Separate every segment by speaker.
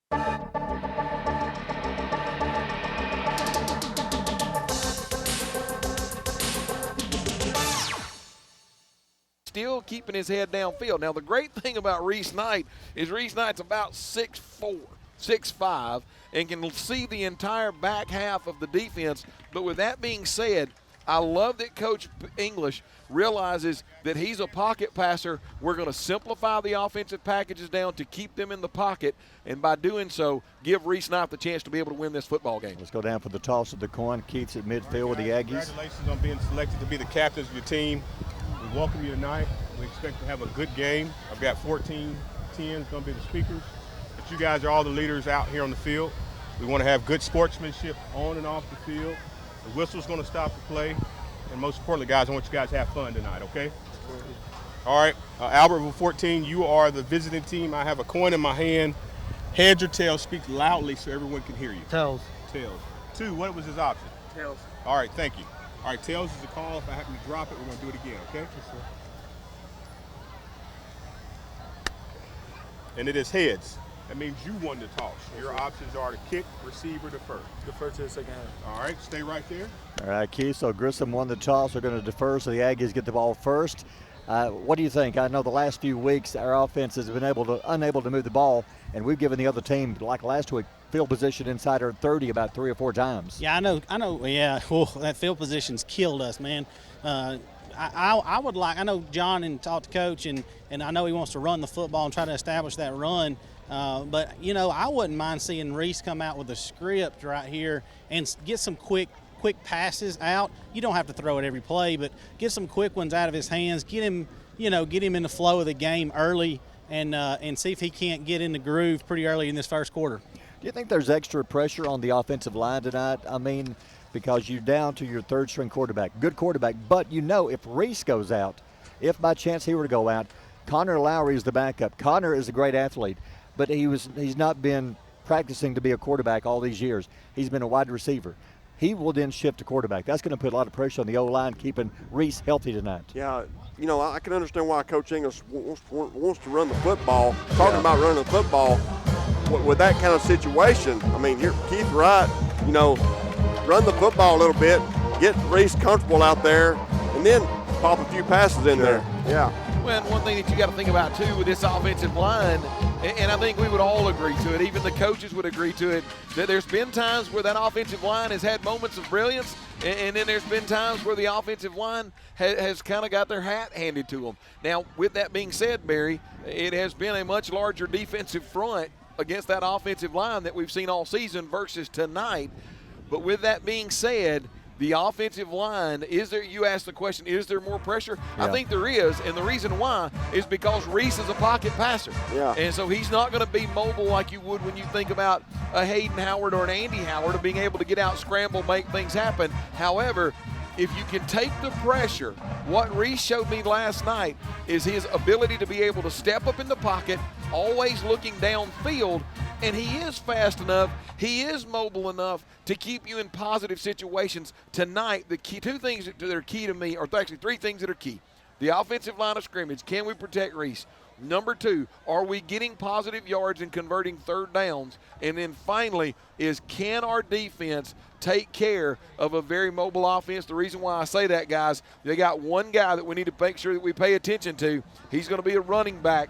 Speaker 1: Still keeping his head downfield. Now, the great thing about Reese Knight is Reese Knight's about 6'4", 6'5", and can see the entire back half of the defense. But with that being said, I love that Coach English realizes that he's a pocket passer. We're going to simplify the offensive packages down to keep them in the pocket, and by doing so, give Reese Knight the chance to be able to win this football game.
Speaker 2: Let's go down for the toss of the coin. Keith's at midfield with the Aggies.
Speaker 3: Congratulations on being selected to be the captains of your team. We welcome you tonight. We expect to have a good game. I've got 14 10s going to be the speakers. But you guys are all the leaders out here on the field. We want to have good sportsmanship on and off the field. The whistle's going to stop the play. And most importantly, guys, I want you guys to have fun tonight, okay? All right, Albertville 14, you are the visiting team. I have a coin in my hand. Heads or tails, speak loudly so everyone can hear you.
Speaker 4: Tails.
Speaker 3: Tails. 2, what was his option?
Speaker 4: Tails.
Speaker 3: All right, thank you. All right, tails is the call. If I happen to drop it, we're going to do it again, okay?
Speaker 4: Yes, sir.
Speaker 3: And it is heads. That means you won the toss. Your options are to kick, receive, or defer.
Speaker 4: Defer to the second half.
Speaker 3: All right, stay right there.
Speaker 2: All right, Keith, so Grissom won the toss. They're going to defer, so the Aggies get the ball first. What do you think? I know the last few weeks our offense has been unable to move the ball, and we've given the other team, like last week, field position inside our 30 about 3 or 4 times.
Speaker 5: Yeah, I know. Yeah, that field position's killed us, man. I would like. I know John and talked to Coach, and I know he wants to run the football and try to establish that run. But I wouldn't mind seeing Reese come out with a script right here and get some quick passes out. You don't have to throw it every play, but get some quick ones out of his hands. Get him in the flow of the game early, and see if he can't get in the groove pretty early in this first quarter.
Speaker 2: Do you think there's extra pressure on the offensive line tonight? I mean, because you're down to your third-string quarterback, good quarterback, but if Reese goes out, if by chance he were to go out, Connor Lowry is the backup. Connor is a great athlete, but he's not been practicing to be a quarterback all these years. He's been a wide receiver. He will then shift to quarterback. That's going to put a lot of pressure on the O-line, keeping Reese healthy tonight.
Speaker 6: Yeah, I can understand why Coach English wants to run the football. Talking about running the football with that kind of situation, I mean, here Keith Wright, run the football a little bit, get Reese comfortable out there, and then pop a few passes in there. Yeah.
Speaker 1: Well, one thing that you got to think about, too, with this offensive line, and I think we would all agree to it, even the coaches would agree to it, that there's been times where that offensive line has had moments of brilliance, and then there's been times where the offensive line has kind of got their hat handed to them. Now, with that being said, Barry, it has been a much larger defensive front against that offensive line that we've seen all season versus tonight. But with that being said, the offensive line, you asked the question, is there more pressure? Yeah. I think there is, and the reason why is because Reese is a pocket passer.
Speaker 6: Yeah.
Speaker 1: And so he's not going to be mobile like you would when you think about a Hayden Howard or an Andy Howard of being able to get out, scramble, make things happen. However, if you can take the pressure, what Reese showed me last night is his ability to be able to step up in the pocket, always looking downfield, and he is fast enough, he is mobile enough to keep you in positive situations. Tonight, the key, 2 things that are key to me, or actually 3 things that are key. The offensive line of scrimmage, can we protect Reese? Number 2, are we getting positive yards and converting third downs? And then finally can our defense take care of a very mobile offense? The reason why I say that, guys, they got one guy that we need to make sure that we pay attention to. He's going to be a running back.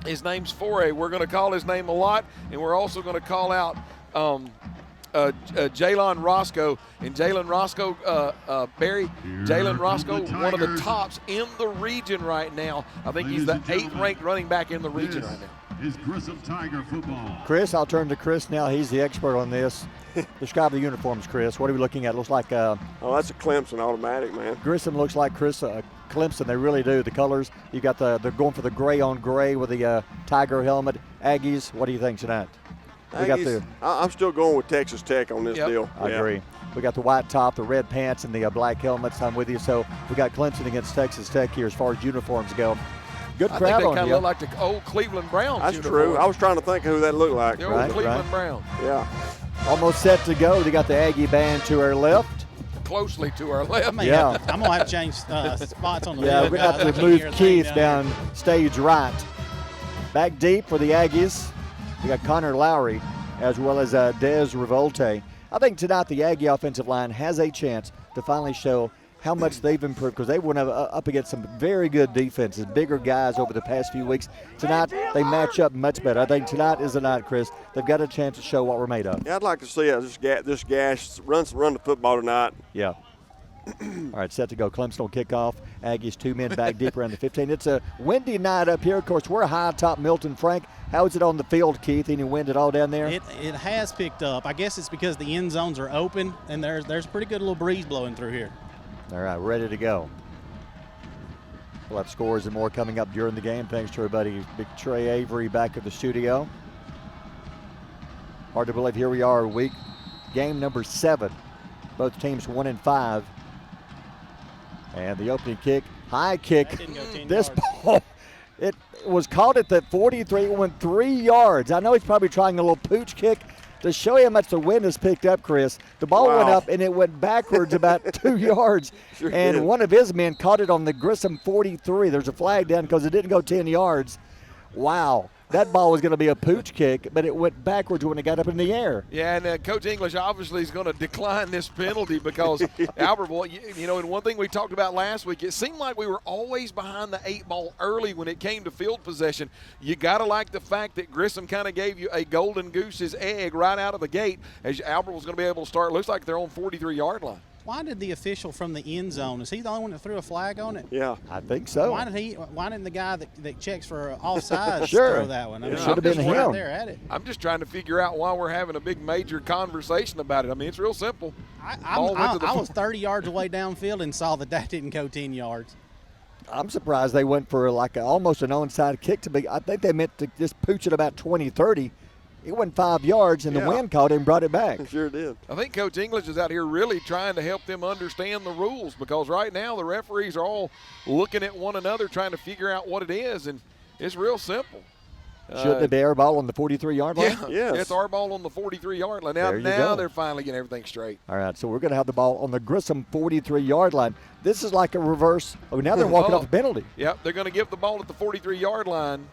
Speaker 1: His name's Foray. We're going to call his name a lot, and we're also going to call out Jalen Roscoe. And Jalen Roscoe, Barry, Jalen Roscoe, one of the tops in the region right now. I think he's the 8th-ranked running back in the region right now.
Speaker 7: Is Grissom Tiger football.
Speaker 2: Chris, I'll turn to Chris now. He's the expert on this. Describe the uniforms, Chris. What are we looking at? Looks like
Speaker 6: oh, that's a Clemson automatic, man.
Speaker 2: Grissom looks like Clemson. They really do. The colors. You got they're going for the gray on gray with the Tiger helmet. Aggies, what do you think tonight?
Speaker 6: Aggies, I'm still going with Texas Tech on this deal.
Speaker 2: I agree. We got the white top, the red pants, and the black helmets. I'm with you. So we got Clemson against Texas Tech here as far as uniforms go. Good crowd on you.
Speaker 1: I think they kind of look like the old Cleveland Browns.
Speaker 6: That's true. I was trying to think of who that looked like.
Speaker 1: The old Cleveland Browns.
Speaker 6: Yeah.
Speaker 2: Almost set to go. They got the Aggie band to our left.
Speaker 1: Closely to our left.
Speaker 5: I'm going to have to change spots on the
Speaker 2: Yeah, we're going to have to move Keith down stage right. Back deep for the Aggies. We got Connor Lowry as well as Dez Revolte. I think tonight the Aggie offensive line has a chance to finally show how much they've improved, because they went up against some very good defenses, bigger guys over the past few weeks. Tonight, they match up much better. I think tonight is the night, Chris. They've got a chance to show what we're made of.
Speaker 6: Yeah, I'd like to see this Gash run the football tonight.
Speaker 2: Yeah. All right, set to go. Clemson will kick off. Aggies 2 men back deep around the 15. It's a windy night up here. Of course, we're high atop Milton. Frank, how is it on the field, Keith? Any wind at all down there?
Speaker 5: It has picked up. I guess it's because the end zones are open, and there's a pretty good little breeze blowing through here.
Speaker 2: All right, ready to go. We'll have scores and more coming up during the game. Thanks to our buddy Big Trey Avery back at the studio. Hard to believe, here we are, game number 7. Both teams 1-5. And the opening kick, high kick.
Speaker 5: That didn't go 10
Speaker 2: this
Speaker 5: yards.
Speaker 2: ball, it was caught at the 43. It went 3 yards. I know he's probably trying a little pooch kick. To show you how much the wind has picked up, Chris, the ball went up and it went backwards about 2 yards.
Speaker 6: Sure
Speaker 2: and
Speaker 6: did.
Speaker 2: One of his men caught it on the Grissom 43. There's a flag down because it didn't go 10 yards. Wow. That ball was going to be a pooch kick, but it went backwards when it got up in the air.
Speaker 1: Yeah, and Coach English obviously is going to decline this penalty because Albertville, you know, and one thing we talked about last week, it seemed like we were always behind the 8 ball early when it came to field possession. You got to like the fact that Grissom kind of gave you a golden goose's egg right out of the gate as Albertville's going to be able to start. Looks like they're on 43-yard line.
Speaker 5: Why did the official from the end zone, is he the only one that threw a flag on it?
Speaker 6: Yeah.
Speaker 2: I think so.
Speaker 5: Why didn't the guy that checks for offsides
Speaker 2: Sure.
Speaker 5: throw that one? I
Speaker 2: It
Speaker 5: mean,
Speaker 2: should have been
Speaker 5: just
Speaker 2: him.
Speaker 5: right there at it.
Speaker 1: I'm just trying to figure out why we're having a big major conversation about it. I mean, it's real simple. Ball went to the
Speaker 5: I was 30 yards away downfield and saw that didn't go 10 yards.
Speaker 2: I'm surprised they went for almost an onside kick to be. I think they meant to just pooch it about 20, 30. It went 5 yards, and the wind caught it and brought it back.
Speaker 6: Sure did.
Speaker 1: I think Coach English is out here really trying to help them understand the rules, because right now the referees are all looking at one another trying to figure out what it is, and it's real simple.
Speaker 2: Shouldn't it be air ball on the 43-yard line?
Speaker 1: Yeah,
Speaker 6: Yes.
Speaker 1: it's our ball on the 43-yard line. Now,
Speaker 2: There you go.
Speaker 1: they're finally getting everything straight.
Speaker 2: All right, so we're going to have the ball on the Grissom 43-yard line. This is like a reverse. Oh, now they're walking off a penalty.
Speaker 1: Yep, they're going to give the ball at the 43-yard line.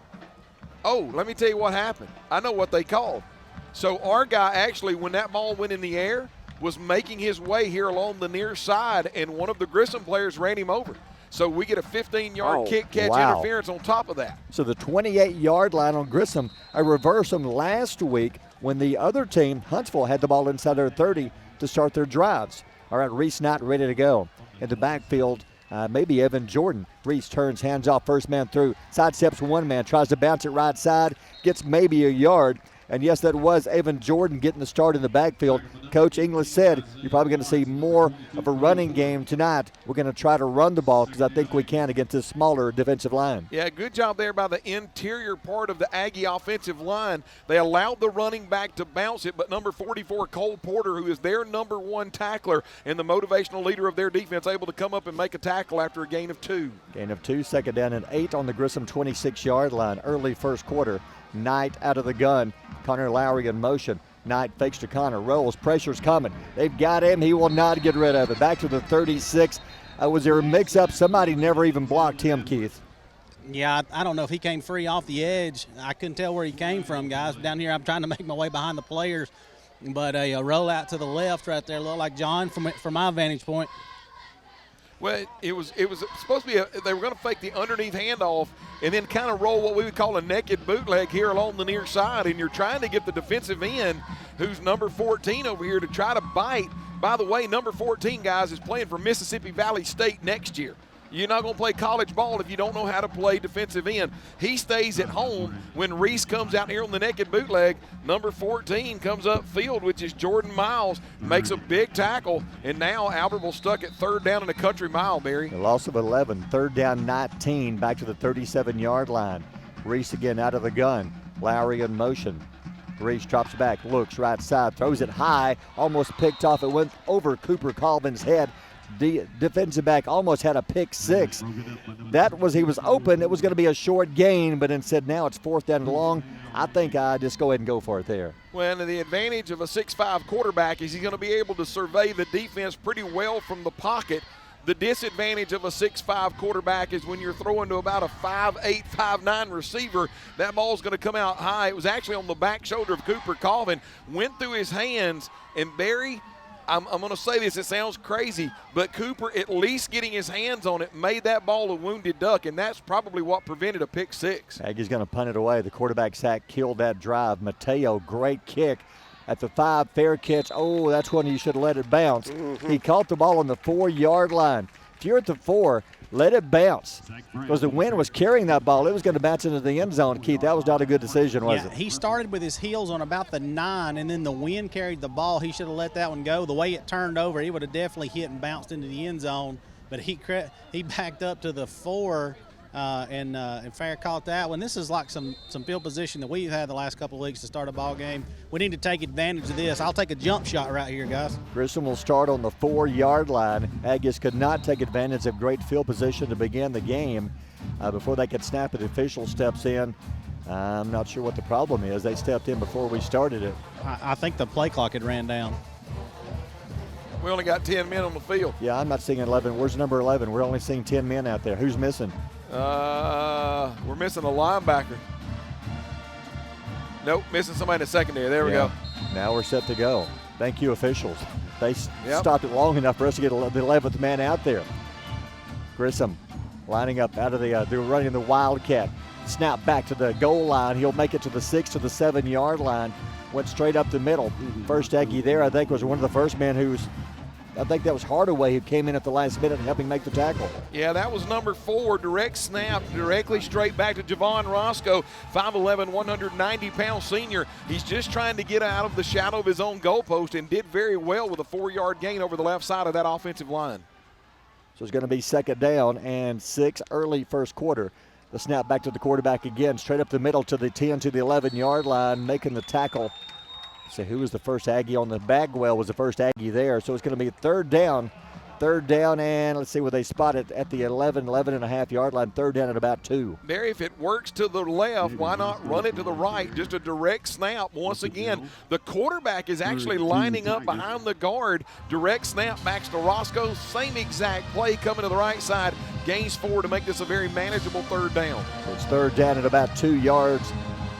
Speaker 1: Oh, let me tell you what happened. I know what they called. So our guy actually, when that ball went in the air, was making his way here along the near side, and one of the Grissom players ran him over. So we get a 15-yard kick catch interference on top of that.
Speaker 2: So the 28-yard line on Grissom, a reverse from last week when the other team, Huntsville, had the ball inside their 30 to start their drives. All right, Reese Knight ready to go. In the backfield, maybe Evan Jordan. Reese turns, hands off, first man through, sidesteps one man, tries to bounce it right side, gets maybe a yard. And yes, that was Evan Jordan getting the start in the backfield. Coach English said you're probably going to see more of a running game tonight. We're going to try to run the ball because I think we can against this smaller defensive line.
Speaker 1: Yeah, good job there by the interior part of the Aggie offensive line. They allowed the running back to bounce it, but number 44, Cole Porter, who is their number 1 tackler and the motivational leader of their defense, able to come up and make a tackle after a gain of 2.
Speaker 2: Gain of 2, second down and 8 on the Grissom 26-yard line. Early first quarter. Knight out of the gun. Connor Lowry in motion. Knight fakes to Connor, rolls, pressure's coming. They've got him. He will not get rid of it. Back to the 36. Was there a mix-up? Somebody never even blocked him, Keith.
Speaker 5: Yeah, I don't know if he came free off the edge. I couldn't tell where he came from, guys. Down here, I'm trying to make my way behind the players. But a roll out to the left right there looked like John from my vantage point.
Speaker 1: Well, it was supposed to be they were going to fake the underneath handoff and then kind of roll what we would call a naked bootleg here along the near side, and you're trying to get the defensive end, who's number 14 over here, to try to bite. By the way, number 14, guys, is playing for Mississippi Valley State next year. You're not going to play college ball if you don't know how to play defensive end. He stays at home. When Reese comes out here on the naked bootleg, number 14 comes upfield, which is Jordan Miles, makes a big tackle, and now Albertville stuck at 3rd down and a country mile, Barry.
Speaker 2: A loss of 11, 3rd down 19, back to the 37-yard line. Reese again out of the gun. Lowry in motion. Reese drops back, looks right side, throws it high, almost picked off. It went over Cooper Colvin's head. Defensive back almost had a pick 6. He was open. It was going to be a short gain, but instead now it's 4th down and long. I think I just go ahead and go for it there.
Speaker 1: Well, the advantage of a 6'5 quarterback is he's going to be able to survey the defense pretty well from the pocket. the disadvantage of a 6'5 quarterback is when you're throwing to about a 5'8", 5'9 receiver, that ball's going to come out high. It was actually on the back shoulder of Cooper Colvin, went through his hands, and Barry, I'm going to say this, it sounds crazy, but Cooper at least getting his hands on it made that ball a wounded duck, and that's probably what prevented a pick six.
Speaker 2: Aggie's going to punt it away. The quarterback sack killed that drive. Mateo, great kick at the 5, fair catch. Oh, that's when you should have let it bounce. He caught the ball on the 4-yard line. If you're at the 4, let it bounce, because the wind was carrying that ball. It was going to bounce into the end zone. Keith, that was not a good decision, was it?
Speaker 5: He started with his heels on about the 9, and then the wind carried the ball. He should have let that one go. The way it turned over, he would have definitely hit and bounced into the end zone. But he backed up to the 4, and fair caught that one. This is like some field position that we've had the last couple of weeks to start a ball game. We need to take advantage of this. I'll take a jump shot right here, guys.
Speaker 2: Grissom will start on the 4-yard line. Aggies could not take advantage of great field position to begin the game. Before they could snap it, the official steps in. I'm not sure what the problem is. They stepped in before we started it.
Speaker 5: I think the play clock had ran down.
Speaker 1: We only got 10 men on the field.
Speaker 2: Yeah, I'm not seeing 11. Where's number 11? We're only seeing 10 men out there. Who's missing?
Speaker 1: We're missing a linebacker. Nope, missing somebody in the secondary. There we go.
Speaker 2: Now we're set to go. Thank you, officials. They stopped it long enough for us to get the 11th man out there. Grissom lining up out of they're running the Wildcat. Snap back to the goal line. He'll make it to the 6 to the 7-yard line. Went straight up the middle. First Aggie there, I think, was one of the first men I think that was Hardaway who came in at the last minute and helped him make the tackle.
Speaker 1: Yeah, that was number 4, direct snap, directly straight back to Javon Roscoe, 5'11", 190-pound senior. He's just trying to get out of the shadow of his own goalpost and did very well with a 4-yard gain over the left side of that offensive line.
Speaker 2: So it's going to be 2nd down and 6 early first quarter. The snap back to the quarterback again, straight up the middle to the 10 to the 11-yard line, making the tackle. So who was the first Aggie on the Bagwell was the first Aggie there. So it's going to be 3rd down, and let's see where they spot it at the 11 and a half yard line. 3rd down at about 2.
Speaker 1: Barry, if it works to the left, why not run it to the right? Just a direct snap. Once again, the quarterback is actually lining up behind the guard. Direct snap backs to Roscoe. Same exact play coming to the right side. Gains 4 to make this a very manageable 3rd down.
Speaker 2: So it's 3rd down at about 2 yards.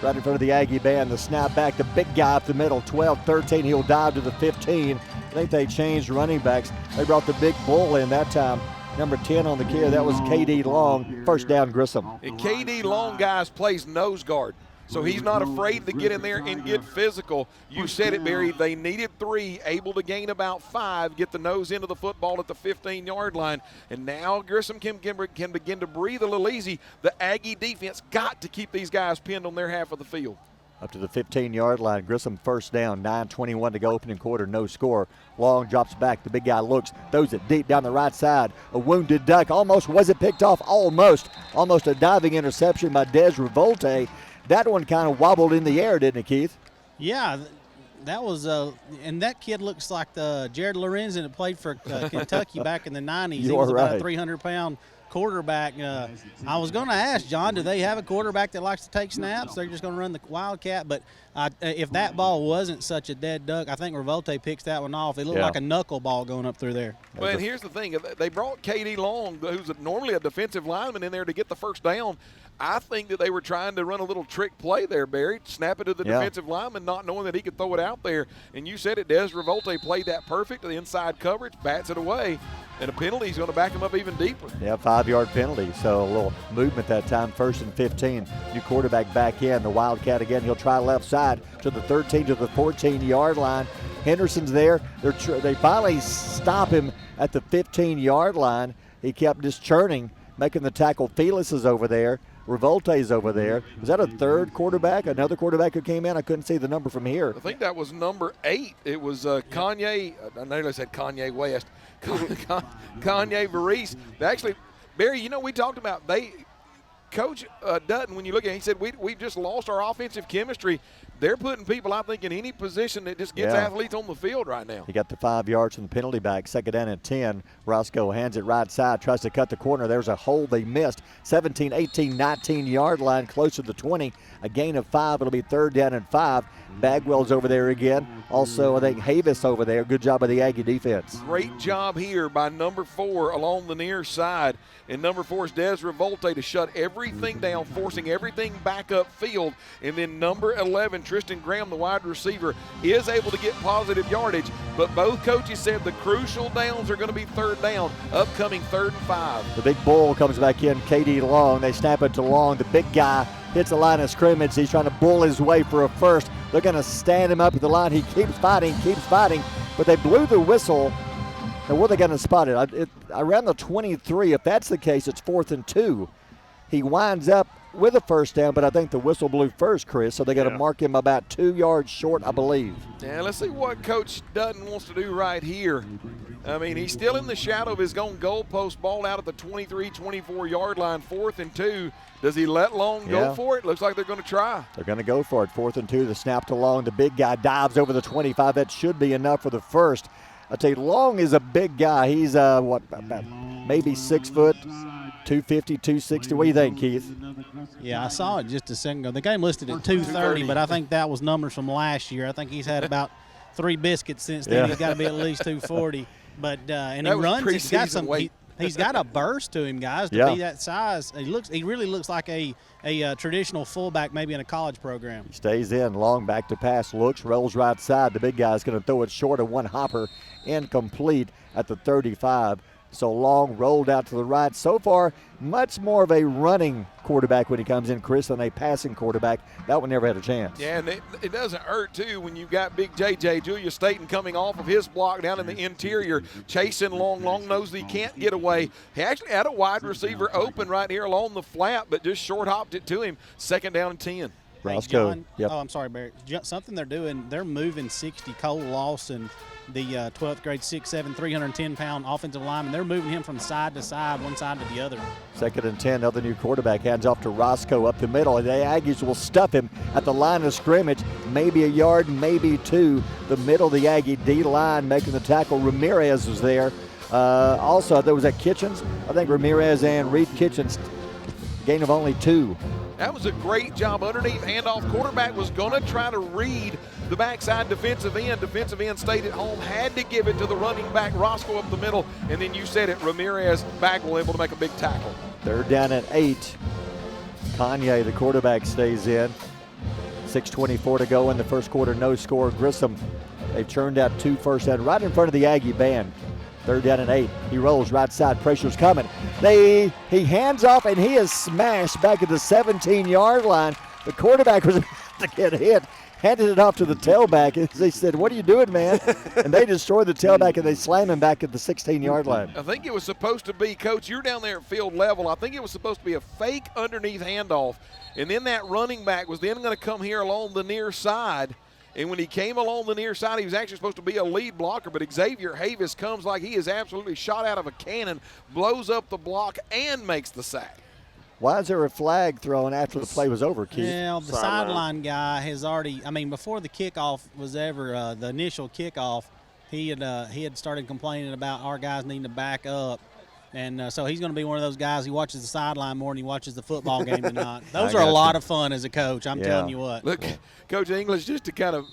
Speaker 2: Right in front of the Aggie band, the snap back, the big guy up the middle, 12-13. He'll dive to the 15. I think they changed running backs. They brought the big bull in that time. Number 10 on the carry, that was K.D. Long. First down, Grissom.
Speaker 1: And K.D. Long, guys, plays nose guard. So he's not afraid to get in there and get physical. You said it, Barry. They needed 3, able to gain about 5, get the nose into the football at the 15-yard line. And now Grissom can begin to breathe a little easy. The Aggie defense got to keep these guys pinned on their half of the field.
Speaker 2: Up to the 15-yard line. Grissom first down, 9:21 to go, opening quarter, no score. Long drops back. The big guy looks, throws it deep down the right side. A wounded duck. Almost was it picked off? Almost a diving interception by Des Revolte. That one kind of wobbled in the air, didn't it, Keith?
Speaker 5: Yeah, that was and that kid looks like the Jared Lorenzen that played for Kentucky back in the 90s. He was about a 300-pound quarterback. I was going to ask, John, do they have a quarterback that likes to take snaps? They're just going to run the Wildcat. But if that ball wasn't such a dead duck, I think Revolte picks that one off. It looked like a knuckleball going up through there.
Speaker 1: Well, and here's the thing. They brought K.D. Long, who's normally a defensive lineman, in there to get the first down. I think that they were trying to run a little trick play there, Barry. Snap it to the defensive lineman, not knowing that he could throw it out there. And you said it, Des Revolte played that perfect to the inside coverage, bats it away, and a penalty is going to back him up even deeper.
Speaker 2: Yeah, 5-yard penalty. So a little movement that time, 1st and 15. New quarterback back in. The Wildcat again. He'll try left side to the 13 to the 14-yard line. Henderson's there. They finally stop him at the 15-yard line. He kept just churning, making the tackle. Felix is over there. Revolte's over there. Was that a 3rd quarterback? Another quarterback who came in? I couldn't see the number from here.
Speaker 1: I think that was number 8. It was Kanye. I nearly said Kanye West. Kanye Varese. Actually, Barry, we talked about Coach Dutton, when you look at it, he said we've just lost our offensive chemistry. They're putting people, I think, in any position that just gets athletes on the field right now.
Speaker 2: He got the 5 yards from the penalty back. 2nd down and 10. Roscoe hands it right side, tries to cut the corner. There's a hole they missed. 17, 18, 19-yard line, close to the 20. A gain of 5. It'll be 3rd down and 5. Bagwell's over there again. Also, I think Havis over there. Good job by the Aggie defense.
Speaker 1: Great job here by number 4 along the near side. And number 4 is Des Revolte to shut everything down, forcing everything back up field. And then number 11, Tristan Graham, the wide receiver, is able to get positive yardage. But both coaches said the crucial downs are going to be 3rd down, upcoming 3rd and 5.
Speaker 2: The big bull comes back in, KD Long. They snap it to Long. The big guy hits the line of scrimmage. He's trying to bull his way for a first. They're going to stand him up at the line. He keeps fighting, but they blew the whistle. Now, where are they going to spot it? Around the 23. If that's the case, it's 4th and 2. He winds up with a first down, but I think the whistle blew first, Chris, so they got to mark him about 2 yards short, I believe.
Speaker 1: Yeah, let's see what Coach Dutton wants to do right here. I mean, he's still in the shadow of his own goalpost, ball out at the 23, 24-yard line, 4th and 2. Does he let Long go for it? Looks like they're going to try.
Speaker 2: They're going to go for it. 4th and 2, the snap to Long. The big guy dives over the 25. That should be enough for the first. I tell you, Long is a big guy. He's, maybe 6 foot, 250, 260. What do you think, Keith?
Speaker 5: Yeah, I saw it just a second ago. The game listed at 230, but I think that was numbers from last year. I think he's had about 3 biscuits since then. He's got to be at least 240. But and he runs. He's got a burst to him, guys, to be that size. He really looks like a traditional fullback, maybe in a college program.
Speaker 2: He stays in, Long back to pass, looks, rolls right side. The big guy's going to throw it short of one hopper, incomplete at the 35. So Long rolled out to the right. So far, much more of a running quarterback when he comes in, Chris, than a passing quarterback. That one never had a chance.
Speaker 1: Yeah, and it doesn't hurt, too, when you've got big J.J. Julius Staten coming off of his block down in the interior, chasing Long. Long knows he can't get away. He actually had a wide receiver open right here along the flat, but just short-hopped it to him. 2nd down and 10.
Speaker 2: Roscoe.
Speaker 5: Hey, John, I'm sorry, Barrett. Something they're doing, they're moving 60 Cole Lawson, the 12th grade 6'7", 310-pound offensive lineman. They're moving him from side to side, one side to the other.
Speaker 2: 2nd and 10, another new quarterback hands off to Roscoe up the middle. The Aggies will stuff him at the line of scrimmage, maybe a yard, maybe 2. The middle of the Aggie D-line making the tackle. Ramirez was there. Also, there was at Kitchens. I think Ramirez and Reed Kitchens, gain of only 2.
Speaker 1: That was a great job underneath handoff. Quarterback was going to try to read the backside defensive end. Defensive end stayed at home, had to give it to the running back, Roscoe up the middle, and then you said it, Ramirez Bagwell able to make a big tackle.
Speaker 2: 3rd down at 8. Kanye, the quarterback, stays in. 6:24 to go in the first quarter, no score. Grissom, they've churned out 2 first down right in front of the Aggie band. 3rd down and 8. He rolls right side. Pressure's coming. He hands off, and he is smashed back at the 17-yard line. The quarterback was about to get hit. Handed it off to the tailback. And they said, "What are you doing, man?" And they destroyed the tailback, and they slam him back at the 16-yard line.
Speaker 1: I think it was supposed to be, Coach, you're down there at field level. I think it was supposed to be a fake underneath handoff. And then that running back was then going to come here along the near side. And when he came along the near side, he was actually supposed to be a lead blocker, but Xavier Havis comes like he is absolutely shot out of a cannon, blows up the block, and makes the sack.
Speaker 2: Why is there a flag thrown after the play was over, Keith?
Speaker 5: Yeah, the sideline guy has already, before the kickoff was ever, the initial kickoff, he had started complaining about our guys needing to back up. And so he's going to be one of those guys. He watches the sideline more than he watches the football game tonight. Those are a lot of fun as a coach. I'm telling you what.
Speaker 1: Look, Coach English, just to kind of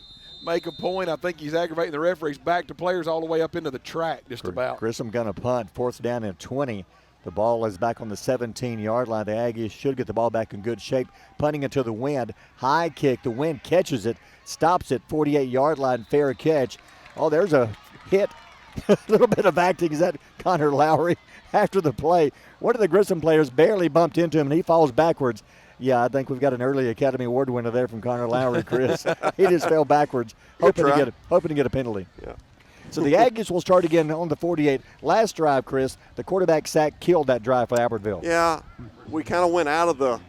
Speaker 1: make a point, I think he's aggravating the referees back to players all the way up into the track just about.
Speaker 2: Grissom going to punt. 4th down and 20. The ball is back on the 17-yard line. The Aggies should get the ball back in good shape. Punting it to the wind. High kick. The wind catches it. Stops it. 48-yard line. Fair catch. Oh, there's a hit. A little bit of acting. Is that Connor Lowry? After the play, one of the Grissom players barely bumped into him, and he falls backwards. Yeah, I think we've got an early Academy Award winner there from Connor Lowry, Chris. He just fell backwards, hoping to get a penalty. Yeah. So the Aggies will start again on the 48. Last drive, Chris, the quarterback sack killed that drive for Albertville.
Speaker 6: Yeah, we kind of went out of the.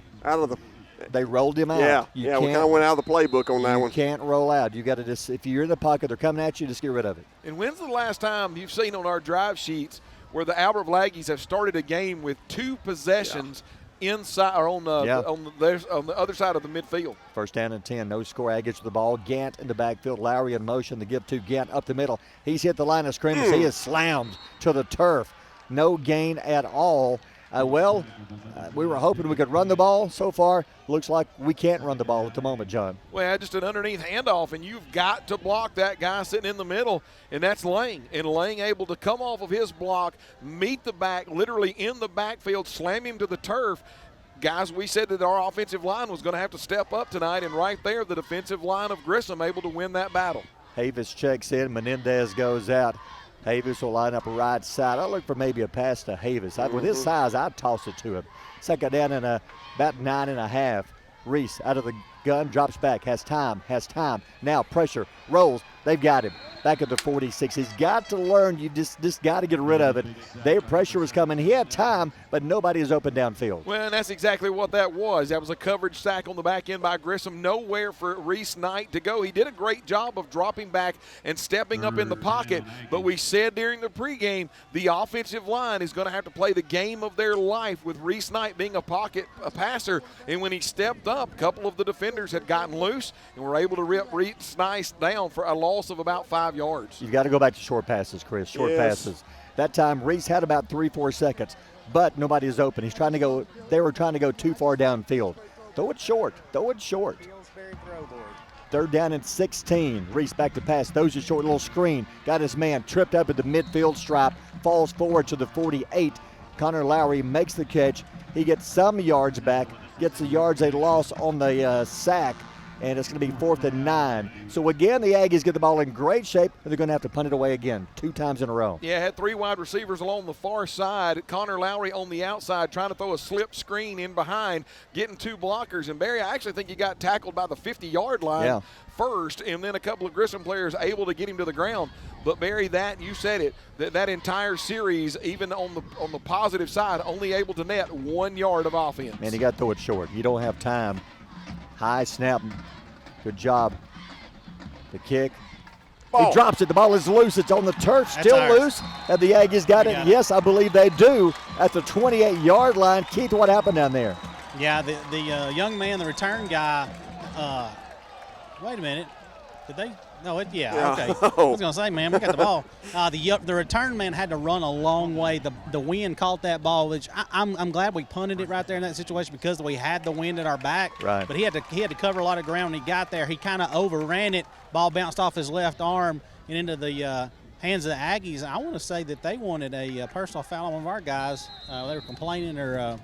Speaker 2: They rolled him out.
Speaker 6: Yeah, we kind of went out of the playbook on that one.
Speaker 2: You can't roll out. You got to just, if you're in the pocket, they're coming at you, just get rid of it.
Speaker 1: And when's the last time you've seen on our drive sheets where the Albertville Aggies have started a game with 2 possessions inside or on the other side of the midfield.
Speaker 2: First down and 10. No score. Aggies with the ball. Gant in the backfield. Lowry in motion. The give to Gant up the middle. He's hit the line of scrimmage. He is slammed to the turf. No gain at all. We were hoping we could run the ball. So far, looks like we can't run the ball at the moment, John.
Speaker 1: Well, just an underneath handoff, and you've got to block that guy sitting in the middle, and that's Lang. And Lang able to come off of his block, meet the back, literally in the backfield, slam him to the turf. Guys, we said that our offensive line was going to have to step up tonight, and right there, the defensive line of Grissom able to win that battle.
Speaker 2: Havis checks in. Menendez goes out. Havis will line up right side. I'll look for maybe a pass to Havis. With his size, I'd toss it to him. Second down and about 9.5. Reese out of the gun, drops back, has time. Now pressure, rolls. They've got him. Back at the 46. He's got to learn. You just got to get rid of it. Their pressure was coming. He had time, but nobody is open downfield.
Speaker 1: Well, and that's exactly what that was. That was a coverage sack on the back end by Grissom. Nowhere for Reese Knight to go. He did a great job of dropping back and stepping up in the pocket. But we said during the pregame, the offensive line is going to have to play the game of their life with Reese Knight being a passer. And when he stepped up, a couple of the defenders had gotten loose and were able to rip Reese Knight down for a loss of about 5 yards.
Speaker 2: You've got to go back to short passes, Chris. Short passes. That time, Reese had about 3-4 seconds, but nobody is open. He's trying to go. They were trying to go too far downfield. Throw it short. Third down and 16. Reese back to pass. Throws a short little screen. Got his man tripped up at the midfield stripe. Falls forward to the 48. Connor Lowry makes the catch. He gets some yards back. Gets the yards they lost on the sack. And it's going to be 4th and 9. So, again, the Aggies get the ball in great shape, and they're going to have to punt it away again 2 times in a row.
Speaker 1: Yeah, had 3 wide receivers along the far side. Connor Lowry on the outside trying to throw a slip screen in behind, getting 2 blockers. And, Barry, I actually think he got tackled by the 50-yard line first, and then a couple of Grissom players able to get him to the ground. But, Barry, that you said it, that entire series, even on the positive side, only able to net 1 yard of offense.
Speaker 2: And he got to throw it short. You don't have time. High snap. Good job. The kick. He drops it. The ball is loose. It's on the turf. Still loose. And the Aggies got it. Yes, I believe they do. At the 28-yard line. Keith, what happened down there?
Speaker 5: Yeah, the young man, the return guy. Wait a minute. Did they? No, okay. I was going to say, man, we got the ball. The return man had to run a long way. The wind caught that ball, which I'm glad we punted it right there in that situation because we had the wind at our back.
Speaker 2: Right.
Speaker 5: But he had to cover a lot of ground when he got there. He kind of overran it. Ball bounced off his left arm and into the hands of the Aggies. I want to say that they wanted a personal foul on one of our guys. They were complaining or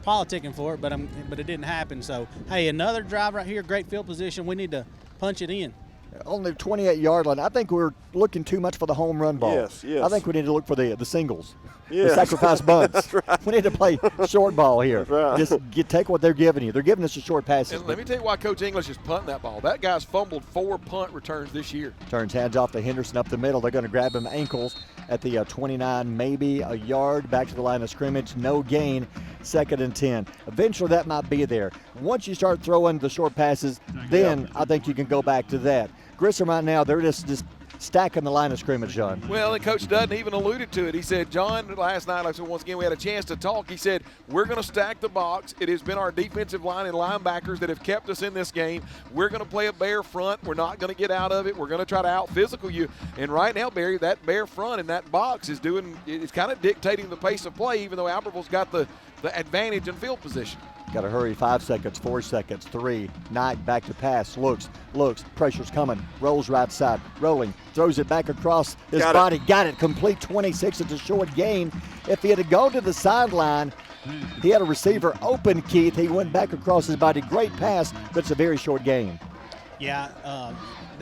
Speaker 5: politicking for it, but it didn't happen. So, hey, another drive right here, great field position. We need to punch it in.
Speaker 2: On the 28-yard line, I think we're looking too much for the home run ball.
Speaker 6: Yes.
Speaker 2: I think we need to look for the singles, the sacrifice bunts.
Speaker 6: That's right.
Speaker 2: We need to play short ball here.
Speaker 6: That's right.
Speaker 2: Just take what they're giving you. They're giving us a short passes.
Speaker 1: And let me tell you why Coach English is punting that ball. That guy's fumbled 4 punt returns this year.
Speaker 2: Turns hands off to Henderson up the middle. They're going to grab him ankles at the 29, maybe a yard back to the line of scrimmage. No gain. 2nd and 10. Eventually that might be there. Once you start throwing the short passes, then I think you can go back to that. Grissom right now, they're just stacking the line of scrimmage, John.
Speaker 1: Well, and Coach Dutton even alluded to it. He said, John, last night, like I said, once again, we had a chance to talk. He said, we're going to stack the box. It has been our defensive line and linebackers that have kept us in this game. We're going to play a bare front. We're not going to get out of it. We're going to try to out-physical you. And right now, Barry, that bare front and that box is it's kind of dictating the pace of play, even though Albertville's got the advantage in field position.
Speaker 2: Got to hurry. 5 seconds, 4 seconds, 3. Knight back to pass. Looks. Pressure's coming. Rolls right side. Rolling. Throws it back across his body. Got it. Complete 26. It's a short gain. If he had gone to the sideline, he had a receiver open, Keith. He went back across his body. Great pass, but it's a very short gain.
Speaker 5: Yeah,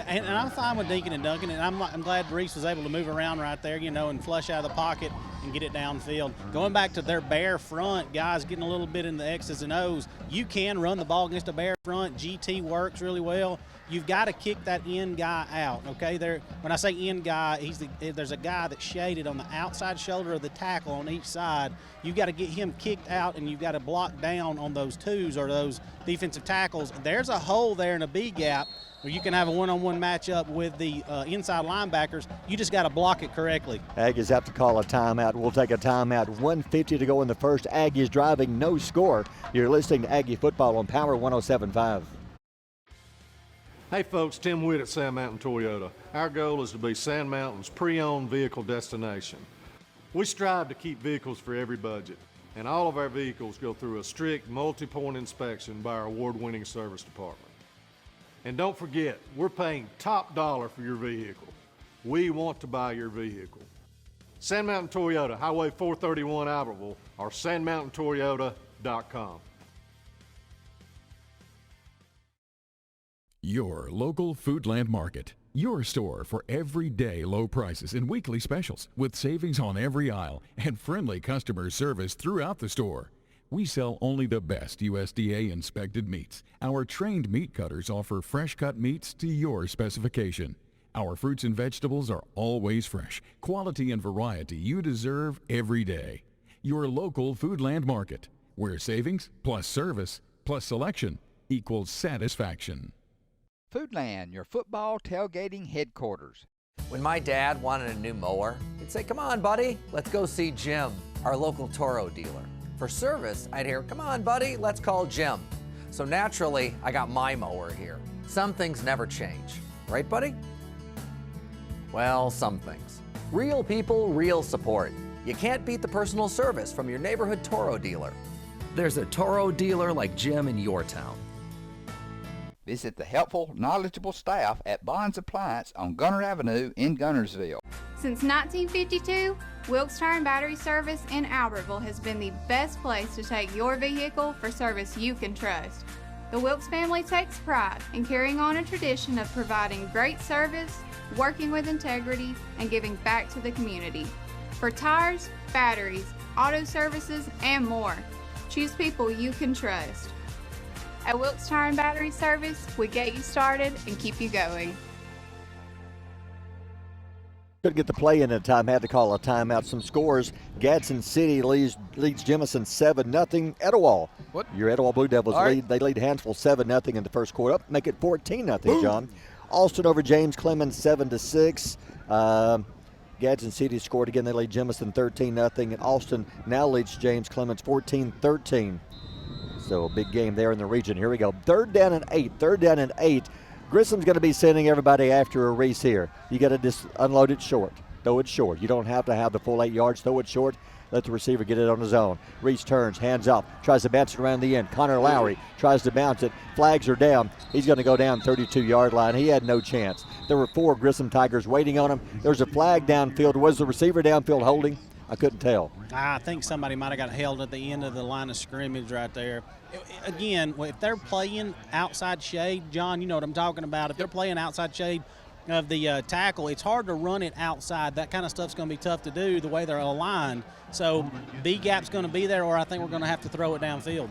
Speaker 5: and I'm fine with Deacon and Duncan, and I'm glad Reese was able to move around right there, and flush out of the pocket and get it downfield. Going back to their bare front, guys getting a little bit in the X's and O's, you can run the ball against a bare front. GT works really well. You've got to kick that end guy out, okay? When I say end guy, there's a guy that's shaded on the outside shoulder of the tackle on each side. You've got to get him kicked out, and you've got to block down on those twos or those defensive tackles. There's a hole there in a B gap. where you can have a one-on-one matchup with the inside linebackers. You just got to block it correctly.
Speaker 2: Aggies have to call a timeout. We'll take a timeout. 1:50 to go in the first. Aggies driving, no score. You're listening to Aggie Football on Power 107.5.
Speaker 4: Hey folks, Tim Witt at Sand Mountain Toyota. Our goal is to be Sand Mountain's pre-owned vehicle destination. We strive to keep vehicles for every budget, and all of our vehicles go through a strict multi-point inspection by our award-winning service department. And don't forget, we're paying top dollar for your vehicle. We want to buy your vehicle. Sand Mountain Toyota, Highway 431 Albertville, or sandmountaintoyota.com.
Speaker 8: Your local Foodland Market. Your store for everyday low prices and weekly specials with savings on every aisle and friendly customer service throughout the store. We sell only the best USDA inspected meats. Our trained meat cutters offer fresh cut meats to your specification. Our fruits and vegetables are always fresh, quality and variety you deserve every day. Your local Foodland Market, where savings plus service plus selection equals satisfaction.
Speaker 9: Foodland, your football tailgating headquarters.
Speaker 10: When my dad wanted a new mower, he'd say, "Come on, buddy, let's go see Jim, our local Toro dealer." For service, I'd hear, "Come on, buddy, let's call Jim." So naturally, I got my mower here. Some things never change. Right, buddy? Well, some things. Real people, real support. You can't beat the personal service from your neighborhood Toro dealer. There's a Toro dealer like Jim in your town.
Speaker 9: Visit the helpful, knowledgeable staff at Bonds Appliance on Gunner Avenue in Gunnersville.
Speaker 11: Since 1952, Wilkes Tire and Battery Service in Albertville has been the best place to take your vehicle for service you can trust. The Wilkes family takes pride in carrying on a tradition of providing great service, working with integrity, and giving back to the community. For tires, batteries, auto services, and more, choose people you can trust. At Wilkes Tire and Battery Service, we get you started and keep you going.
Speaker 2: Couldn't get the play in at time, had to call a timeout. Some scores. Gadsden City leads Jemison 7-0. Etowah.
Speaker 1: What?
Speaker 2: Your Etowah Blue Devils
Speaker 1: All right.
Speaker 2: lead. They lead Hansville 7-0 in the first quarter. Up, make it 14-0, John. Alston over James Clemens 7-6. Gadsden City scored again. They lead Jemison 13-0. And Alston now leads James Clemens 14-13. So a big game there in the region. Here we go. Third down and 8. Grissom's going to be sending everybody after a Reese here. You got to just unload it short. Throw it short. You don't have to have the full 8 yards. Throw it short. Let the receiver get it on his own. Reese turns, hands off, tries to bounce it around the end. Connor Lowry tries to bounce it. Flags are down. He's going to go down 32-yard line. He had no chance. There were 4 Grissom Tigers waiting on him. There's a flag downfield. Was the receiver downfield holding? I couldn't tell.
Speaker 5: I think somebody might have got held at the end of the line of scrimmage right there. Again, if they're playing outside shade, John, you know what I'm talking about. If they're playing outside shade of the tackle, it's hard to run it outside. That kind of stuff's going to be tough to do the way they're aligned. So B-gap's going to be there, or I think we're going to have to throw it downfield.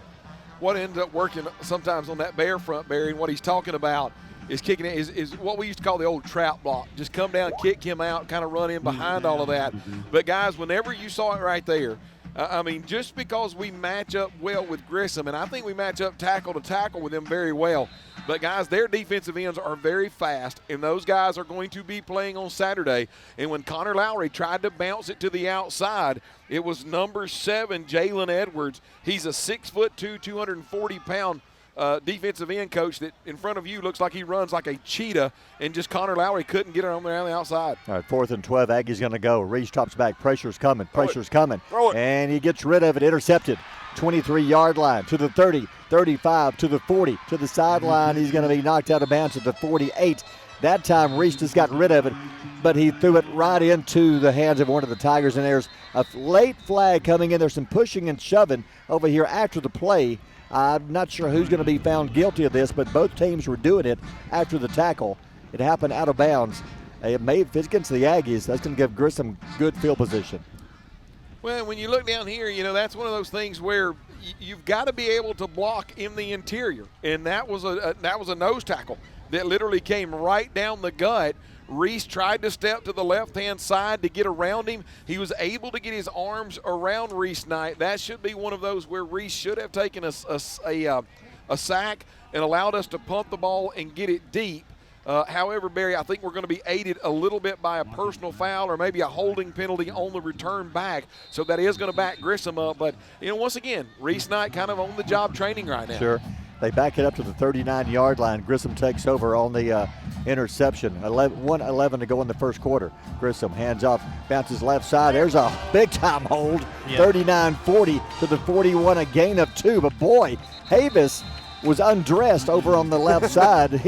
Speaker 1: What ends up working sometimes on that bear front, Barry, and what he's talking about is kicking it is what we used to call the old trap block. Just come down, kick him out, kind of run in behind all of that. But, guys, whenever you saw it right there, I mean, just because we match up well with Grissom, and I think we match up tackle to tackle with them very well, but, guys, their defensive ends are very fast, and those guys are going to be playing on Saturday. And when Connor Lowry tried to bounce it to the outside, it was number 7, Jalen Edwards. He's a 6'2", 240-pound defensive end coach that in front of you looks like he runs like a cheetah, and just Connor Lowry couldn't get it on the outside.
Speaker 2: All right, 4th and 12. Aggie's going to go. Reese drops back. Pressure's coming.
Speaker 6: Throw it.
Speaker 2: And he gets rid of it. Intercepted. 23-yard line to the 30, 35, to the 40, to the sideline. He's going to be knocked out of bounds at the 48. That time Reese just got rid of it, but he threw it right into the hands of one of the Tigers, and there's a late flag coming in. There's some pushing and shoving over here after the play. I'm not sure who's going to be found guilty of this, but both teams were doing it after the tackle. It happened out of bounds. If it's against the Aggies, that's going to give Grissom good field position.
Speaker 1: Well, when you look down here, you know, that's one of those things where you've got to be able to block in the interior, and that was a nose tackle that literally came right down the gut. Reese tried to step to the left-hand side to get around him. He was able to get his arms around Reese Knight. That should be one of those where Reese should have taken a sack and allowed us to pump the ball and get it deep. However, Barry, I think we're going to be aided a little bit by a personal foul or maybe a holding penalty on the return back. So that is going to back Grissom up. But, once again, Reese Knight kind of on the job training right now.
Speaker 2: Sure. They back it up to the 39-yard line. Grissom takes over on the interception. 1:11 to go in the first quarter. Grissom hands off, bounces left side. There's a big-time hold. 39-40 to the 41, a gain of 2. But, boy, Havis was undressed over on the left side.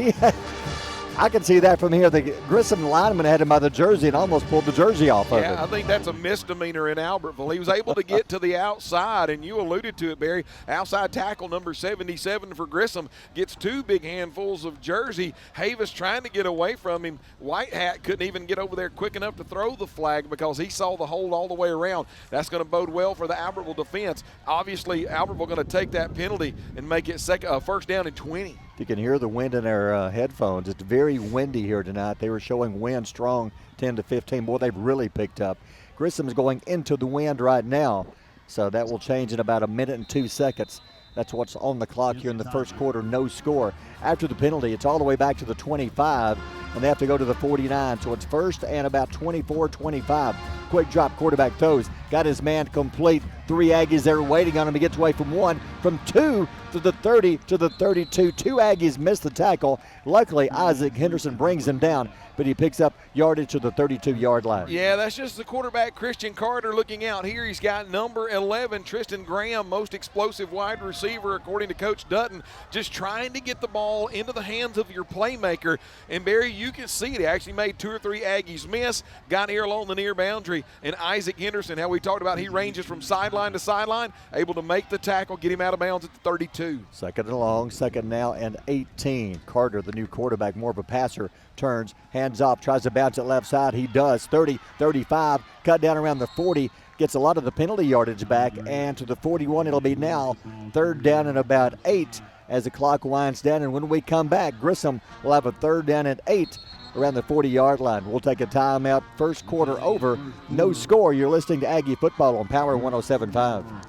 Speaker 2: I can see that from here. The Grissom lineman had him by the jersey and almost pulled the jersey off of him.
Speaker 1: Yeah, I think that's a misdemeanor in Albertville. He was able to get to the outside, and you alluded to it, Barry. Outside tackle number 77 for Grissom gets 2 big handfuls of jersey. Havis trying to get away from him. White Hat couldn't even get over there quick enough to throw the flag because he saw the hold all the way around. That's going to bode well for the Albertville defense. Obviously, Albertville going to take that penalty and make it first down and 20.
Speaker 2: You can hear the wind in their headphones. It's very windy here tonight. They were showing wind strong 10 to 15. Boy, they've really picked up. Grissom's going into the wind right now, so that will change in about 1 minute and 2 seconds. That's what's on the clock here in the first quarter, no score. After the penalty, it's all the way back to the 25, and they have to go to the 49, so it's first and about 24-25. Quick drop, quarterback throws, got his man complete. 3 Aggies there waiting on him. He gets away from 1, from 2 to the 30 to the 32. 2 Aggies missed the tackle. Luckily, Isaac Henderson brings him down, but he picks up yardage to the 32-yard line.
Speaker 1: Yeah, that's just the quarterback, Christian Carter, looking out here. He's got number 11, Tristan Graham, most explosive wide receiver, according to Coach Dutton, just trying to get the ball into the hands of your playmaker. And, Barry, you can see it. He actually made 2 or 3 Aggies miss, got here along the near boundary. And Isaac Henderson, how we talked about, he ranges from sideline to sideline, able to make the tackle, get him out of bounds at the 32.
Speaker 2: Second and long, second now and 18. Carter, the new quarterback, more of a passer, turns, hands off, tries to bounce it left side. He does. 30, 35, cut down around the 40, gets a lot of the penalty yardage back, and to the 41 it'll be now third down and about 8 as the clock winds down. And when we come back, Grissom will have a third down and 8 around the 40-yard line. We'll take a timeout. First quarter over. No score. You're listening to Aggie Football on Power 107.5.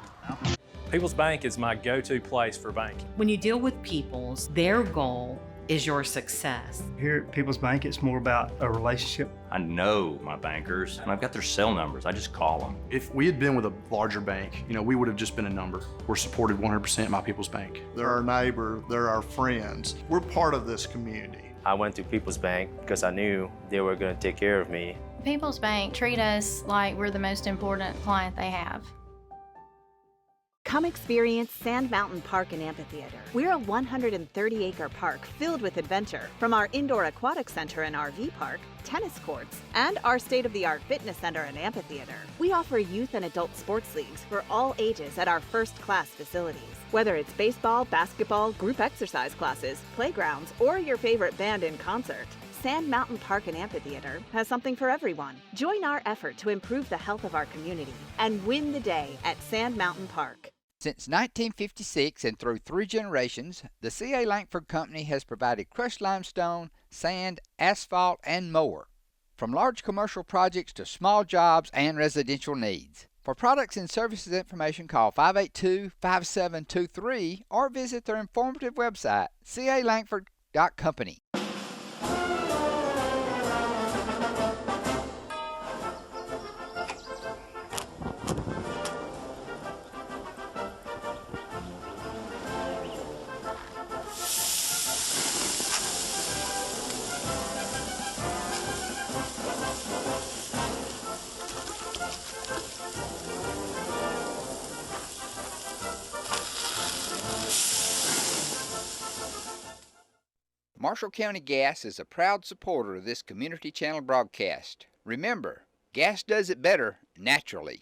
Speaker 12: People's Bank is my go-to place for banking.
Speaker 13: When you deal with People's, their goal is your success.
Speaker 14: Here at People's Bank, it's more about a relationship.
Speaker 15: I know my bankers, and I've got their cell numbers. I just call them.
Speaker 16: If we had been with a larger bank, we would have just been a number. We're supported 100% by People's Bank.
Speaker 17: They're our neighbor, they're our friends. We're part of this community.
Speaker 18: I went to People's Bank because I knew they were going to take care of me.
Speaker 19: People's Bank treat us like we're the most important client they have.
Speaker 20: Come experience Sand Mountain Park and Amphitheater. We're a 130-acre park filled with adventure. From our indoor aquatic center and RV park, tennis courts, and our state-of-the-art fitness center and amphitheater. We offer youth and adult sports leagues for all ages at our first-class facilities. Whether it's baseball, basketball, group exercise classes, playgrounds, or your favorite band in concert, Sand Mountain Park and Amphitheater has something for everyone. Join our effort to improve the health of our community and win the day at Sand Mountain Park.
Speaker 9: Since 1956 and through 3 generations, the C.A. Langford Company has provided crushed limestone, sand, asphalt, and more. From large commercial projects to small jobs and residential needs. For products and services information, call 582-5723 or visit their informative website, calangford.company. Marshall County Gas is a proud supporter of this Community Channel broadcast. Remember, gas does it better naturally.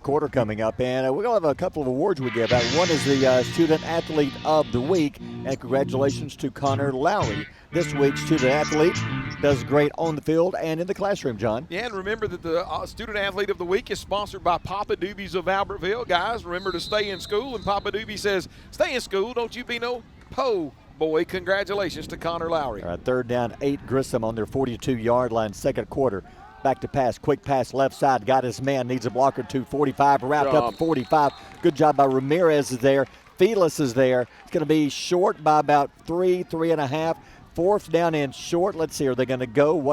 Speaker 2: Quarter coming up, and we're going to have a couple of awards we give out. One is the Student Athlete of the Week, and congratulations to Connor Lowry. This week's Student Athlete does great on the field and in the classroom, John.
Speaker 1: Yeah, and remember that the Student Athlete of the Week is sponsored by Papa Doobie's of Albertville. Guys, remember to stay in school, and Papa Doobie says, stay in school, don't you be no po' boy. Congratulations to Connor Lowry.
Speaker 2: All right, third down, 8, Grissom on their 42-yard line, second quarter. Back to pass, quick pass left side, got his man, needs a blocker, 245, wrapped up at 45. Good job by Ramirez is there. Felix is there. It's going to be short by about 3, 3.5. Fourth down and short. Let's see, are they going to go?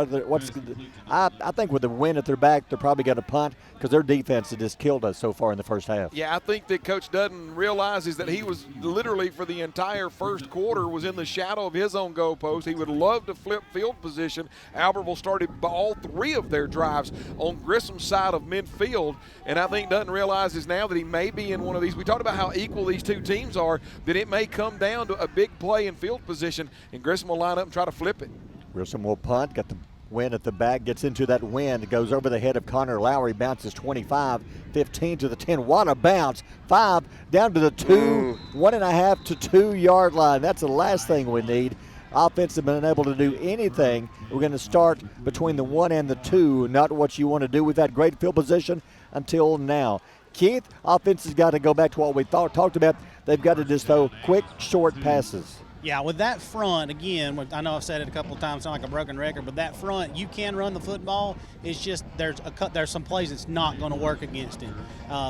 Speaker 2: I think with the wind at their back, they're probably going to punt because their defense has just killed us so far in the first half.
Speaker 1: Yeah, I think that Coach Dutton realizes that he was literally for the entire first quarter was in the shadow of his own goalpost. He would love to flip field position. Albertville started all 3 of their drives on Grissom's side of midfield, and I think Dutton realizes now that he may be in one of these. We talked about how equal these two teams are, that it may come down to a big play in field position, and Grissom will line up and try to flip it.
Speaker 2: Grissom will punt, got the wind at the back, gets into that wind, goes over the head of Connor Lowry, bounces 25, 15 to the 10. What a bounce. 5 down to the 2, 1.5 to 2 yard line. That's the last thing we need. Offense has been unable to do anything. We're going to start between the 1 and the 2, not what you want to do. We've had great field position until now. Keith, offense has got to go back to what we talked about. They've got to just throw quick, short passes.
Speaker 5: Yeah, with that front, again, I know I've said it a couple of times, sound like a broken record, but that front, you can run the football. It's just there's some plays that's not going to work against him.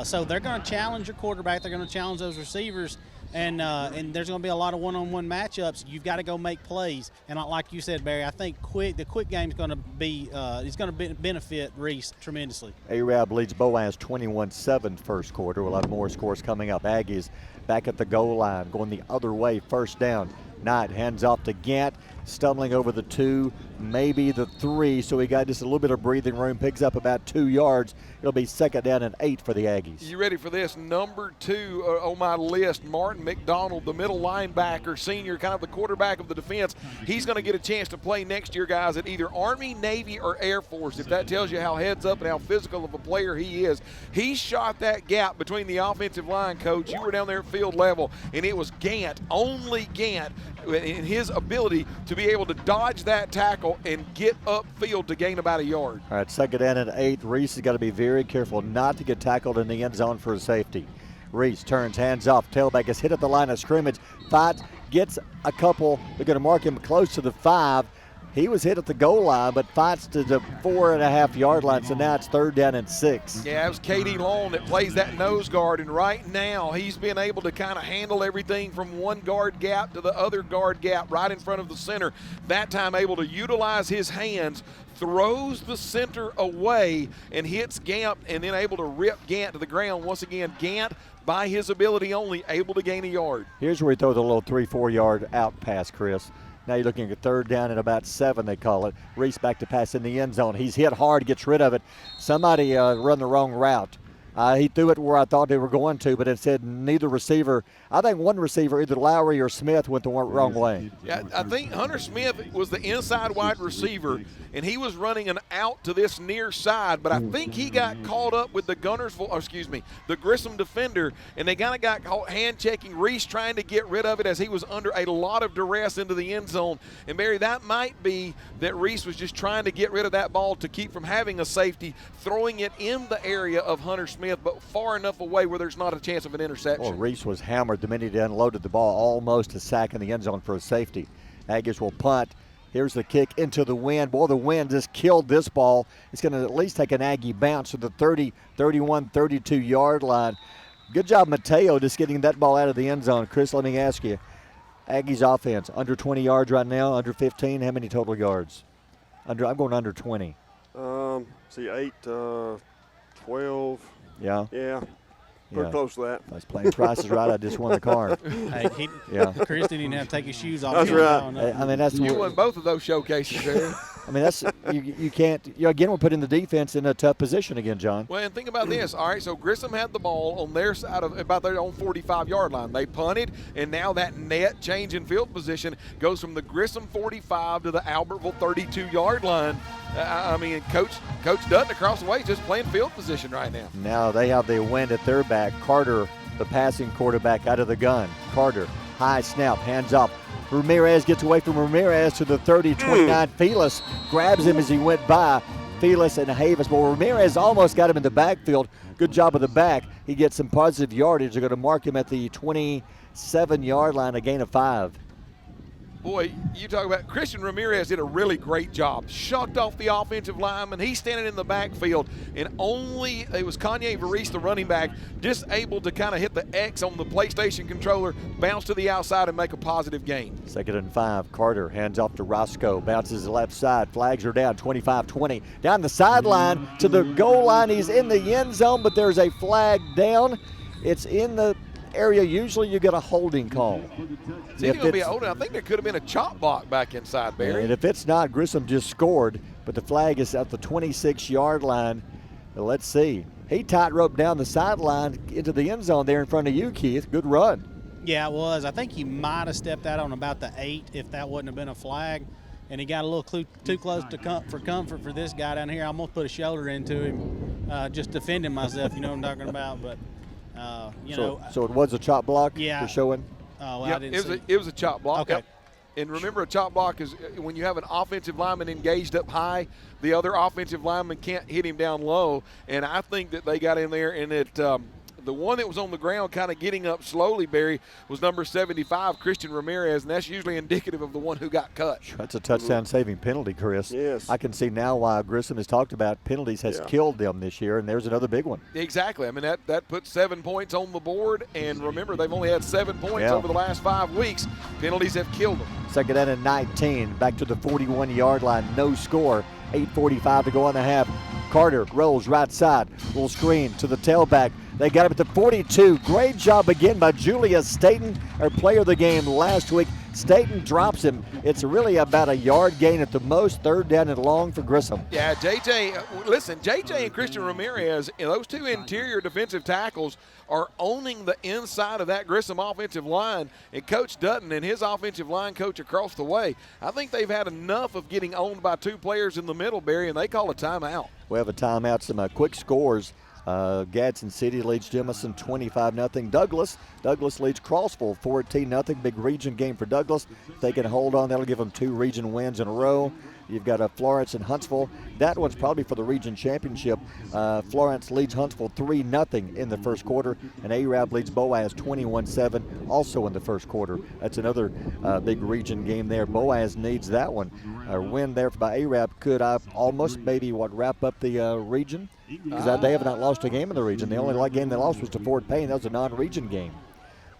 Speaker 5: So they're going to challenge your quarterback. They're going to challenge those receivers, and there's going to be a lot of one-on-one matchups. You've got to go make plays. And like you said, Barry, I think the quick game is going to be it's going to benefit Reese tremendously.
Speaker 2: Arab leads Boaz 21-7 first quarter. We'll have more scores coming up. Aggies back at the goal line, going the other way, first down. Knight hands off to Gant, stumbling over the 2, maybe the 3, so he got just a little bit of breathing room, picks up about 2 yards. It'll be second down and 8 for the Aggies.
Speaker 1: You ready for this? Number 2 on my list, Martin McDonald, the middle linebacker, senior, kind of the quarterback of the defense. He's going to get a chance to play next year, guys, at either Army, Navy, or Air Force, if that tells you how heads up and how physical of a player he is. He shot that gap between the offensive line, Coach. You were down there at field level, and it was Gant, only Gant, in his ability to be able to dodge that tackle and get upfield to gain about a yard.
Speaker 2: All right, second down and 8. Reese has got to be very careful not to get tackled in the end zone for a safety. Reese turns, hands off, tailback is hit at the line of scrimmage, fights, gets a couple. They're going to mark him close to the 5. He was hit at the goal line, but fights to the 4.5 yard line, so now it's third down and 6.
Speaker 1: Yeah, it was Katie Long that plays that nose guard, and right now he's been able to kind of handle everything from one guard gap to the other guard gap right in front of the center. That time able to utilize his hands, throws the center away and hits Gant, and then able to rip Gant to the ground. Once again, Gant, by his ability only, able to gain a yard.
Speaker 2: Here's where he throws a little 3-4 yard out pass, Chris. Now you're looking at third down and about 7, they call it. Reese back to pass in the end zone. He's hit hard, gets rid of it. Somebody run the wrong route. He threw it where I thought they were going to, but instead neither receiver, I think one receiver, either Lowry or Smith, went the wrong way.
Speaker 1: Yeah, I think Hunter Smith was the inside wide receiver, and he was running an out to this near side, but I think he got caught up with the the Grissom defender, and they kind of got caught hand-checking Reese, trying to get rid of it as he was under a lot of duress into the end zone. And, Barry, that might be that Reese was just trying to get rid of that ball to keep from having a safety, throwing it in the area of Hunter Smith, but far enough away where there's not a chance of an interception.
Speaker 2: Well, Reese was hammered the minute he unloaded the ball, almost a sack in the end zone for a safety. Aggies will punt. Here's the kick into the wind. Boy, the wind just killed this ball. It's going to at least take an Aggie bounce to the 30, 31, 32-yard line. Good job, Mateo, just getting that ball out of the end zone. Chris, let me ask you, Aggies offense, under 20 yards right now, under 15, how many total yards? I'm going under 20.
Speaker 6: 8, 12.
Speaker 2: Yeah.
Speaker 6: Yeah. Pretty close to that.
Speaker 2: I was playing Price is Right. I just won the car.
Speaker 5: Hey, Chris didn't even have to take his shoes off.
Speaker 6: That's right.
Speaker 2: I mean,
Speaker 1: you won both of those showcases there.
Speaker 2: I mean, that's you can't. Again, we're putting the defense in a tough position again, John.
Speaker 1: Well, and think about this. All right, so Grissom had the ball on their side of about their own 45-yard line. They punted, and now that net change in field position goes from the Grissom 45 to the Albertville 32-yard line. I mean, Coach Dutton across the way is just playing field position right now.
Speaker 2: Now they have the wind at their back. Carter, the passing quarterback, out of the gun. Carter, high snap, hands off. Ramirez gets away from Ramirez to the 30, 29. Felix grabs him as he went by. Felix and Havis. Well, Ramirez almost got him in the backfield. Good job of the back. He gets some positive yardage. They're going to mark him at the 27-yard line, a gain of 5.
Speaker 1: Boy, you talk about Christian Ramirez did a really great job. Shucked off the offensive lineman. He's standing in the backfield, and only it was Kanye Varese, the running back, just able to kind of hit the X on the PlayStation controller, bounce to the outside, and make a positive gain.
Speaker 2: 2nd and 5. Carter hands off to Roscoe. Bounces the left side. Flags are down 25-20. Down the sideline to the goal line. He's in the end zone, but there's a flag down. It's in the area. Usually you get a holding call.
Speaker 1: Is he going to be holding? I think there could have been a chop block back inside, Barry.
Speaker 2: And if it's not, Grissom just scored, but the flag is at the 26-yard line. Let's see. He tightrope down the sideline into the end zone there in front of you, Keith. Good run.
Speaker 5: Yeah, it was. I think he might have stepped out on about the 8 if that wouldn't have been a flag. And he got a little too close for comfort for this guy down here. I almost put a shoulder into him, just defending myself, you know what I'm talking about. But,
Speaker 2: So it was a chop block?
Speaker 5: Yeah.
Speaker 2: For showing?
Speaker 5: Oh, well,
Speaker 1: yep,
Speaker 5: I didn't see.
Speaker 1: it was a chop block.
Speaker 5: Okay.
Speaker 1: Yep. And remember, a chop block is when you have an offensive lineman engaged up high, the other offensive lineman can't hit him down low. And I think that they got in there, and the one that was on the ground kind of getting up slowly, Barry, was number 75, Christian Ramirez, and that's usually indicative of the one who got cut.
Speaker 2: That's a touchdown-saving penalty, Chris.
Speaker 6: Yes.
Speaker 2: I can see now why Grissom has talked about penalties has killed them this year, and there's another big one.
Speaker 1: Exactly. I mean, that puts 7 points on the board, and remember, they've only had 7 points over the last 5 weeks. Penalties have killed them.
Speaker 2: 2nd down and 19, back to the 41-yard line, no score, 8:45 to go on the half. Carter rolls right side, little screen to the tailback. They got him at the 42. Great job again by Julius Staten, our player of the game last week. Staten drops him. It's really about a yard gain at the most, 3rd down and long for Grissom.
Speaker 1: Yeah, JJ and Christian Ramirez, and those two interior defensive tackles are owning the inside of that Grissom offensive line. And Coach Dutton and his offensive line coach across the way, I think they've had enough of getting owned by 2 players in the middle, Barry, and they call a timeout.
Speaker 2: We have a timeout, some quick scores. Gadsden City leads Jemison 25-0. Douglas leads Crossville 14-0. Big region game for Douglas. If they can hold on, that'll give them 2 region wins in a row. You've got Florence and Huntsville. That one's probably for the region championship. Florence leads Huntsville 3-0 in the first quarter, and Arab leads Boaz 21-7 also in the first quarter. That's another big region game there. Boaz needs that one. A win there by Arab could almost maybe wrap up the region, because they have not lost a game in the region. The only game they lost was to Fort Payne. That was a non-region game.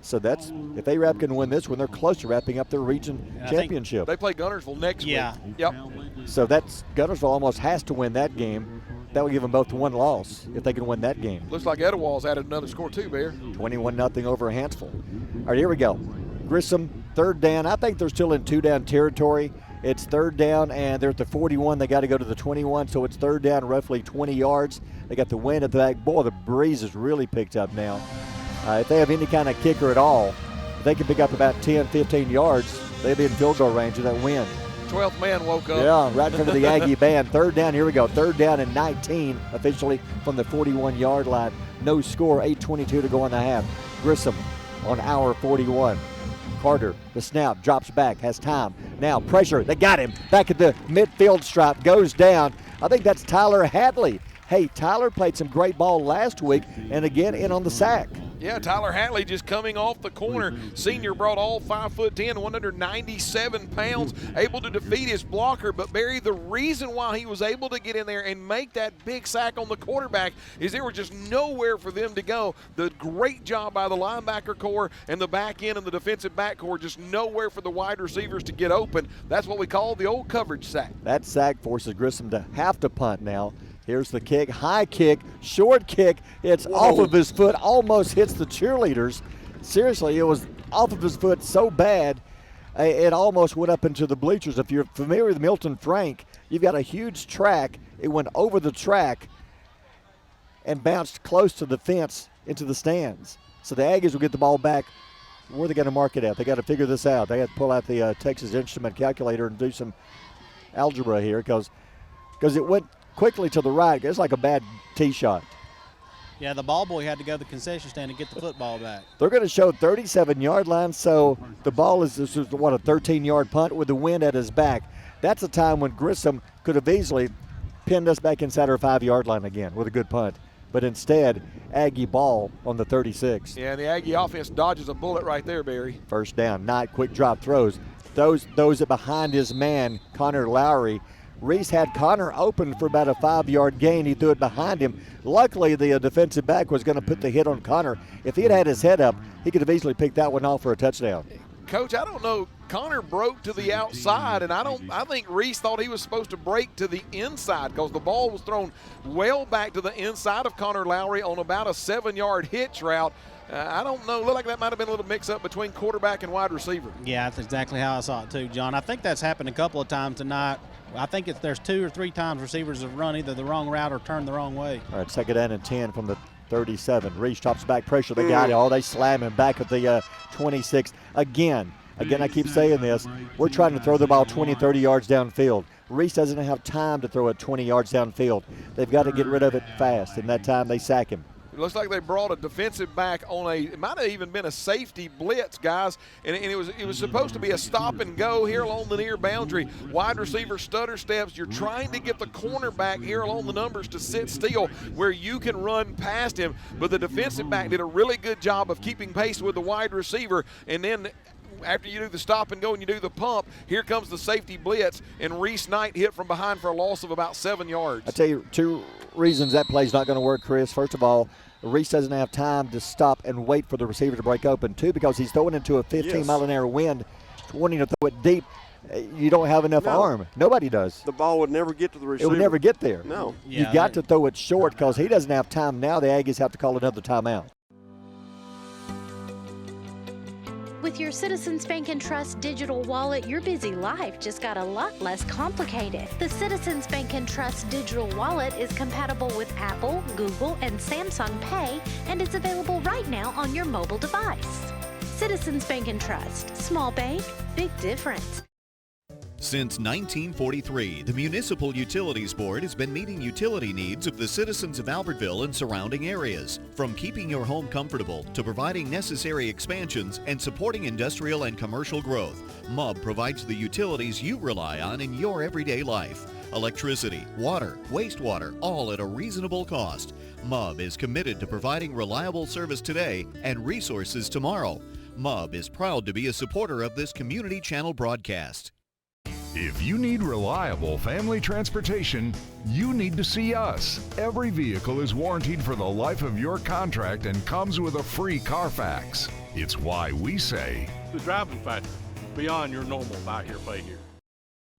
Speaker 2: So that's, if Arab can win this one, they're close to wrapping up their region championship.
Speaker 1: They play Gunnersville next week. Yep.
Speaker 2: So Gunnersville almost has to win that game. That will give them both 1 loss if they can win that game.
Speaker 1: Looks like Etowah's added another score too, Bear.
Speaker 2: 21-0 over Hansville. All right, here we go. Grissom, 3rd down. I think they're still in 2-down territory. It's 3rd down, and they're at the 41. They got to go to the 21, so it's 3rd down, roughly 20 yards. They got the wind at the back. Boy, the breeze has really picked up now. If they have any kind of kicker at all, if they can pick up about 10, 15 yards, they'll be in field goal range of that wind.
Speaker 1: 12th man woke up.
Speaker 2: Yeah, right in front of the Aggie band. 3rd down, here we go. 3rd down and 19 officially from the 41-yard line. No score, 8:22 to go in the half. Grissom on hour 41. Carter, the snap, drops back, has time. Now pressure, they got him. Back at the midfield stripe, goes down. I think that's Tyler Hadley. Hey, Tyler played some great ball last week and again in on the sack.
Speaker 1: Yeah, Tyler Hatley just coming off the corner. Senior brought all 5'10", 197 pounds, able to defeat his blocker. But, Barry, the reason why he was able to get in there and make that big sack on the quarterback is there was just nowhere for them to go. The great job by the linebacker core and the back end and the defensive back core, just nowhere for the wide receivers to get open. That's what we call the old coverage sack.
Speaker 2: That sack forces Grissom to have to punt now. Here's the kick, high kick, short kick. It's off of his foot, almost hits the cheerleaders. Seriously, it was off of his foot so bad, it almost went up into the bleachers. If you're familiar with Milton Frank, you've got a huge track. It went over the track and bounced close to the fence into the stands. So the Aggies will get the ball back. Where are they going to mark it at? They got to figure this out. They got to pull out the Texas Instrument calculator and do some algebra here because it went quickly to the right. It's like a bad tee shot.
Speaker 5: Yeah, the ball boy had to go to the concession stand to get the football back.
Speaker 2: They're going to show 37-yard line, so the ball is, a 13-yard punt with the wind at his back. That's a time when Grissom could have easily pinned us back inside our 5-yard line again with a good punt. But instead, Aggie ball on the 36.
Speaker 1: Yeah, the Aggie offense dodges a bullet right there, Barry.
Speaker 2: 1st down. Knight, quick drop throws. those that behind his man, Connor Lowry. Reese had Connor open for about a 5-yard gain. He threw it behind him. Luckily, the defensive back was going to put the hit on Connor. If he had his head up, he could have easily picked that one off for a touchdown.
Speaker 1: Coach, I don't know. Connor broke to the outside, and I think Reese thought he was supposed to break to the inside because the ball was thrown well back to the inside of Connor Lowry on about a 7-yard hitch route. I don't know. Looked like that might have been a little mix-up between quarterback and wide receiver.
Speaker 5: Yeah, that's exactly how I saw it too, John. I think that's happened a couple of times tonight. I think there's 2 or 3 times receivers have run either the wrong route or turned the wrong way.
Speaker 2: All right, 2nd down and 10 from the 37. Reese drops back, pressure. They got it. Oh, they slam him back at the 26. Again, I keep saying this. We're trying to throw the ball 20, 30 yards downfield. Reese doesn't have time to throw it 20 yards downfield. They've got to get rid of it fast, and that time they sack him.
Speaker 1: It looks like they brought a defensive back on it might have even been a safety blitz, guys, and it was supposed to be a stop and go here along the near boundary. Wide receiver stutter steps. You're trying to get the cornerback here along the numbers to sit still where you can run past him, but the defensive back did a really good job of keeping pace with the wide receiver, and then after you do the stop and go and you do the pump, here comes the safety blitz, and Reese Knight hit from behind for a loss of about 7 yards.
Speaker 2: I tell you 2 reasons that play's not going to work, Chris. First of all, Reese doesn't have time to stop and wait for the receiver to break open. 2, because he's throwing into a 15-mile-an-hour wind, wanting to throw it deep. You don't have enough arm. Nobody does.
Speaker 6: The ball would never get to the receiver.
Speaker 2: It would never get there.
Speaker 6: No.
Speaker 2: You got to throw it short because he doesn't have time. Now the Aggies have to call another timeout.
Speaker 21: With your Citizens Bank and Trust digital wallet, your busy life just got a lot less complicated. The Citizens Bank and Trust digital wallet is compatible with Apple, Google, and Samsung Pay, and is available right now on your mobile device. Citizens Bank and Trust. Small bank, big difference.
Speaker 22: Since 1943, the Municipal Utilities Board has been meeting utility needs of the citizens of Albertville and surrounding areas. From keeping your home comfortable to providing necessary expansions and supporting industrial and commercial growth, MUB provides the utilities you rely on in your everyday life. Electricity, water, wastewater, all at a reasonable cost. MUB is committed to providing reliable service today and resources tomorrow. MUB is proud to be a supporter of this Community Channel broadcast.
Speaker 8: If you need reliable family transportation, you need to see us. Every vehicle is warranted for the life of your contract and comes with a free Carfax. It's why we say,
Speaker 23: the driving factor, beyond your normal buy here, pay here.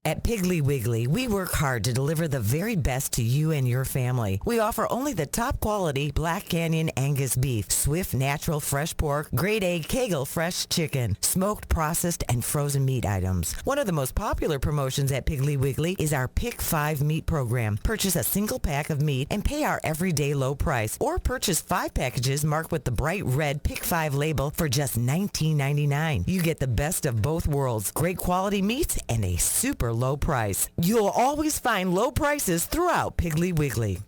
Speaker 24: At Piggly Wiggly, we work hard to deliver the very best to you and your family. We offer only the top quality Black Canyon Angus beef, Swift natural fresh pork, grade A Kegel fresh chicken, smoked, processed, and frozen meat items. One of the most popular promotions at Piggly Wiggly is our Pick 5 meat program. Purchase a single pack of meat and pay our everyday low price, or purchase 5 packages marked with the bright red Pick 5 label for just $19.99. You get the best of both worlds, great quality meats and a super low price. You'll always find low prices throughout Piggly Wiggly.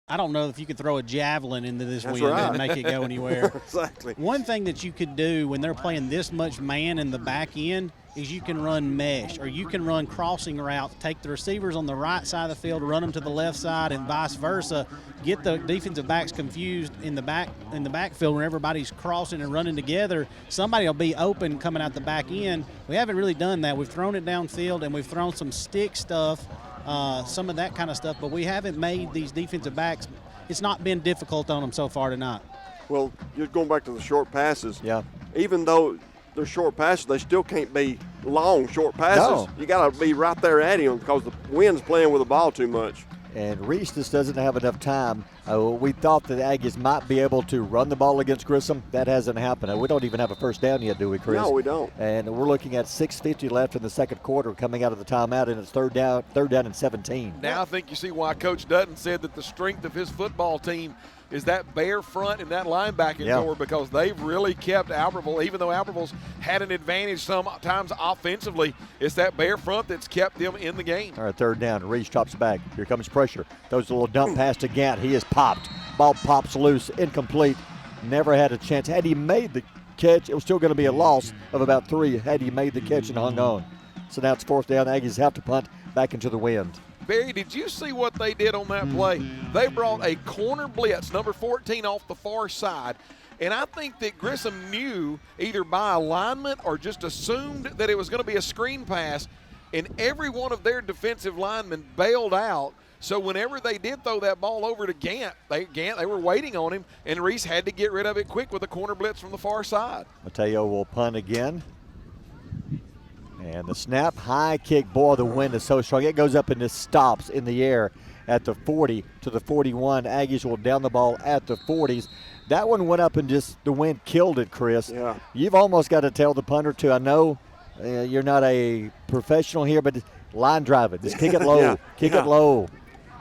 Speaker 5: I don't know if you could throw a javelin into this
Speaker 6: That's
Speaker 5: wind
Speaker 6: right.
Speaker 5: and make it go anywhere.
Speaker 6: Exactly.
Speaker 5: One thing that you could do when they're playing this much man in the back end is you can run mesh, or you can run crossing routes, take the receivers on the right side of the field, run them to the left side, and vice versa. Get the defensive backs confused in the backfield when everybody's crossing and running together. Somebody will be open coming out the back end. We haven't really done that. We've thrown it downfield, and we've thrown some stick stuff, some of that kind of stuff, but we haven't made these defensive backs. It's not been difficult on them so far tonight.
Speaker 6: Well, just going back to the short passes.
Speaker 2: Yeah.
Speaker 6: Even though they're short passes, they still can't be long short passes.
Speaker 2: No.
Speaker 6: You got to be right there at him because the wind's playing with the ball too much.
Speaker 2: And Reese just doesn't have enough time. We thought that the Aggies might be able to run the ball against Grissom. That hasn't happened. We don't even have a first down yet, do we, Chris?
Speaker 6: No, we don't.
Speaker 2: And we're looking at 6:50 left in the second quarter coming out of the timeout, and it's third down and 17.
Speaker 1: Now I think you see why Coach Dutton said that the strength of his football team is that bare front and that linebacking core, because they've really kept Albertville, even though Albertville's had an advantage sometimes offensively, it's that bare front that's kept them in the game.
Speaker 2: All right, third down. Reese drops back. Here comes pressure. Throws a little dump pass to Gant. He is popped. Ball pops loose, incomplete. Never had a chance. Had he made the catch, it was still going to be a loss of about 3 had he made the catch and hung on. So now it's fourth down. The Aggies have to punt back into the wind.
Speaker 1: Barry, did you see what they did on that play? They brought a corner blitz, number 14, off the far side, And I think that Grissom knew either by alignment or just assumed that it was going to be a screen pass, and every one of their defensive linemen bailed out. So whenever they did throw that ball over to Gant, they were waiting on him, and Reese had to get rid of it quick with a corner blitz from the far side.
Speaker 2: Mateo will punt again. And the snap, high kick, boy, the wind is so strong. It goes up and just stops in the air at the 40 to the 41. Aggies will down the ball at the 40s. That one went up and just the wind killed it, Chris.
Speaker 6: Yeah.
Speaker 2: You've almost got to tell the punter, too. I know you're not a professional here, but line drive it. Just kick it low. Kick it low.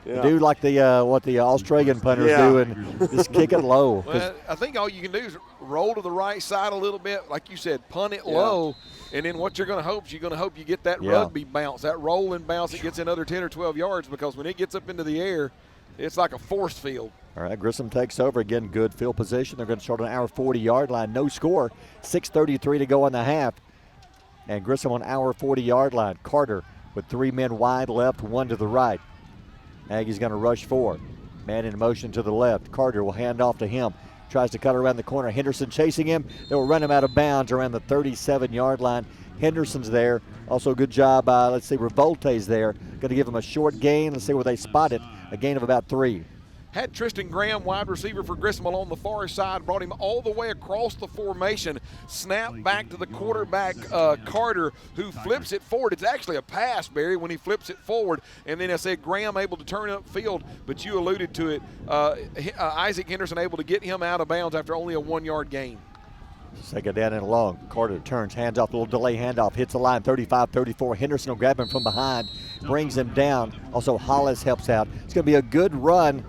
Speaker 6: Yeah.
Speaker 2: Do like what the Australian punters do and just kick it low.
Speaker 1: Well, I think all you can do is roll to the right side a little bit, like you said, punt it low, and then what you're going to hope is you get that rugby bounce, that rolling bounce that gets another 10 or 12 yards, because when it gets up into the air, it's like a force field.
Speaker 2: All right, Grissom takes over again. Good field position. They're going to start on our 40-yard line. No score. 6:33 to go in the half. And Grissom on our 40-yard line. Carter with 3 men wide left, 1 to the right. Aggie's going to rush forward. Man in motion to the left. Carter will hand off to him. Tries to cut around the corner. Henderson chasing him. They will run him out of bounds around the 37-yard line. Henderson's there. Also good job by, Revolte's there. Going to give him a short gain. Let's see where they spot it. A gain of about 3.
Speaker 1: Had Tristan Graham, wide receiver for Grissom, along the far side, brought him all the way across the formation. Snap back to the quarterback, Carter, who flips it forward. It's actually a pass, Barry, when he flips it forward. And then I said Graham able to turn upfield, but you alluded to it. Isaac Henderson able to get him out of bounds after only a 1-yard gain.
Speaker 2: Second down and long. Carter turns, hands off, a little delay handoff, hits the line, 35-34. Henderson will grab him from behind, brings him down. Also, Hollis helps out. It's going to be a good run.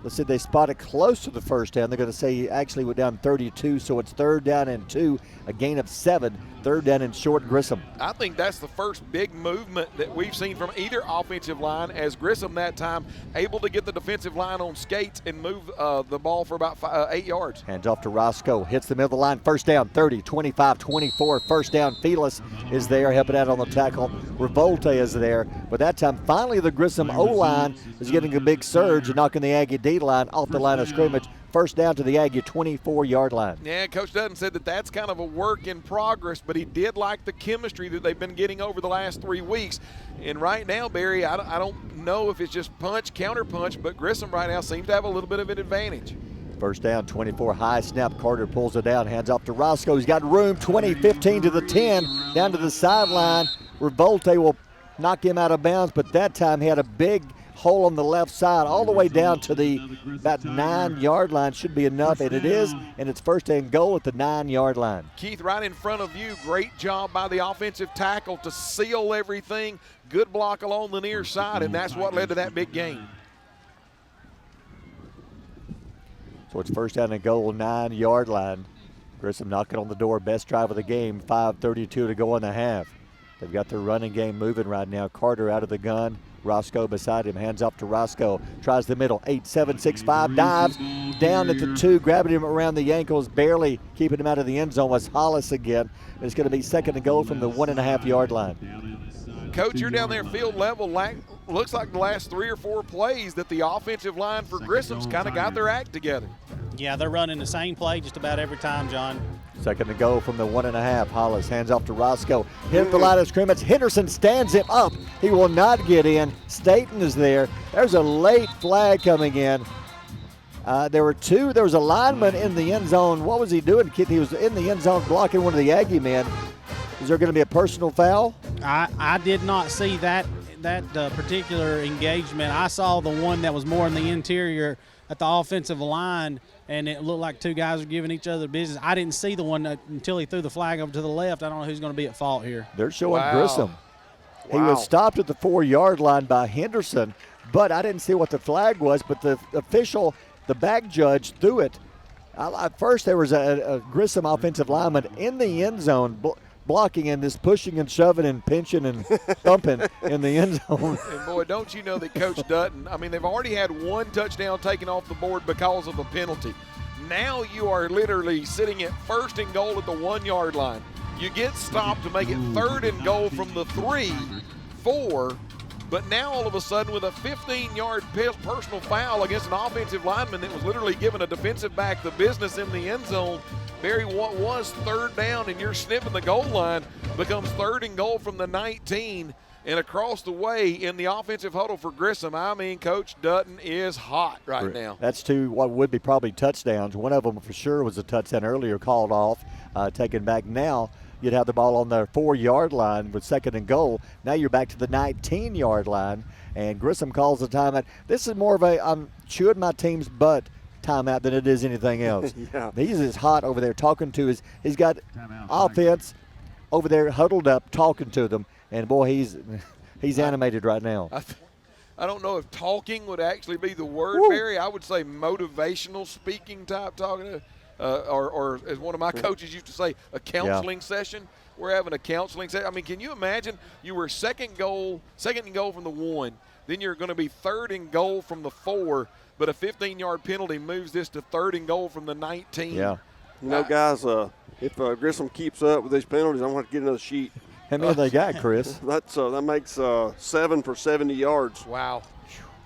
Speaker 2: Let's see, they spot it close to the first down. They're going to say he actually went down 32, so it's 3rd down and 2, a gain of 7. 3rd down and short, Grissom.
Speaker 1: I think that's the first big movement that we've seen from either offensive line, as Grissom that time able to get the defensive line on skates and move the ball for about 8 yards.
Speaker 2: Hands off to Roscoe, hits the middle of the line, 1st down, 30, 25, 24. 1st down, Felix is there, helping out on the tackle. Revolte is there, but that time finally the Grissom O-line is getting a big surge and knocking the Aggie D-line off the line of scrimmage. 1st down to the Aggie 24-yard line.
Speaker 1: Yeah, Coach Dutton said that that's kind of a work in progress, but he did like the chemistry that they've been getting over the last 3 weeks. And right now, Barry, I don't know if it's just punch, counter punch, but Grissom right now seems to have a little bit of an advantage.
Speaker 2: 1st down, 24, high snap. Carter pulls it down, hands off to Roscoe. He's got room, 20, 15 to the 10, down to the sideline. Revolte will knock him out of bounds, but that time he had a big hole on the left side all the way down to the about 9-yard line. Should be enough, and it is, and it's 1st and goal at the 9-yard line.
Speaker 1: Keith, right in front of you, great job by the offensive tackle to seal everything. Good block along the near side, and that's what led to that big gain.
Speaker 2: So it's 1st down and goal, 9-yard line. Grissom knocking on the door, best drive of the game, 5:32 to go in the half. They've got their running game moving right now. Carter out of the gun. Roscoe beside him, hands off to Roscoe. Tries the middle, 8-7-6-5, dives down at the 2, grabbing him around the ankles, barely keeping him out of the end zone was Hollis again. It's going to be 2nd and goal from the 1.5-yard line.
Speaker 1: Coach, you're down there field level. Looks like the last 3 or 4 plays that the offensive line for Grissom's kind of got their act together.
Speaker 5: Yeah, they're running the same play just about every time, John.
Speaker 2: 2nd to go from the 1.5. Hollis hands off to Roscoe. Hit the line of scrimmage. Henderson stands him up. He will not get in. Staten is there. There's a late flag coming in. There were 2. There was a lineman in the end zone. What was he doing? He was in the end zone blocking one of the Aggie men. Is there going to be a personal foul?
Speaker 5: I did not see that particular engagement. I saw the one that was more in the interior at the offensive line, and it looked like 2 guys were giving each other business. I didn't see the one until he threw the flag over to the left. I don't know who's going to be at fault here.
Speaker 2: They're showing Grissom. He was stopped at the 4-yard line by Henderson, but I didn't see what the flag was, but the official, the back judge, threw it. At first there was a Grissom offensive lineman in the end zone blocking and this pushing and shoving and pinching and thumping in the end zone.
Speaker 1: And boy, don't you know that Coach Dutton, they've already had 1 touchdown taken off the board because of a penalty. Now you are literally sitting at 1st and goal at the 1-yard line. You get stopped to make it 3rd and goal from the 3, 4, But now all of a sudden with a 15-yard personal foul against an offensive lineman that was literally giving a defensive back the business in the end zone, Barry, what was third down and you're snipping the goal line becomes 3rd and goal from the 19. And across the way in the offensive huddle for Grissom, I mean, Coach Dutton is hot right now.
Speaker 2: That's 2 what would be probably touchdowns. One of them for sure was a touchdown earlier called off, taken back. Now you'd have the ball on the 4-yard line with 2nd and goal. Now you're back to the 19-yard line, and Grissom calls the timeout. This is more of a I'm chewing my team's butt timeout than it is anything else.
Speaker 6: Yeah.
Speaker 2: He's as hot over there talking to he's got offense over there huddled up talking to them. And, boy, he's animated right now.
Speaker 1: I don't know if talking would actually be the word, Barry. I would say motivational speaking type talking, or as one of my coaches used to say, a counseling session. We're having a counseling session. I mean, can you imagine you were second and goal from the 1, then you're going to be 3rd and goal from the 4, but a 15-yard penalty moves this to 3rd and goal from the 19.
Speaker 2: Yeah.
Speaker 6: You know, guys, if Grissom keeps up with these penalties, I'm going to have to get another sheet.
Speaker 2: How many they got, Chris?
Speaker 6: That makes 7 for 70 yards.
Speaker 1: Wow.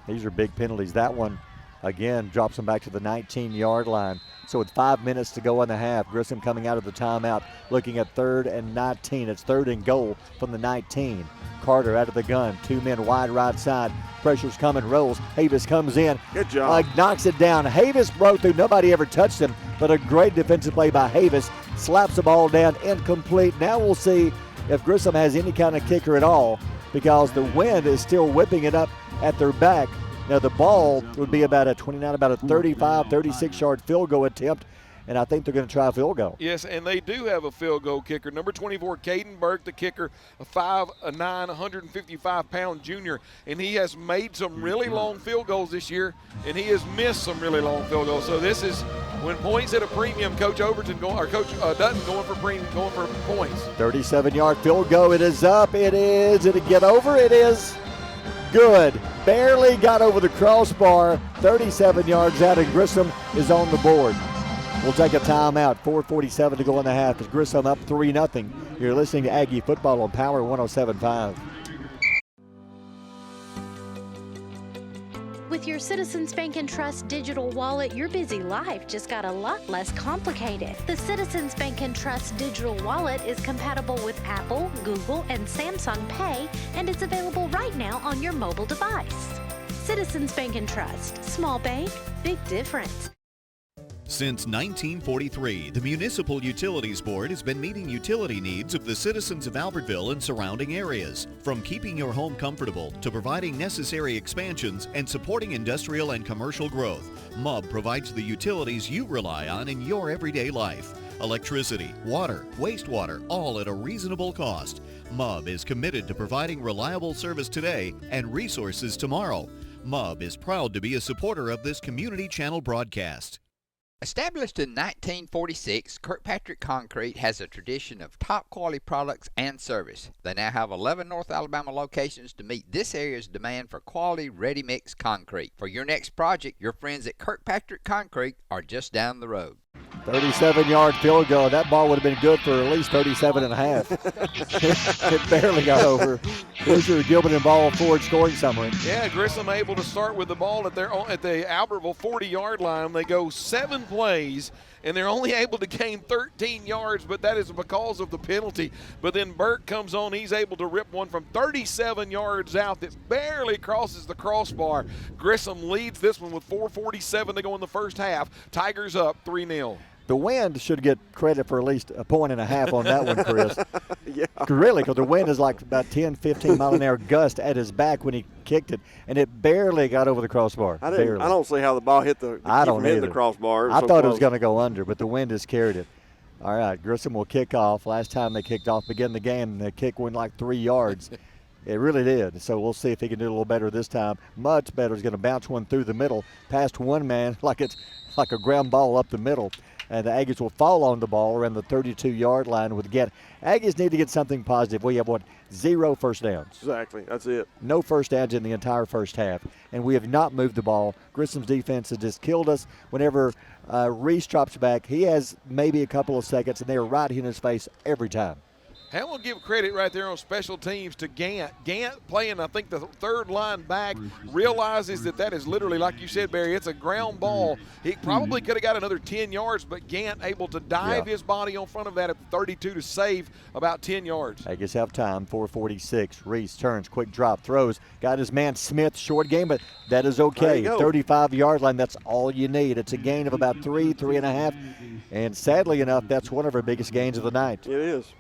Speaker 2: These are big penalties. That one, again, drops them back to the 19-yard line. So with 5 minutes to go in the half, Grissom coming out of the timeout, looking at 3rd and 19. It's 3rd and goal from the 19. Carter out of the gun. 2 men wide right side. Pressure's coming, rolls. Havis comes in.
Speaker 6: Good job.
Speaker 2: Knocks it down. Havis broke through. Nobody ever touched him, but a great defensive play by Havis. Slaps the ball down, incomplete. Now we'll see if Grissom has any kind of kicker at all, because the wind is still whipping it up at their back. Now the ball would be about a 35, 36-yard field goal attempt, and I think they're going to try a field goal.
Speaker 1: Yes, and they do have a field goal kicker. Number 24, Caden Burke, the kicker, a 5'9", 155-pound junior, and he has made some really long field goals this year, and he has missed some really long field goals. So this is when points at a premium. Coach Dutton going for points.
Speaker 2: 37-yard field goal. It is up. It is. Did it get over? It is good. Barely got over the crossbar. 37 yards out, and Grissom is on the board. We'll take a timeout. 4:47 to go in the half. As Grissom up 3-0. You're listening to Aggie Football on Power 107.5.
Speaker 21: With your Citizens Bank and Trust digital wallet, your busy life just got a lot less complicated. The Citizens Bank and Trust digital wallet is compatible with Apple, Google, and Samsung Pay, and it's available right now on your mobile device. Citizens Bank and Trust. Small bank, big difference.
Speaker 22: Since 1943, the Municipal Utilities Board has been meeting utility needs of the citizens of Albertville and surrounding areas. From keeping your home comfortable to providing necessary expansions and supporting industrial and commercial growth, MUB provides the utilities you rely on in your everyday life. Electricity, water, wastewater, all at a reasonable cost. MUB is committed to providing reliable service today and resources tomorrow. MUB is proud to be a supporter of this community channel broadcast.
Speaker 9: Established in 1946, Kirkpatrick Concrete has a tradition of top quality products and service. They now have 11 North Alabama locations to meet this area's demand for quality ready-mix concrete. For your next project, your friends at Kirkpatrick Concrete are just down the road.
Speaker 2: 37-yard field goal. That ball would have been good for at least 37 and a half. It barely got over. Here's your Gilbert and Ball forward scoring summary.
Speaker 1: Yeah, Grissom able to start with the ball at the Albertville 40-yard line. They go 7 plays, and they're only able to gain 13 yards, but that is because of the penalty. But then Burke comes on. He's able to rip one from 37 yards out that barely crosses the crossbar. Grissom leads this one with 4:47 to go in the first half. Tigers up 3-0.
Speaker 2: The wind should get credit for at least 1.5 points on that one, Chris.
Speaker 6: Yeah.
Speaker 2: Really, because the wind is like about 10, 15 mile an hour gust at his back when he kicked it, and it barely got over the crossbar.
Speaker 6: I don't see how the ball hit the crossbar.
Speaker 2: I thought it was going to go under, but the wind has carried it. All right, Grissom will kick off. Last time they kicked off, begin the game, the kick went like 3 yards. It really did. So we'll see if he can do a little better this time. Much better. He's going to bounce one through the middle, past one man like it's like a ground ball up the middle. And the Aggies will fall on the ball around the 32-yard line with get. Aggies need to get something positive. We have, 0 first downs.
Speaker 6: Exactly. That's it.
Speaker 2: No first downs in the entire first half. And we have not moved the ball. Grissom's defense has just killed us. Whenever Reese drops back, he has maybe a couple of seconds, and they are right in his face every time.
Speaker 1: And we'll give credit right there on special teams to Gant. Gant playing, I think, the third line back, realizes that is literally, like you said, Barry, it's a ground ball. He probably could have got another 10 yards, but Gant able to dive his body on front of that at the 32 to save about 10 yards.
Speaker 2: Aggies have time, 4:46. Reese turns, quick drop, throws. Got his man Smith, short game, but that is okay. 35-yard line, that's all you need. It's a gain of about 3.5. And sadly enough, that's one of our biggest gains of the night.
Speaker 6: It is.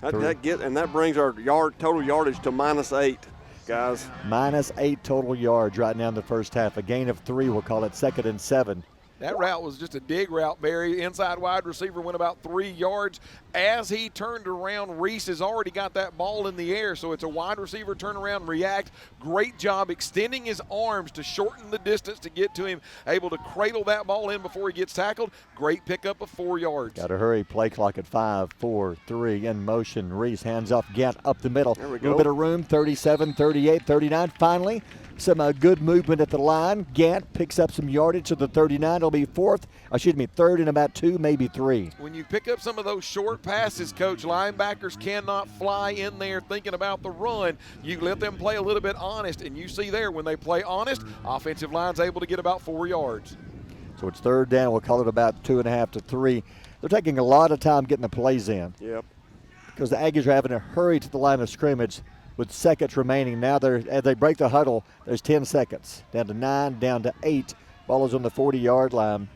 Speaker 6: That brings our total yardage to -8, guys.
Speaker 2: -8 total yards right now in the first half. A gain of 3, we'll call it 2nd and 7.
Speaker 1: That route was just a dig route, Barry. Inside wide receiver went about 3 yards. As he turned around, Reese has already got that ball in the air, so it's a wide receiver turn around, react. Great job extending his arms to shorten the distance to get to him, able to cradle that ball in before he gets tackled. Great pickup of 4 yards.
Speaker 2: Got to hurry, play clock at 5, 4, 3, in motion. Reese hands off Gant up the middle.
Speaker 6: There we go.
Speaker 2: A little bit of room, 37, 38, 39. Finally, some good movement at the line. Gant picks up some yardage to the 39. It'll be third and about 2, maybe 3.
Speaker 1: When you pick up some of those short passes, Coach, linebackers cannot fly in there thinking about the run. You let them play a little bit honest, and you see there when they play honest, offensive line's able to get about 4 yards.
Speaker 2: So it's third down. We'll call it about 2.5 to 3. They're taking a lot of time getting the plays in.
Speaker 6: Yep.
Speaker 2: Because the Aggies are having to hurry to the line of scrimmage with seconds remaining. Now as they break the huddle, there's 10 seconds. Down to 9, down to 8. Ball is on the 40-yard line.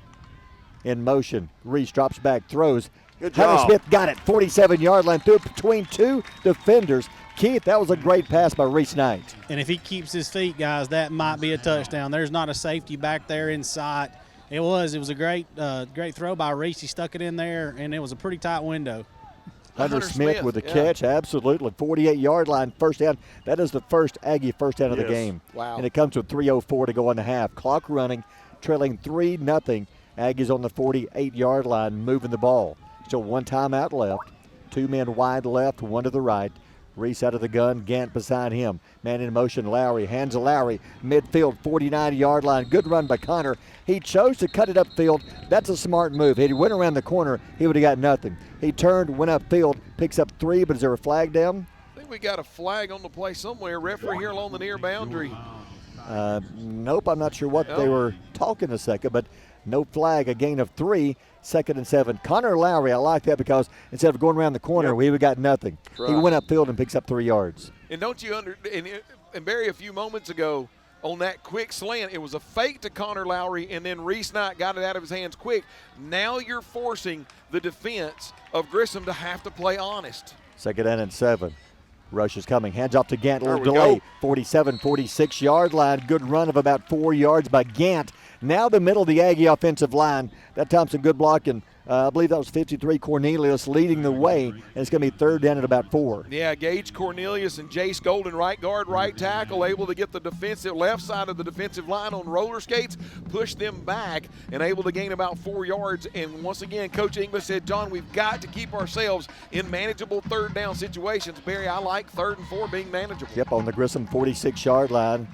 Speaker 2: In motion. Reese drops back, throws.
Speaker 6: Good
Speaker 2: Hunter
Speaker 6: job.
Speaker 2: Smith got it. 47-yard line, threw it between 2 defenders. Keith, that was a great pass by Reese Knight.
Speaker 5: And if he keeps his feet, guys, that might be a touchdown. There's not a safety back there in sight. It was a great throw by Reese. He stuck it in there, and it was a pretty tight window.
Speaker 2: Hunter Smith with the catch, absolutely. 48-yard line, first down. That is the first Aggie first down of the game.
Speaker 1: Wow.
Speaker 2: And it comes with 3:04 to go in the half. Clock running, trailing 3-0. Aggies on the 48-yard line, moving the ball. Still one timeout left. 2 men wide left, 1 to the right. Reese out of the gun, Gant beside him. Man in motion, Lowry, hands to Lowry. Midfield, 49-yard line. Good run by Connor. He chose to cut it upfield. That's a smart move. If he went around the corner, he would have got nothing. He turned, went upfield, picks up 3, but is there a flag down?
Speaker 1: I think we got a flag on the play somewhere. Referee here along the near boundary.
Speaker 2: Nope, I'm not sure what they were talking a second, but no flag, a gain of 3, 2nd and 7. Connor Lowry, I like that because instead of going around the corner, we would got nothing.
Speaker 6: Right.
Speaker 2: He went upfield and picks up 3 yards.
Speaker 1: And don't you and Barry, a few moments ago on that quick slant, it was a fake to Connor Lowry, and then Reese Knight got it out of his hands quick. Now you're forcing the defense of Grissom to have to play honest.
Speaker 2: 2nd down and 7. Rush is coming. Hands off to Gant. A little
Speaker 6: There we
Speaker 2: delay.
Speaker 6: go.
Speaker 2: 47, 46-yard line. Good run of about 4 yards by Gant. Now the middle of the Aggie offensive line. That time some good blocking. I believe that was 53 Cornelius leading the way, and it's going to be 3rd down at about 4.
Speaker 1: Yeah, Gage Cornelius and Jace Golden, right guard, right tackle, able to get the defensive left side of the defensive line on roller skates, push them back, and able to gain about 4 yards. And once again, Coach English said, John, we've got to keep ourselves in manageable 3rd down situations. Barry, I like 3rd and 4 being manageable.
Speaker 2: Yep, on the Grissom 46-yard line.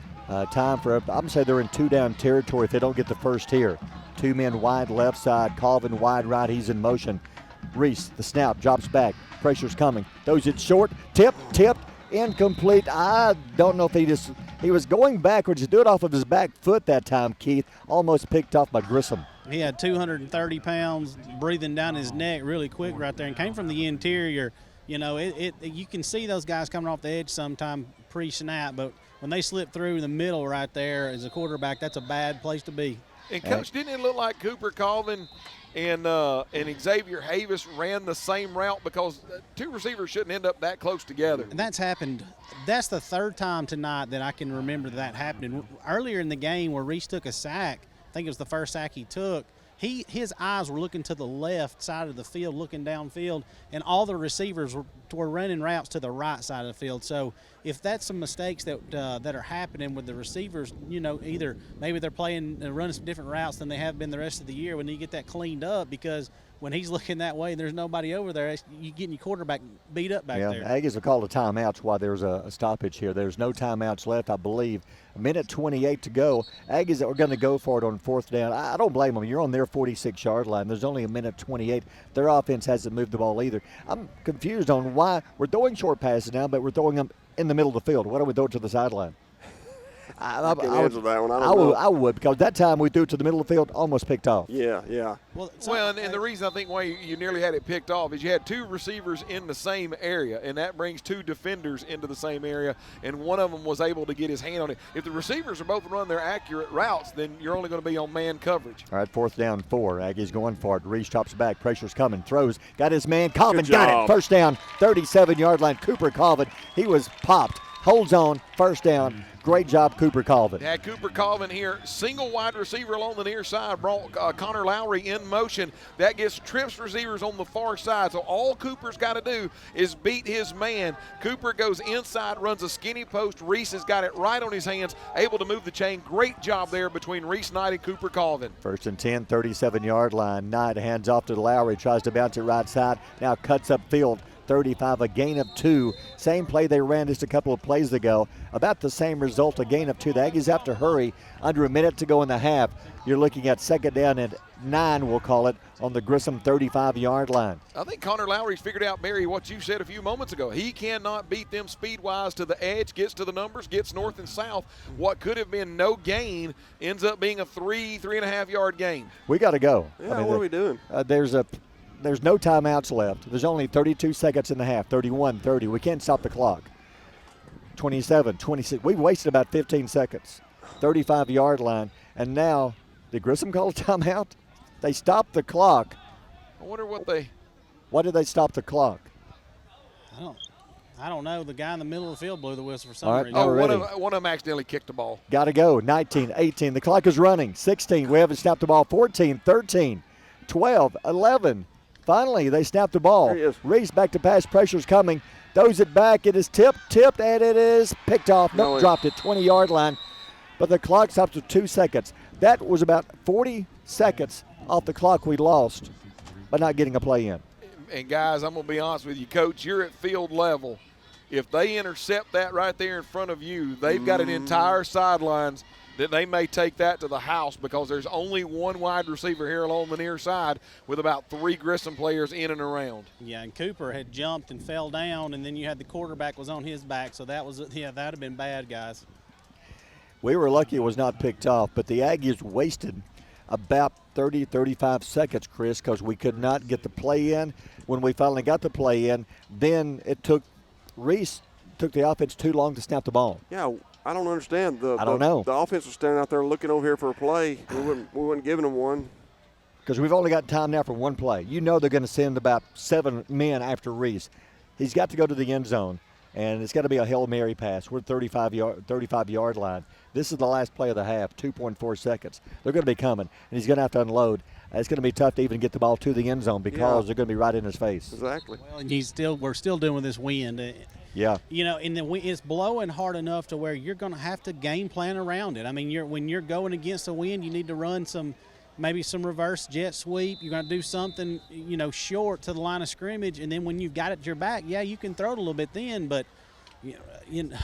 Speaker 2: Time for, I'm going to say they're in 2-down territory if they don't get the first here. 2 men wide left side, Colvin wide right, he's in motion. Reese, the snap, drops back, pressure's coming. Throws it short, tipped, incomplete. I don't know if he was going backwards. He did it off of his back foot that time, Keith. Almost picked off by Grissom.
Speaker 5: He had 230 pounds breathing down his neck really quick right there and came from the interior. You know, you can see those guys coming off the edge sometime pre-snap, but when they slip through the middle right there as a quarterback, that's a bad place to be.
Speaker 1: And, Coach, didn't it look like Cooper Colvin and Xavier Havis ran the same route because 2 receivers shouldn't end up that close together?
Speaker 5: And that's happened. That's the 3rd time tonight that I can remember that happening. Earlier in the game where Reese took a sack, I think it was the first sack he took, his eyes were looking to the left side of the field, looking downfield, and all the receivers were running routes to the right side of the field. So if that's some mistakes that are happening with the receivers, either maybe they're running some different routes than they have been the rest of the year. We need to get that cleaned up, because when he's looking that way and there's nobody over there, you getting your quarterback beat up back there.
Speaker 2: Aggies have called a timeout while there's a stoppage here. There's no timeouts left, I believe. A minute 28 to go. Aggies are going to go for it on fourth down. I don't blame them. You're on their 46-yard line. There's only a minute 28. Their offense hasn't moved the ball either. I'm confused on why we're throwing short passes now, but we're throwing them in the middle of the field. Why don't we throw it to the sideline?
Speaker 6: I can answer that one. I
Speaker 2: would, because that time we threw it to the middle of the field, almost picked off.
Speaker 6: Yeah.
Speaker 1: Well, and the reason I think why you nearly had it picked off is you had two receivers in the same area, and that brings two defenders into the same area, and one of them was able to get his hand on it. If the receivers are both running their accurate routes, then you're only going to be on man coverage.
Speaker 2: All right, fourth down 4. Aggies going for it. Reese chops back. Pressure's coming. Throws. Got his man. Colvin got it. First down, 37-yard line. Cooper Colvin. He was popped. Holds on. First down. Great job, Cooper Colvin.
Speaker 1: Yeah, Cooper Colvin here, single wide receiver along the near side, brought Connor Lowry in motion. That gets trips receivers on the far side. So all Cooper's got to do is beat his man. Cooper goes inside, runs a skinny post. Reese has got it right on his hands, able to move the chain. Great job there between Reese Knight and Cooper Colvin.
Speaker 2: First and 10, 37-yard line. Knight hands off to Lowry, tries to bounce it right side, now cuts upfield. 35, a gain of 2. Same play they ran just a couple of plays ago. About the same result, a gain of 2. The Aggies have to hurry. Under a minute to go in the half. You're looking at second down and 9, we'll call it, on the Grissom 35-yard line.
Speaker 1: I think Connor Lowry's figured out, Barry, what you said a few moments ago. He cannot beat them speed-wise to the edge, gets to the numbers, gets north and south. What could have been no gain ends up being a 3.5-yard gain.
Speaker 2: We got to go.
Speaker 6: Yeah, what are we doing?
Speaker 2: There's no timeouts left. There's only 32 seconds in the half, 31, 30. We can't stop the clock. 27, 26. We've wasted about 15 seconds. 35-yard line. And now, did Grissom call a timeout? They stopped the clock.
Speaker 1: I wonder what they...
Speaker 2: Why did they stop the clock?
Speaker 5: I don't know. The guy in the middle of the field blew the whistle for some reason.
Speaker 1: One of them accidentally kicked the ball.
Speaker 2: Got to go. 19, 18. The clock is running. 16. We haven't snapped the ball. 14, 13, 12, 11. Finally, they snapped the ball. Reese back to pass. Pressure's coming. Throws it back. It is tipped, and it is picked off. Dropped it. 20-yard line. But the clock stops at 2 seconds. That was about 40 seconds off the clock we lost by not getting a play in.
Speaker 1: And, guys, I'm going to be honest with you, Coach. You're at field level. If they intercept that right there in front of you, they've got an entire sidelines that they may take that to the house, because there's only one wide receiver here along the near side with about 3 Grissom players in and around.
Speaker 5: Yeah, and Cooper had jumped and fell down, and then you had the quarterback was on his back, so that would have been bad, guys.
Speaker 2: We were lucky it was not picked off, but the Aggies wasted about 30, 35 seconds, Chris, because we could not get the play in. When we finally got the play in, then it took Reese took the offense too long to snap the ball.
Speaker 6: Yeah, I don't understand.
Speaker 2: I don't know.
Speaker 6: The offense was standing out there looking over here for a play. We weren't giving them one.
Speaker 2: Because we've only got time now for one play. You know they're going to send about 7 men after Reese. He's got to go to the end zone, and it's got to be a Hail Mary pass. We're 35-yard line. This is the last play of the half, 2.4 seconds. They're going to be coming, and he's going to have to unload. It's going to be tough to even get the ball to the end zone because they're going to be right in his face.
Speaker 6: Exactly.
Speaker 5: Well, and we're still doing this wind.
Speaker 2: Yeah.
Speaker 5: And the wind, it's blowing hard enough to where you're going to have to game plan around it. I mean, when you're going against the wind, you need to run maybe some reverse jet sweep. You're going to do something, short to the line of scrimmage, and then when you've got it to your back, you can throw it a little bit then, but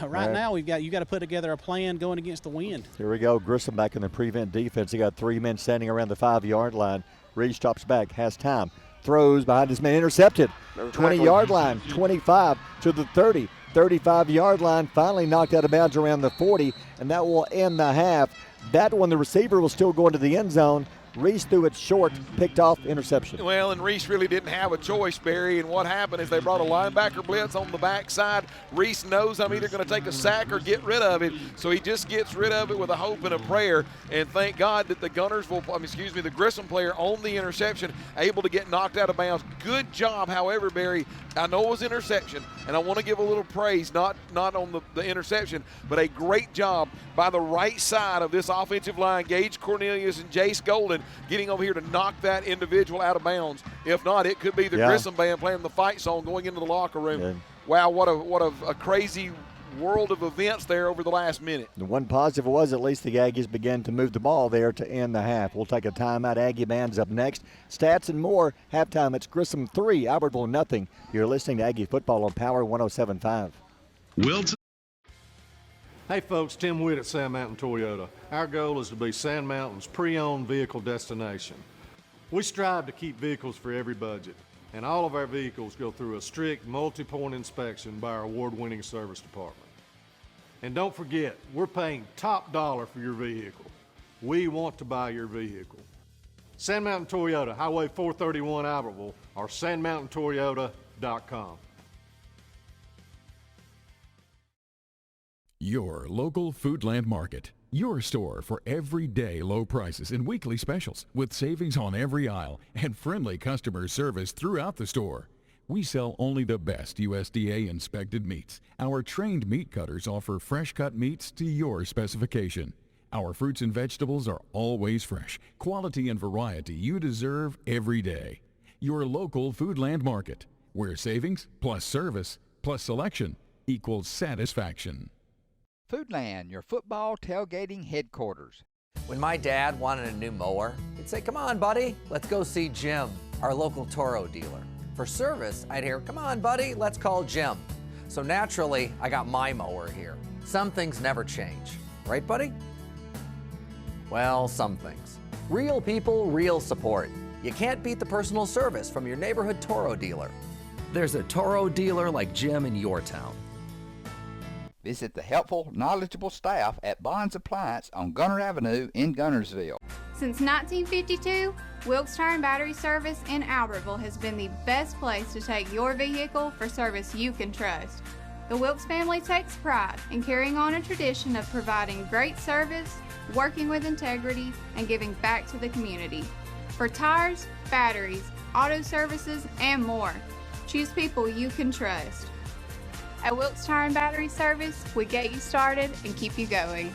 Speaker 5: right now you got to put together a plan going against the wind.
Speaker 2: Here we go. Grissom back in the prevent defense. He got 3 men standing around the 5-yard line. Reese drops back, has time, throws behind his man, intercepted. 20-yard line, 25 to the 30, 35-yard line, finally knocked out of bounds around the 40, and that will end the half. That one, the receiver will still go into the end zone. Reese threw it short, picked off, interception.
Speaker 1: Well, and Reese really didn't have a choice, Barry, and what happened is they brought a linebacker blitz on the backside. Reese knows I'm either going to take a sack or get rid of it, so he just gets rid of it with a hope and a prayer, and thank God that the the Grissom player on the interception, able to get knocked out of bounds. Good job, however, Barry, I know it was interception, and I want to give a little praise, not on the interception, but a great job by the right side of this offensive line, Gage Cornelius and Jace Golden, getting over here to knock that individual out of bounds. If not, it could be the Grissom band playing the fight song going into the locker room.
Speaker 2: Yeah.
Speaker 1: Wow, what a crazy world of events there over the last minute.
Speaker 2: The one positive was at least the Aggies began to move the ball there to end the half. We'll take a timeout. Aggie Band's up next. Stats and more. Halftime, it's Grissom 3, Albertville nothing. You're listening to Aggie Football on Power 107.5.
Speaker 3: Wilton. Hey folks, Tim Witt at Sand Mountain Toyota. Our goal is to be Sand Mountain's pre-owned vehicle destination. We strive to keep vehicles for every budget, and all of our vehicles go through a strict multi-point inspection by our award-winning service department. And don't forget, we're paying top dollar for your vehicle. We want to buy your vehicle. Sand Mountain Toyota, Highway 431 Albertville, or sandmountaintoyota.com.
Speaker 8: Your local Foodland Market. Your store for everyday low prices and weekly specials with savings on every aisle and friendly customer service throughout the store. We sell only the best USDA inspected meats. Our trained meat cutters offer fresh cut meats to your specification. Our fruits and vegetables are always fresh, quality and variety you deserve every day. Your local Foodland Market, where savings plus service plus selection equals satisfaction.
Speaker 9: Foodland, your football tailgating headquarters.
Speaker 4: When my dad wanted a new mower, he'd say, "Come on, buddy, let's go see Jim, our local Toro dealer." For service, I'd hear, "Come on, buddy, let's call Jim." So naturally, I got my mower here. Some things never change. Right, buddy? Well, some things. Real people, real support. You can't beat the personal service from your neighborhood Toro dealer. There's a Toro dealer like Jim in your town.
Speaker 9: Visit the helpful, knowledgeable staff at Bond's Appliance on Gunner Avenue in Gunnersville.
Speaker 11: Since 1952, Wilkes Tire and Battery Service in Albertville has been the best place to take your vehicle for service you can trust. The Wilkes family takes pride in carrying on a tradition of providing great service, working with integrity, and giving back to the community. For tires, batteries, auto services, and more, choose people you can trust. At Wilkes Tire and Battery Service, we get you started and keep you going.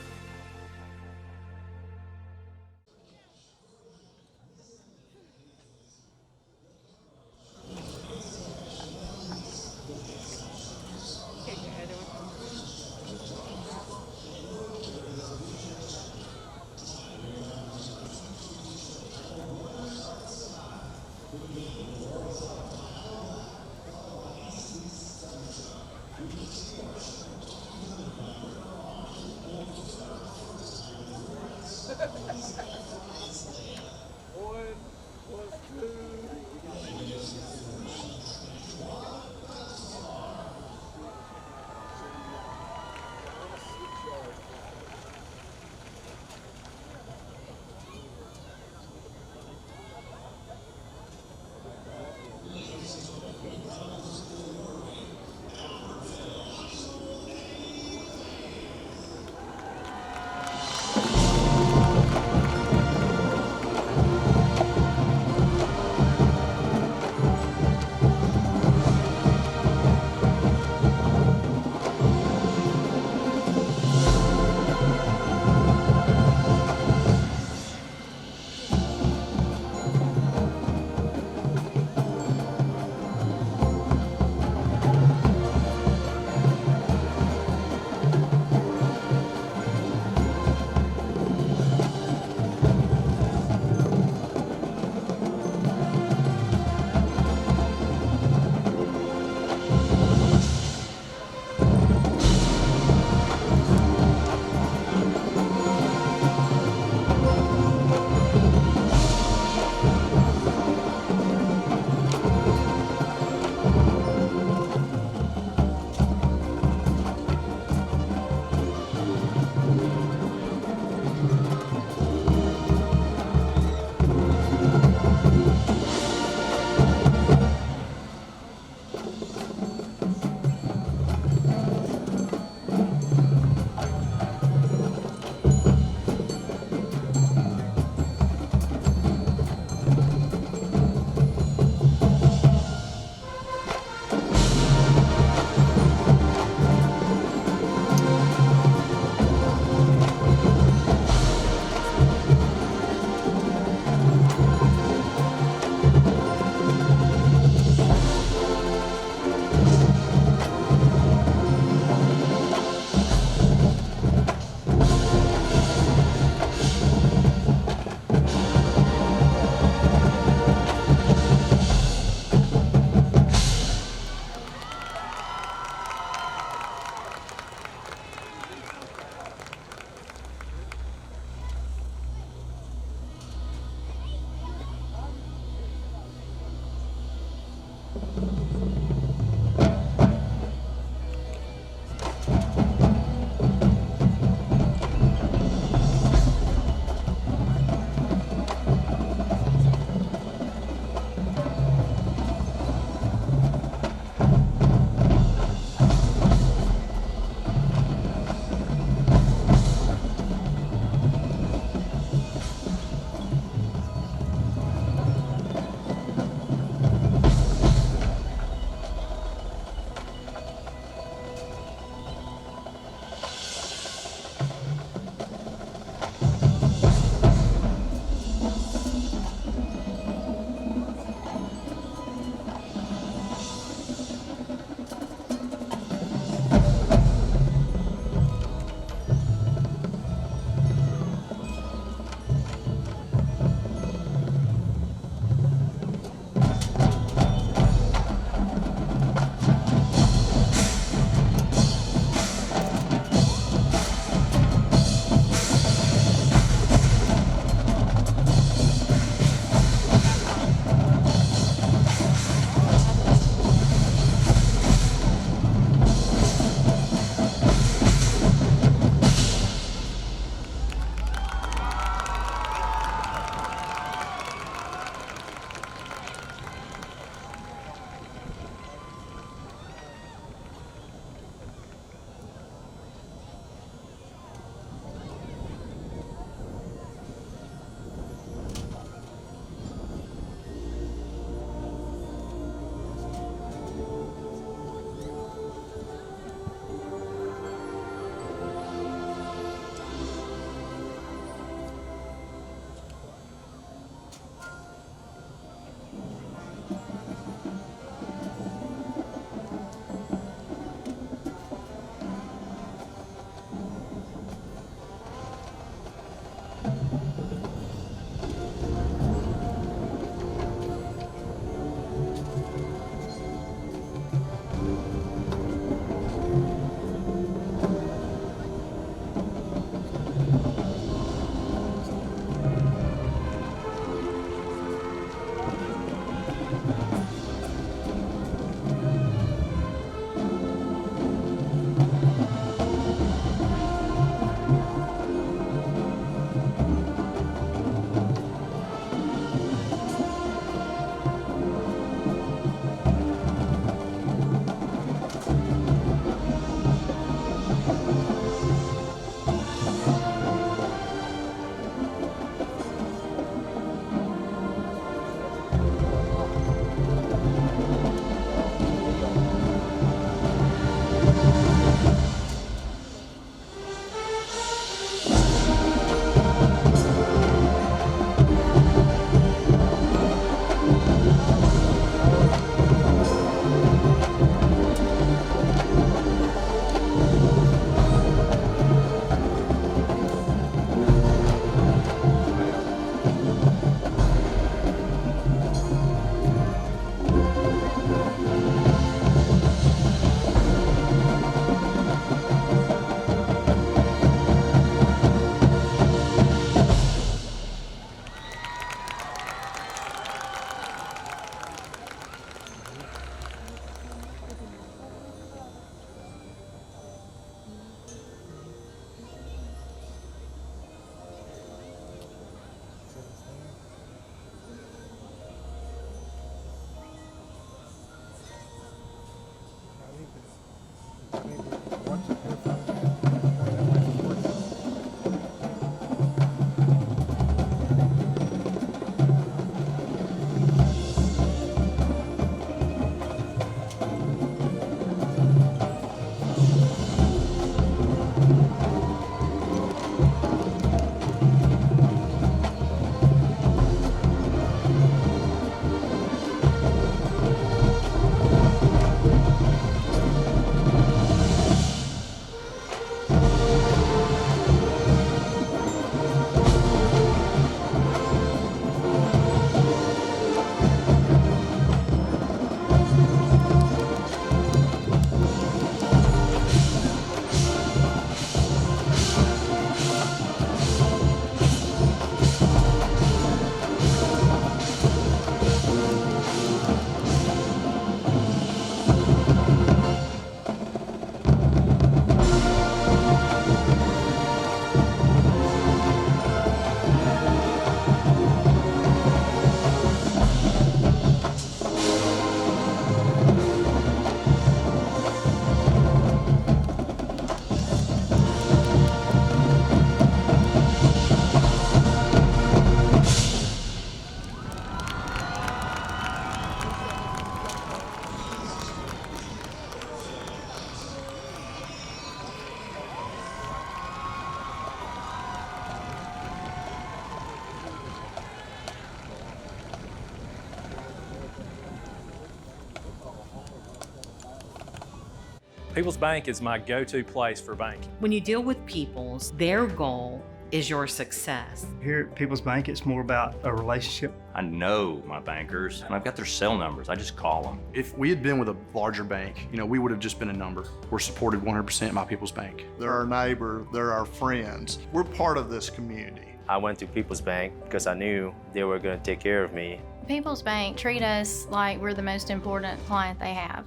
Speaker 7: People's Bank is my go-to place for banking.
Speaker 10: When you deal with People's, their goal is your success.
Speaker 14: Here at People's Bank, it's more about a relationship.
Speaker 15: I know my bankers, and I've got their cell numbers. I just call them.
Speaker 16: If we had been with a larger bank, we would have just been a number. We're supported 100% by People's Bank.
Speaker 17: They're our neighbor, they're our friends. We're part of this community.
Speaker 18: I went to People's Bank because I knew they were going to take care of me.
Speaker 19: People's Bank treat us like we're the most important client they have.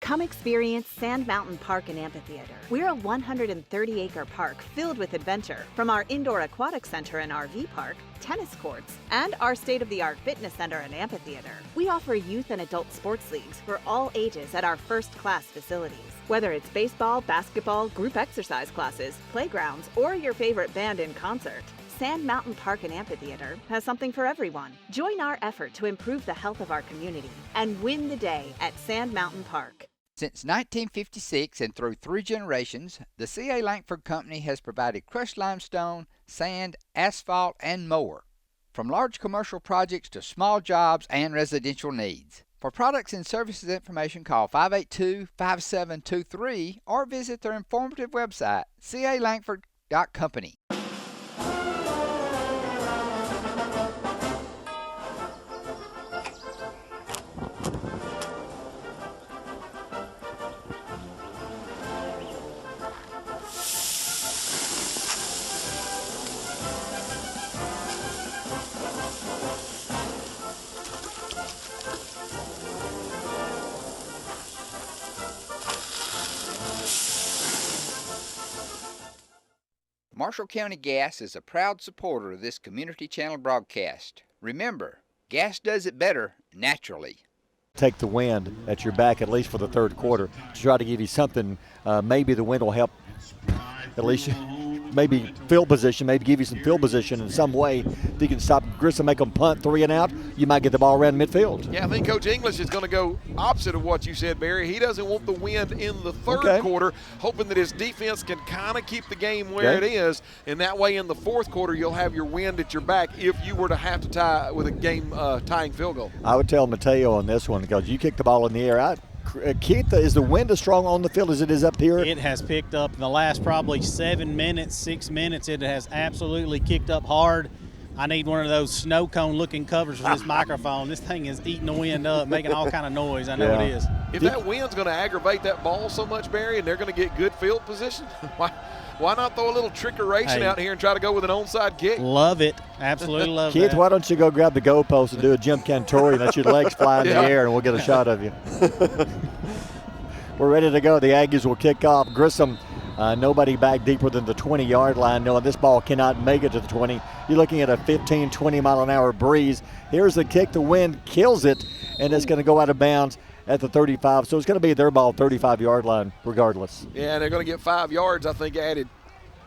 Speaker 20: Come experience Sand Mountain Park and Amphitheater. We're a 130-acre park filled with adventure. From our indoor aquatic center and RV park, tennis courts, and our state-of-the-art fitness center and amphitheater, we offer youth and adult sports leagues for all ages at our first-class facilities. Whether it's baseball, basketball, group exercise classes, playgrounds, or your favorite band in concert, Sand Mountain Park and Amphitheater has something for everyone. Join our effort to improve the health of our community and win the day at Sand Mountain Park.
Speaker 9: Since 1956 and through 3 generations, the C.A. Langford Company has provided crushed limestone, sand, asphalt, and more. From large commercial projects to small jobs and residential needs. For products and services information, call 582-5723 or visit their informative website, calangford.company. Marshall County Gas is a proud supporter of this community channel broadcast. Remember, gas does it better naturally.
Speaker 2: Take the wind at your back, at least for the third quarter, to try to give you something. Maybe the wind will help, at least maybe field position, maybe give you some field position in some way. If you can stop Grissom, make them punt 3 and out, you might get the ball around midfield.
Speaker 1: Yeah, I think Coach English is going to go opposite of what you said, Barry. He doesn't want the wind in the third quarter, hoping that his defense can kind of keep the game where it is, and that way in the fourth quarter you'll have your wind at your back if you were to have to tie with a game tying field goal.
Speaker 2: I would tell Mateo on this one because you kick the ball in the air. Keith, is the wind as strong on the field as it is up here?
Speaker 5: It has picked up in the last probably 7 minutes, 6 minutes. It has absolutely kicked up hard. I need one of those snow cone looking covers for this microphone. This thing is eating the wind up, making all kind of noise. I know it is.
Speaker 1: If that wind's going to aggravate that ball so much, Barry, and they're going to get good field position, why not throw a little trickeration out here and try to go with an onside kick?
Speaker 5: Love it. Absolutely love
Speaker 2: Keith,
Speaker 5: that.
Speaker 2: why don't you go grab the goalpost and do a Jim Cantori and let your legs fly in the air and we'll get a shot of you. We're ready to go. The Aggies will kick off. Grissom, nobody back deeper than the 20-yard line, knowing this ball cannot make it to the 20. You're looking at a 15, 20-mile-an-hour breeze. Here's the kick. The wind kills it, and it's going to go out of bounds at the 35. So it's going to be their ball, 35-yard line, regardless.
Speaker 1: Yeah, and they're going to get 5 yards, I think, added.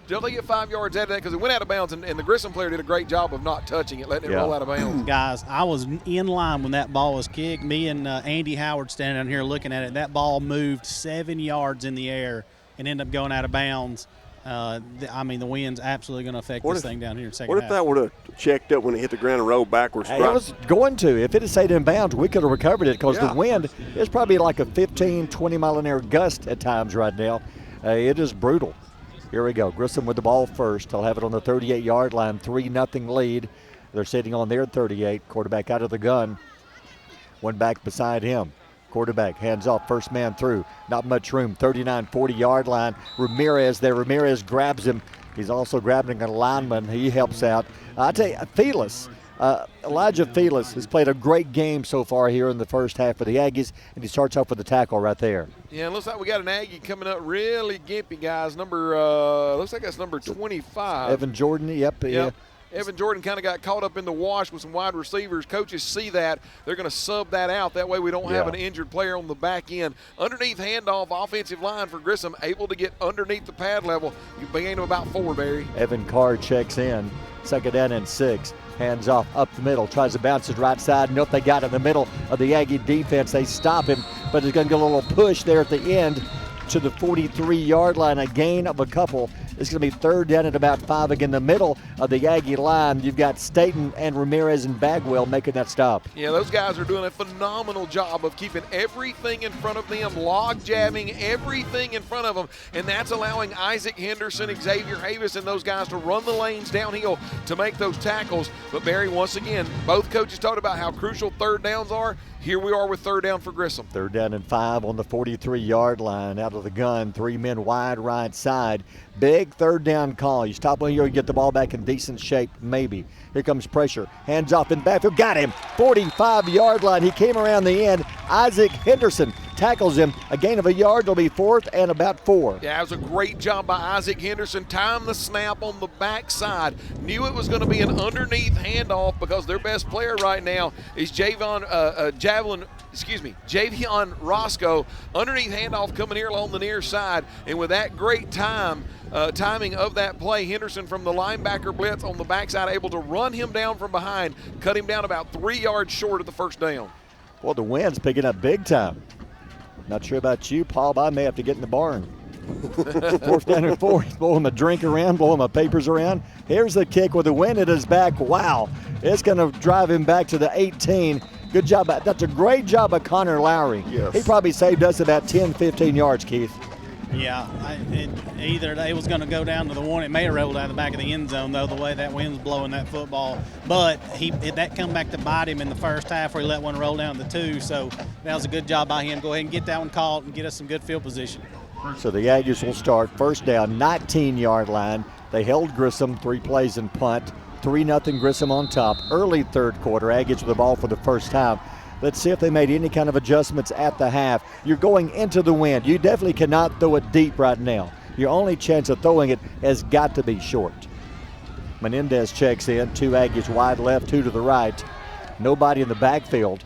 Speaker 1: Don't they get 5 yards added because it went out of bounds, and the Grissom player did a great job of not touching it, letting it roll out of bounds.
Speaker 5: Guys, I was in line when that ball was kicked. Me and Andy Howard standing down here looking at it. That ball moved 7 yards in the air and ended up going out of bounds. The wind's absolutely going to affect this thing down here in second half.
Speaker 6: What if that would have checked up when it hit the ground and rolled backwards?
Speaker 2: It was going to. If it had stayed in bounds, we could have recovered it because the wind is probably like a 15, 20-mile-an-hour gust at times right now. It is brutal. Here we go. Grissom with the ball first. They'll have it on the 38-yard line, 3-0 lead. They're sitting on their 38. Quarterback out of the gun. One back beside him. Quarterback hands off, first man through. Not much room, 39, 40-yard line. Ramirez there. Ramirez grabs him. He's also grabbing a lineman. He helps out. I tell you, Felix, Elijah Felix has played a great game so far here in the first half for the Aggies, and he starts off with the tackle right there.
Speaker 1: Yeah, it looks like we got an Aggie coming up really gimpy, guys. Looks like that's number 25.
Speaker 2: Evan Jordan, yep. Yeah.
Speaker 1: Evan Jordan kind of got caught up in the wash with some wide receivers. Coaches see that. They're going to sub that out. That way we don't have an injured player on the back end. Underneath handoff, offensive line for Grissom, able to get underneath the pad level. You gain him about 4, Barry.
Speaker 2: Evan Carr checks in. Second down and 6. Hands off up the middle. Tries to bounce it right side. Nope, they got it in the middle of the Aggie defense. They stop him, but he's going to get a little push there at the end. to the 43-yard line, a gain of a couple. It's going to be 3rd down at about 5. Again, the middle of the Aggie line, you've got Staten and Ramirez and Bagwell making that stop.
Speaker 1: Yeah, those guys are doing a phenomenal job of keeping everything in front of them, log jamming everything in front of them, and that's allowing Isaac Henderson, Xavier Havis, and those guys to run the lanes downhill to make those tackles. But Barry, once again, both coaches talked about how crucial 3rd downs are. Here we are with 3rd down for Grissom.
Speaker 2: 3rd down and 5 on the 43-yard line. Out of the gun, 3 men wide right side. Big 3rd down call. You stop on here, you get the ball back in decent shape, maybe. Here comes pressure. Hands off in backfield. Got him. 45-yard line. He came around the end. Isaac Henderson tackles him. A gain of a yard. It'll be 4th and about 4.
Speaker 1: Yeah, it was a great job by Isaac Henderson. Timed the snap on the backside. Knew it was going to be an underneath handoff because their best player right now is Javion Roscoe. Underneath handoff coming here along the near side. And with that great timing of that play, Henderson from the linebacker blitz on the backside able to run him down from behind, cut him down about 3 yards short of the 1st down.
Speaker 2: Well, the wind's picking up big time. Not sure about you, Paul, but I may have to get in the barn. 4th down and 4. He's blowing my drink around, blowing my papers around. Here's the kick with the wind at his back. Wow. It's going to drive him back to the 18. Good job. That's a great job by Connor Lowry.
Speaker 6: Yes.
Speaker 2: He probably saved us about 10, 15 yards, Keith.
Speaker 5: Yeah, either it was going to go down to the 1. It may have rolled out of the back of the end zone, though, the way that wind's blowing that football. But that come back to bite him in the first half where he let one roll down to 2. So that was a good job by him. Go ahead and get that one caught and get us some good field position.
Speaker 2: So the Aggies will start 1st down, 19-yard line. They held Grissom 3 plays and punt. 3-0 Grissom on top. Early 3rd quarter, Aggies with the ball for the first time. Let's see if they made any kind of adjustments at the half. You're going into the wind. You definitely cannot throw it deep right now. Your only chance of throwing it has got to be short. Menendez checks in. 2 Aggies wide left, 2 to the right. Nobody in the backfield.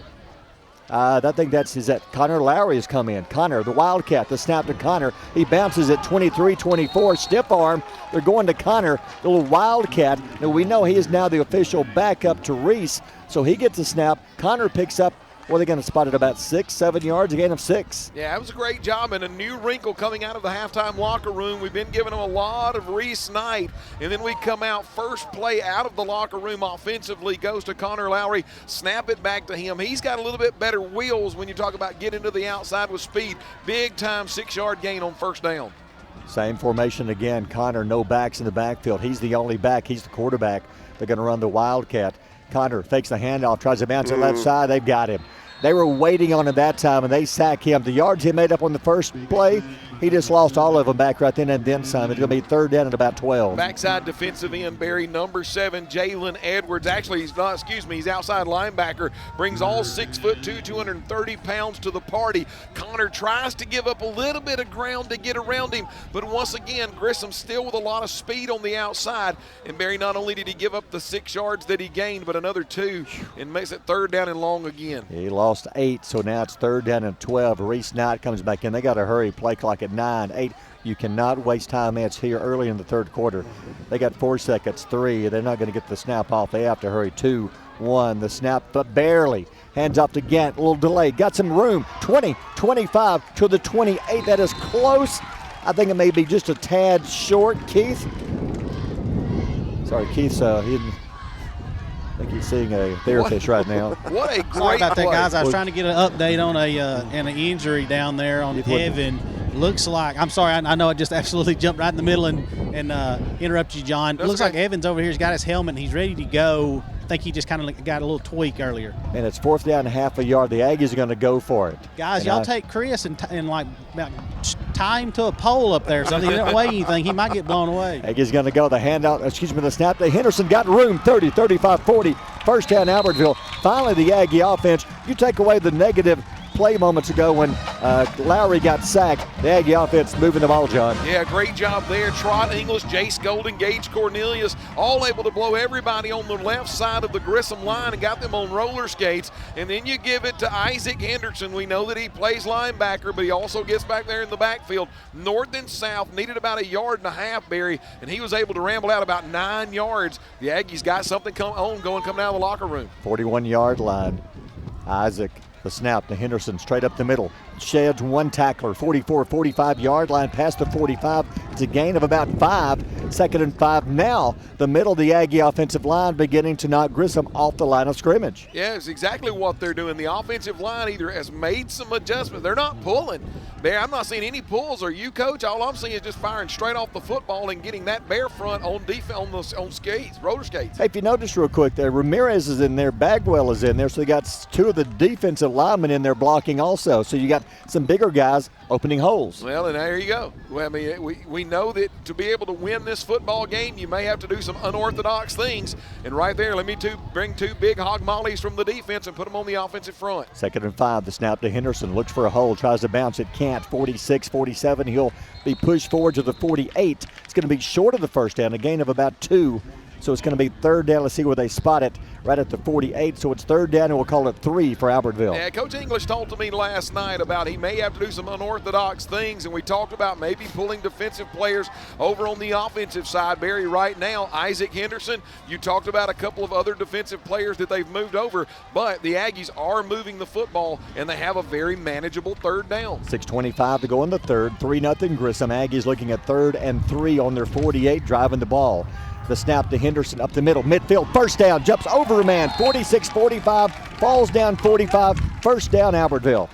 Speaker 2: I think is that Connor Lowry has come in. Connor, the Wildcat, the snap to Connor. He bounces at 23-24, stiff arm. They're going to Connor, the little Wildcat. Now we know he is now the official backup to Reese, so he gets a snap. Connor picks up, they're going to spot it about 6-7 yards, a gain of 6.
Speaker 1: Yeah, that was a great job, and a new wrinkle coming out of the halftime locker room. We've been giving them a lot of Reese Knight, and then we come out, first play out of the locker room offensively goes to Connor Lowry. Snap it back to him. He's got a little bit better wheels when you talk about getting to the outside with speed. Big time 6-yard gain on 1st down.
Speaker 2: Same formation again. Connor, no backs in the backfield. He's the only back. He's the quarterback. They're going to run the Wildcat. Connor fakes the handoff, tries to bounce it left side. They've got him. They were waiting on him that time, and they sack him. The yards he made up on the first play, he just lost all of them back right then and then some. It's going to be 3rd down at about 12.
Speaker 1: Backside defensive end, Barry, number 7, Jalen Edwards. Actually, he's outside linebacker. Brings all 6'2", 230 pounds to the party. Connor tries to give up a little bit of ground to get around him, but once again, Grissom still with a lot of speed on the outside. And Barry, not only did he give up the 6 yards that he gained, but another 2, and makes it 3rd down and long again.
Speaker 2: He lost 8, so now it's 3rd down and 12. Reese Knight comes back in. They got to hurry, play clock at 9, 8. You cannot waste time. It's here early in the 3rd quarter. They got 4 seconds, 3. They're not going to get the snap off. They have to hurry. 2, 1. The snap, but barely. Hands off to Gant. A little delay. Got some room. 20, 25 to the 28. That is close. I think it may be just a tad short. Keith. Sorry, Keith's I think he's seeing a therapist right now.
Speaker 1: What a great
Speaker 5: Sorry about that,
Speaker 1: play.
Speaker 5: guys. I was trying to get an update on an injury down there on Evan. Looks like, I'm sorry, I know I just absolutely jumped right in the middle and interrupted you, John. It looks like Evans over here has got his helmet and he's ready to go. I think he just kind of got a little tweak earlier.
Speaker 2: And it's 4th down, half a yard. The Aggies are going to go for it.
Speaker 5: Guys, y'all take Chris and tie him to a pole up there so he doesn't weigh anything. He might get blown away.
Speaker 2: Aggies going to go. The handout, the snap. Henderson got room, 30, 35, 40. 1st down, Albertville. Finally, the Aggie offense. You take away the negative play moments ago when Lowry got sacked. The Aggie offense moving the ball, John.
Speaker 1: Yeah, great job there. Trot English, Jace Golden, Gage Cornelius, all able to blow everybody on the left side of the Grissom line and got them on roller skates. And then you give it to Isaac Henderson. We know that he plays linebacker, but he also gets back there in the backfield. North and south, needed about 1.5 yards, Barry, and he was able to ramble out about 9 yards. The Aggies got something going coming out of the locker room.
Speaker 2: 41-yard line. Isaac The snap to Henderson straight up the middle. Sheds one tackler, 45 line past the 45. It's a gain of about 5. 2nd and 5 now. The middle of the Aggie offensive line beginning to knock Grissom off the line of scrimmage.
Speaker 1: Yeah, it's exactly what they're doing. The offensive line either has made some adjustments. They're not pulling. I'm not seeing any pulls. Are you, Coach? All I'm seeing is just firing straight off the football and getting that bear front on defense on skates, roller skates.
Speaker 2: Hey, if you notice real quick there, Ramirez is in there, Bagwell is in there, so you got 2 of the defensive linemen in there blocking also. So you got some bigger guys opening holes.
Speaker 1: Well, and there you go. Well, I mean, we know that to be able to win this football game, you may have to do some unorthodox things. And right there, let me bring 2 big hog mollies from the defense and put them on the offensive front.
Speaker 2: 2nd and 5, the snap to Henderson. Looks for a hole, tries to bounce it, can't. 46, 47. He'll be pushed forward to the 48. It's going to be short of the first down, a gain of about 2. So it's going to be 3rd down. Let's see where they spot it, right at the 48. So it's 3rd down, and we'll call it 3 for Albertville.
Speaker 1: Yeah, Coach English talked to me last night about he may have to do some unorthodox things, and we talked about maybe pulling defensive players over on the offensive side. Barry, right now, Isaac Henderson, you talked about a couple of other defensive players that they've moved over, but the Aggies are moving the football, and they have a very manageable 3rd down.
Speaker 2: 6:25 to go in the 3rd. 3-0 Grissom. Aggies looking at 3rd and 3 on their 48, driving the ball. The snap to Henderson up the middle, midfield, 1st down, jumps over a man, 46-45, falls down 45, 1st down Albertville.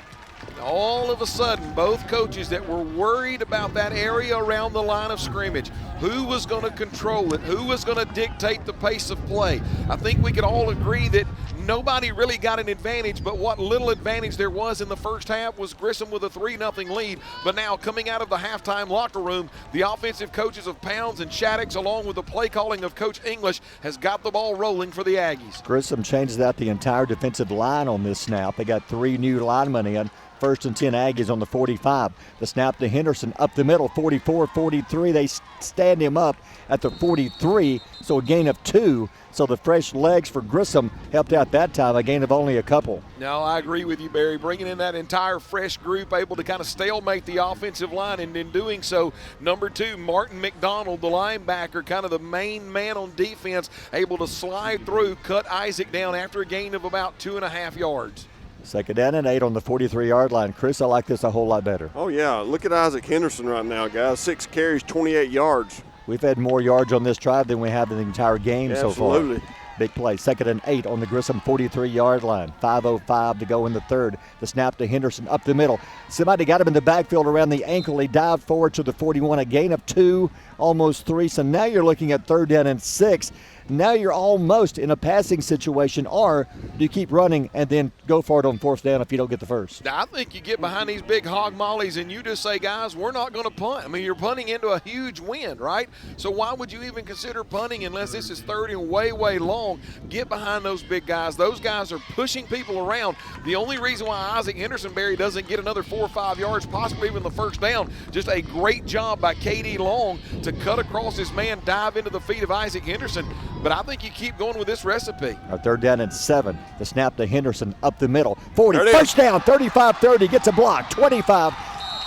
Speaker 1: All of a sudden, both coaches that were worried about that area around the line of scrimmage, who was going to control it, who was going to dictate the pace of play. I think we could all agree that nobody really got an advantage, but what little advantage there was in the first half was Grissom with a 3-0 lead. But now coming out of the halftime locker room, the offensive coaches of Pounds and Shaddix, along with the play calling of Coach English, has got the ball rolling for the Aggies.
Speaker 2: Grissom changes out the entire defensive line on this snap. They got 3 new linemen in. 1st and 10 Aggies on the 45. The snap to Henderson up the middle, 44-43. They stand him up at the 43, so a gain of 2. So the fresh legs for Grissom helped out that time, a gain of only a couple.
Speaker 1: No, I agree with you, Barry. Bringing in that entire fresh group, able to kind of stalemate the offensive line, and in doing so, number 2, Martin McDonald, the linebacker, kind of the main man on defense, able to slide through, cut Isaac down after a gain of about 2.5 yards.
Speaker 2: 2nd down and 8 on the 43-yard line. Chris, I like this a whole lot better.
Speaker 6: Oh, yeah. Look at Isaac Henderson right now, guys. 6 carries, 28 yards.
Speaker 2: We've had more yards on this drive than we have in the entire game so far.
Speaker 6: Absolutely.
Speaker 2: Big play. 2nd and 8 on the Grissom 43-yard line. 5:05 to go in the 3rd. The snap to Henderson up the middle. Somebody got him in the backfield around the ankle. He dived forward to the 41, a gain of 2, almost 3. So now you're looking at 3rd down and 6. Now you're almost in a passing situation, or do you keep running and then go for it on 4th down if you don't get the first?
Speaker 1: Now, I think you get behind these big hog mollies and you just say, guys, we're not going to punt. I mean, you're punting into a huge win, right? So why would you even consider punting unless this is 3rd and way, way long? Get behind those big guys. Those guys are pushing people around. The only reason why Isaac Henderson, Barry, doesn't get another 4 or 5 yards, possibly even the 1st down, just a great job by K.D. Long to cut across his man, dive into the feet of Isaac Henderson. But I think you keep going with this recipe.
Speaker 2: Our 3rd down and 7. The snap to Henderson up the middle. 40, 1st down, 35-30, gets a block, 25.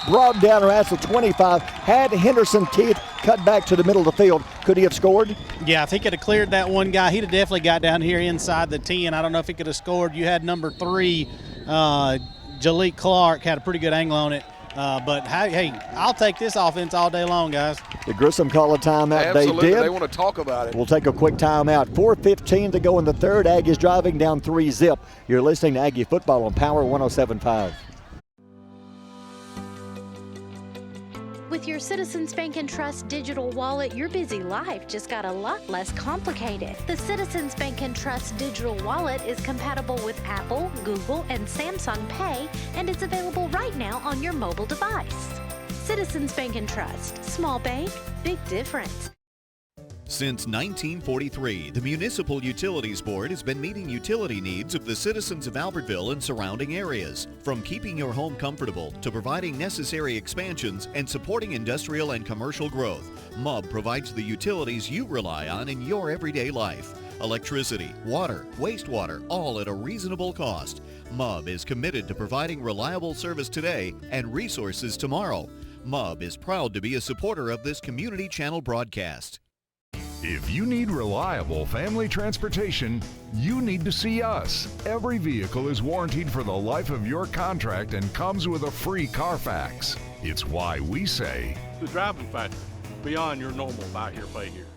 Speaker 2: Brought down around the 25. Had Henderson teeth cut back to the middle of the field. Could he have scored?
Speaker 5: Yeah, if he could have cleared that one guy, he'd have definitely got down here inside the 10. I don't know if he could have scored. You had number 3, Jalik Clark, had a pretty good angle on it. But hey, I'll take this offense all day long, guys.
Speaker 2: The Grissom call a timeout.
Speaker 1: Absolutely.
Speaker 2: They did.
Speaker 1: They want to talk about it.
Speaker 2: We'll take a quick timeout. 4:15 to go in the 3rd. Aggies driving down 3-zip. You're listening to Aggie Football on Power 107.5.
Speaker 21: With your Citizens Bank and Trust digital wallet, your busy life just got a lot less complicated. The Citizens Bank and Trust digital wallet is compatible with Apple, Google, and Samsung Pay, and it's available right now on your mobile device. Citizens Bank and Trust. Small bank, big difference.
Speaker 22: Since 1943, the Municipal Utilities Board has been meeting utility needs of the citizens of Albertville and surrounding areas. From keeping your home comfortable to providing necessary expansions and supporting industrial and commercial growth, MUB provides the utilities you rely on in your everyday life. Electricity, water, wastewater, all at a reasonable cost. MUB is committed to providing reliable service today and resources tomorrow. MUB is proud to be a supporter of this community channel broadcast.
Speaker 8: If you need reliable family transportation, you need to see us. Every vehicle is warranted for the life of your contract and comes with a free Carfax. It's why we say,
Speaker 12: the driving factor, beyond your normal buy here, pay here.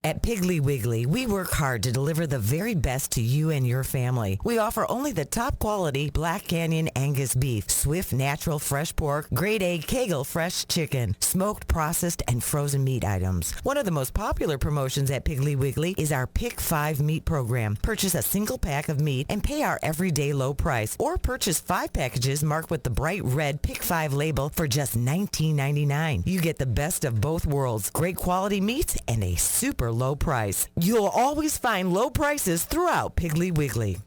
Speaker 13: At Piggly Wiggly, we work hard to deliver the very best to you and your family. We offer only the top quality Black Canyon Angus beef, Swift natural fresh pork, grade A Kegel fresh chicken, smoked, processed, and frozen meat items. One of the most popular promotions at Piggly Wiggly is our Pick 5 meat program. Purchase a single pack of meat and pay our everyday low price, or purchase 5 packages marked with the bright red Pick 5 label for just $19.99. You get the best of both worlds, great quality meats and a super low price. You'll always find low prices throughout Piggly Wiggly.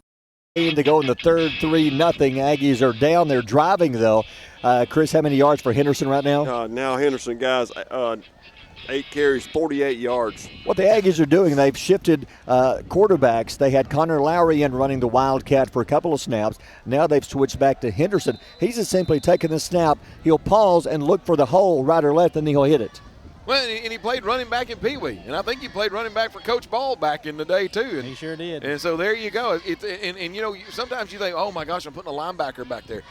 Speaker 2: To go in the third, 3-0. Aggies are down. They're driving, though. Chris, how many yards for Henderson right now?
Speaker 6: Now Henderson, guys, 8 carries, 48 yards.
Speaker 2: What the Aggies are doing, they've shifted quarterbacks. They had Connor Lowry in running the Wildcat for a couple of snaps. Now they've switched back to Henderson. He's just simply taking the snap. He'll pause and look for the hole right or left, and then he'll hit it.
Speaker 1: Well, and he played running back in Pee Wee, and I think he played running back for Coach Ball back in the day too. And
Speaker 5: he sure did.
Speaker 1: And so there you go. And you know, sometimes you think, oh my gosh, I'm putting a linebacker back there.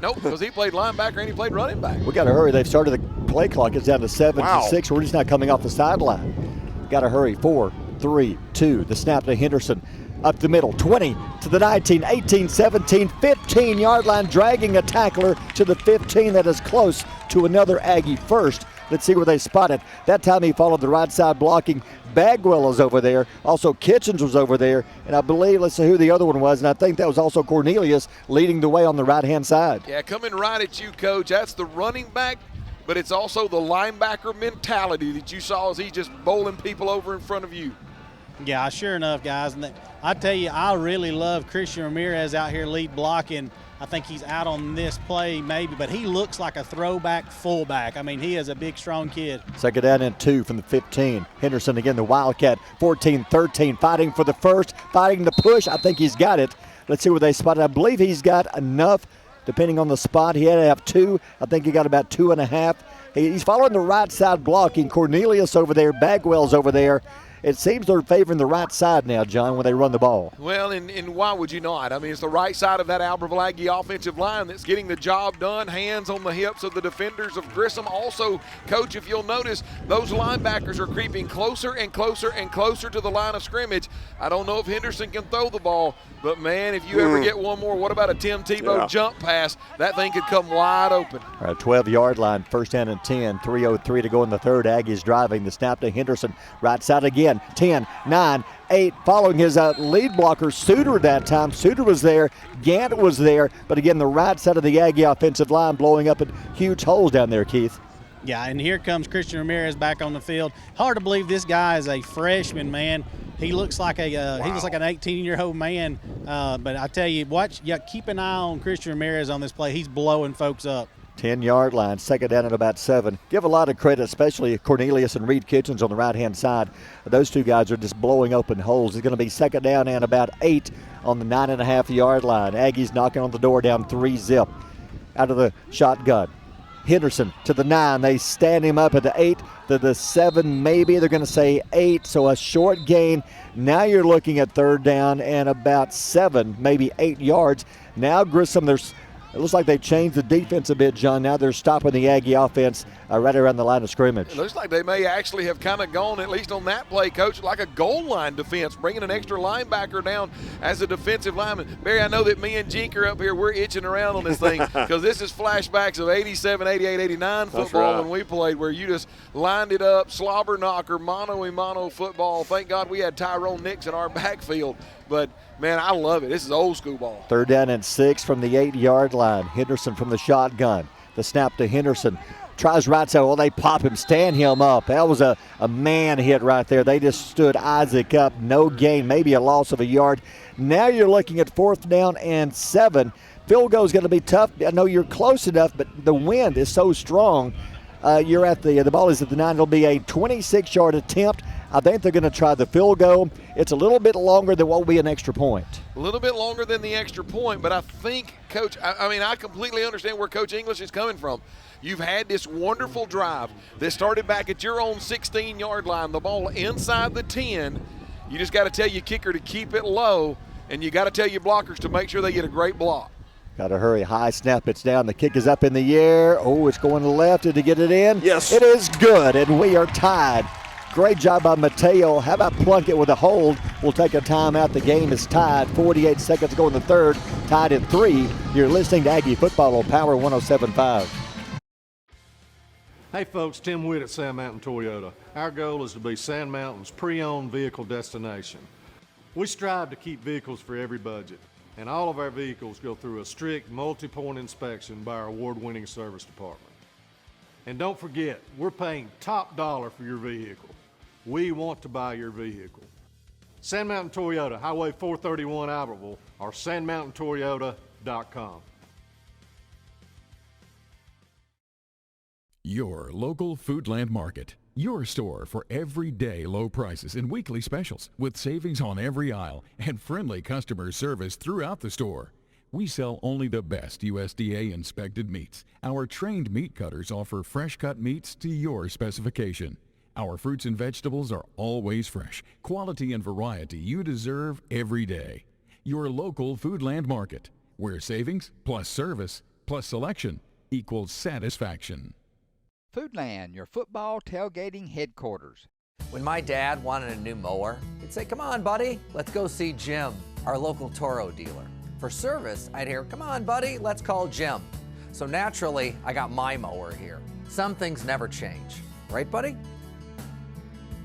Speaker 1: Nope, because he played linebacker and he played running back.
Speaker 2: We got to hurry. They've started the play clock. It's down to 7-6. We're just not coming off the sideline. Got to hurry. 4, 3, 2. The snap to Henderson. Up the middle, 20 to the 19, 18, 17, 15-yard line, dragging a tackler to the 15. That is close to another Aggie first. Let's see where they spot it. That time he followed the right side blocking. Bagwell is over there. Also Kitchens was over there. And I believe, let's see who the other one was, and I think that was also Cornelius leading the way on the right-hand side.
Speaker 1: Yeah, coming right at you, Coach. That's the running back, but it's also the linebacker mentality that you saw as he just bowling people over in front of you.
Speaker 5: Yeah, sure enough, guys. And I tell you, I really love Christian Ramirez out here lead blocking. I think he's out on this play maybe, but he looks like a throwback fullback. I mean, he is a big, strong kid.
Speaker 2: Second down and 2 from the 15. Henderson again, the Wildcat, 14-13, fighting for the first, fighting the push. I think he's got it. Let's see where they spot it. I believe he's got enough, depending on the spot. He had to have 2. I think he got about 2.5. He's following the right side blocking. Cornelius over there, Bagwell's over there. It seems they're favoring the right side now, John, when they run the ball.
Speaker 1: Well, and why would you not? I mean, it's the right side of that Albertville Aggie offensive line that's getting the job done, hands on the hips of the defenders of Grissom. Also, Coach, if you'll notice, those linebackers are creeping closer and closer and closer to the line of scrimmage. I don't know if Henderson can throw the ball, but, man, if you ever get one more, what about a Tim Tebow jump pass? That thing could come wide open.
Speaker 2: All right, 12-yard line, first down and 10, 3:03 to go in the third. Aggies driving. The snap to Henderson, right side again. 10, 9, 8, following his lead blocker, Suter that time. Suter was there, Gant was there, but again, the right side of the Aggie offensive line blowing up at huge holes down there, Keith.
Speaker 5: Yeah, and here comes Christian Ramirez back on the field. Hard to believe this guy is a freshman, man. He looks like an 18-year-old man. But I tell you, keep an eye on Christian Ramirez on this play. He's blowing folks up.
Speaker 2: 10-yard line, second down at about 7. Give a lot of credit, especially Cornelius and Reed Kitchens on the right-hand side. Those two guys are just blowing open holes. It's going to be second down and about 8 on the 9.5-yard line. Aggies knocking on the door down 3-zip out of the shotgun. Henderson to the 9. They stand him up at the 8, to the 7 maybe. They're going to say 8, so a short gain. Now you're looking at third down and about 7, maybe 8 yards. Now Grissom, it looks like they've changed the defense a bit, John. Now they're stopping the Aggie offense right around the line of scrimmage.
Speaker 1: It looks like they may actually have kind of gone, at least on that play, Coach, like a goal line defense, bringing an extra linebacker down as a defensive lineman. Barry, I know that me and Jink are up here. We're itching around on this thing because this is flashbacks of 87, 88, 89 football when we played, where you just lined it up, slobber knocker, mano-a-mano football. Thank God we had Tyrone Nix in our backfield. But, man, I love it. This is old school ball.
Speaker 2: Third down and 6 from the 8-yard line. Henderson from the shotgun. The snap to Henderson. Tries right side. Well, they pop him, stand him up. That was a man hit right there. They just stood Isaac up. No gain, maybe a loss of a yard. Now you're looking at fourth down and 7. Field goal is going to be tough. I know you're close enough, but the wind is so strong. You're at the ball is at the 9. It'll be a 26-yard attempt. I think they're going to try the field goal. It's a little bit longer than what will be an extra point.
Speaker 1: A little bit longer than the extra point, but I think, Coach, I completely understand where Coach English is coming from. You've had this wonderful drive that started back at your own 16-yard line, the ball inside the 10. You just got to tell your kicker to keep it low, and you got to tell your blockers to make sure they get a great block.
Speaker 2: Got to hurry. High snap. It's down. The kick is up in the air. Oh, it's going to the left. Did he get it in?
Speaker 6: Yes.
Speaker 2: It is good, and we are tied. Great job by Mateo. How about Plunkett with a hold? We'll take a timeout. The game is tied. 48 seconds to go in the third. Tied at 3. You're listening to Aggie Football on Power 107.5.
Speaker 3: Hey folks, Tim Witt at Sand Mountain Toyota. Our goal is to be Sand Mountain's pre-owned vehicle destination. We strive to keep vehicles for every budget, and all of our vehicles go through a strict multi-point inspection by our award-winning service department. And don't forget, we're paying top dollar for your vehicle. We want to buy your vehicle. Sand Mountain Toyota, Highway 431 Albertville, or sandmountaintoyota.com.
Speaker 8: Your local Foodland Market. Your store for everyday low prices and weekly specials with savings on every aisle and friendly customer service throughout the store. We sell only the best USDA inspected meats. Our trained meat cutters offer fresh cut meats to your specification. Our fruits and vegetables are always fresh, quality and variety you deserve every day. Your local Foodland Market, where savings plus service plus selection equals satisfaction.
Speaker 9: Foodland, your football tailgating headquarters.
Speaker 4: When my dad wanted a new mower, he'd say, "Come on, buddy, let's go see Jim, our local Toro dealer." For service, I'd hear, "Come on, buddy, let's call Jim." So naturally, I got my mower here. Some things never change. Right, buddy?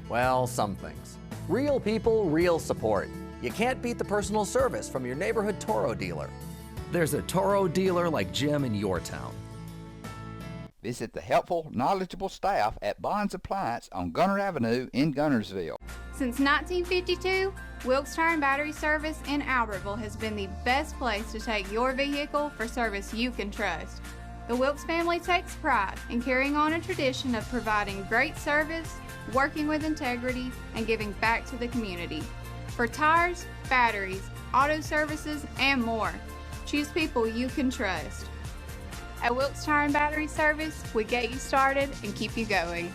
Speaker 4: Well, some things. Real people, real support. You can't beat the personal service from your neighborhood Toro dealer. There's a Toro dealer like Jim in your town.
Speaker 9: Visit the helpful, knowledgeable staff at Bonds Appliance on Gunner Avenue in Gunnersville.
Speaker 11: Since 1952, Wilkes Tire & Battery Service in Albertville has been the best place to take your vehicle for service you can trust. The Wilkes family takes pride in carrying on a tradition of providing great service, working with integrity, and giving back to the community. For tires, batteries, auto services, and more, choose people you can trust. At Wilkes Tire & Battery Service, we get you started and keep you going.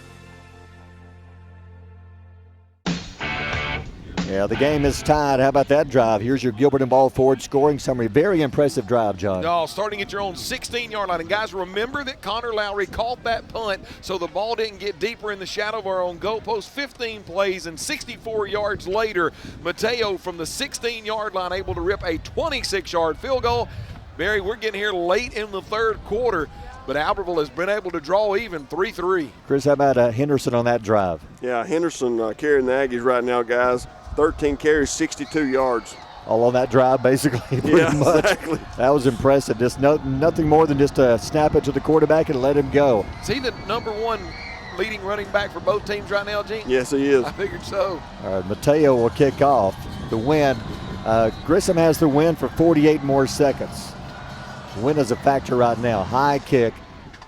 Speaker 2: Yeah, the game is tied. How about that drive? Here's your Gilbert and Ball Ford scoring summary. Very impressive drive, John.
Speaker 1: No, starting at your own 16-yard line. And guys, remember that Connor Lowry caught that punt so the ball didn't get deeper in the shadow of our own goalpost. 15 plays and 64 yards later, Mateo from the 16-yard line able to rip a 26-yard field goal. Barry, we're getting here late in the third quarter, but Albertville has been able to draw even 3-3.
Speaker 2: Chris, how about Henderson on that drive?
Speaker 6: Yeah, Henderson carrying the Aggies right now, guys. 13 carries, 62 yards.
Speaker 2: All on that drive, basically, pretty much.
Speaker 6: Exactly.
Speaker 2: That was impressive. Just nothing more than just snap it to the quarterback and let him go.
Speaker 1: Is he the number one leading running back for both teams right now, Gene?
Speaker 6: Yes, he is.
Speaker 1: I figured so.
Speaker 2: All right, Mateo will kick off the win. Grissom has the win for 48 more seconds. Win is a factor right now. High kick.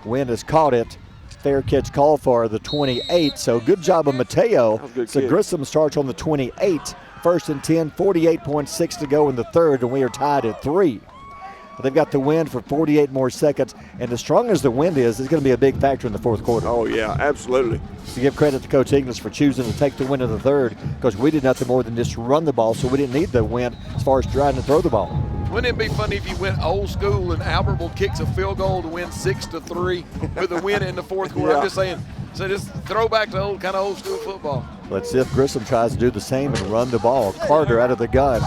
Speaker 2: Win has caught it. Fair catch call for the 28. So good job of Mateo. So
Speaker 6: kick.
Speaker 2: Grissom starts on the 28. 1st and 10, 48.6 to go in the third, and we are tied at 3. They've got the wind for 48 more seconds, and as strong as the wind is, it's going to be a big factor in the fourth quarter.
Speaker 6: Oh, yeah, absolutely.
Speaker 2: To give credit to Coach English for choosing to take the win in the third, because we did nothing more than just run the ball, so we didn't need the wind as far as trying to throw the ball.
Speaker 1: Wouldn't it be funny if you went old school and Albertville kicks a field goal to win 6-3 with a win in the fourth quarter?
Speaker 6: Yeah.
Speaker 1: I'm just saying, so just throw back to old school football.
Speaker 2: Let's see if Grissom tries to do the same and run the ball. Carter out of the gun.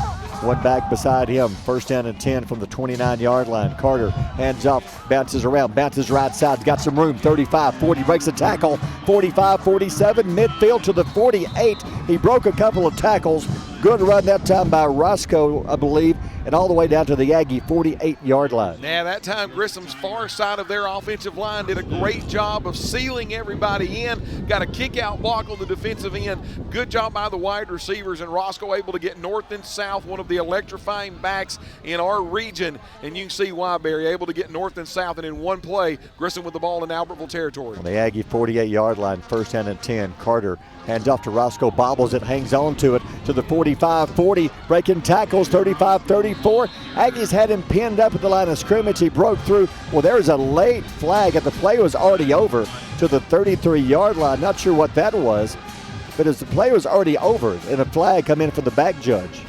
Speaker 2: One back beside him. 1st down and 10 from the 29-yard line. Carter hands off, bounces around, bounces right side. Got some room. 35-40, breaks a tackle. 45-47, midfield to the 48. He broke a couple of tackles. Good run that time by Roscoe, I believe, and all the way down to the Aggie 48-yard line.
Speaker 1: Yeah, that time Grissom's far side of their offensive line did a great job of sealing everybody in. Got a kick-out block on the defensive end. Good job by the wide receivers, and Roscoe able to get north and south, one of the electrifying backs in our region. And you can see why, Barry, able to get north and south, and in one play, Grissom with the ball in Albertville territory.
Speaker 2: On the Aggie 48-yard line, first down and 10. Carter hands off to Roscoe, bobbles it, hangs on to it, to the 45-40, breaking tackles, 35-34. Aggies had him pinned up at the line of scrimmage. He broke through. Well, there's a late flag, and the play was already over to the 33-yard line. Not sure what that was, but as the play was already over, and a flag come in from the back judge.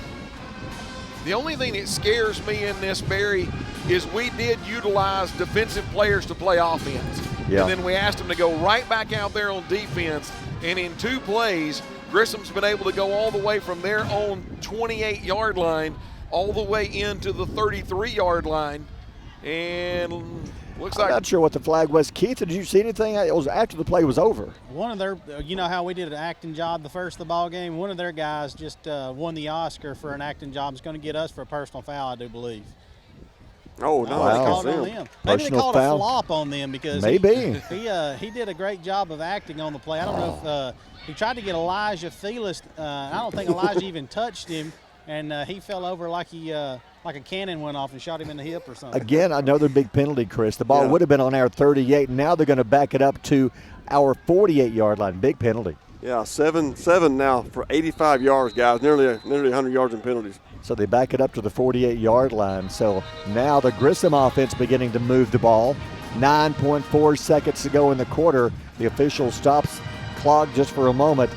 Speaker 1: The only thing that scares me in this, Barry, is we did utilize defensive players to play offense.
Speaker 2: Yeah.
Speaker 1: And then we asked them to go right back out there on defense. And in 2 plays, Grissom's been able to go all the way from their own 28-yard line all the way into the 33-yard line. And looks like—
Speaker 2: I'm not sure what the flag was. Keith, did you see anything? It was after the play was over.
Speaker 5: One of their, you know how we did an acting job the first of the ball game? One of their guys just won the Oscar for an acting job. It's going to get us for a personal foul, I do believe.
Speaker 6: Oh, no.
Speaker 5: They called it on them. Maybe they called a flop on them because
Speaker 2: maybe
Speaker 5: he did a great job of acting on the play. I don't know if he tried to get Elijah Felix. I don't think Elijah even touched him, and he fell over like a cannon went off and shot him in the hip or something.
Speaker 2: Again, another big penalty, Chris. The ball would have been on our 38. Now they're going to back it up to our 48-yard line. Big penalty.
Speaker 6: Yeah, 7 now for 85 yards, guys. Nearly 100 yards in penalties.
Speaker 2: So they back it up to the 48-yard line. So now the Grissom offense beginning to move the ball. 9.4 seconds to go in the quarter. The official stops clock just for a moment.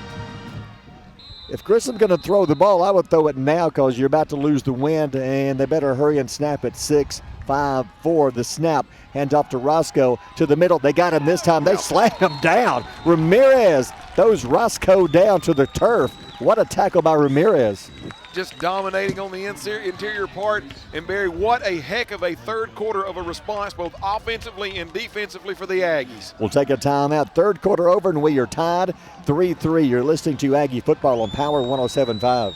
Speaker 2: If Grissom's going to throw the ball, I would throw it now because you're about to lose the wind, and they better hurry and snap it. 6-5-4, the snap. Hand off to Roscoe to the middle. They got him this time. They slammed him down. Ramirez throws Roscoe down to the turf. What a tackle by Ramirez.
Speaker 1: Just dominating on the interior part. And Barry, what a heck of a third quarter of a response, both offensively and defensively for the Aggies.
Speaker 2: We'll take a timeout. Third quarter over, and we are tied 3-3. You're listening to Aggie Football on Power 107.5.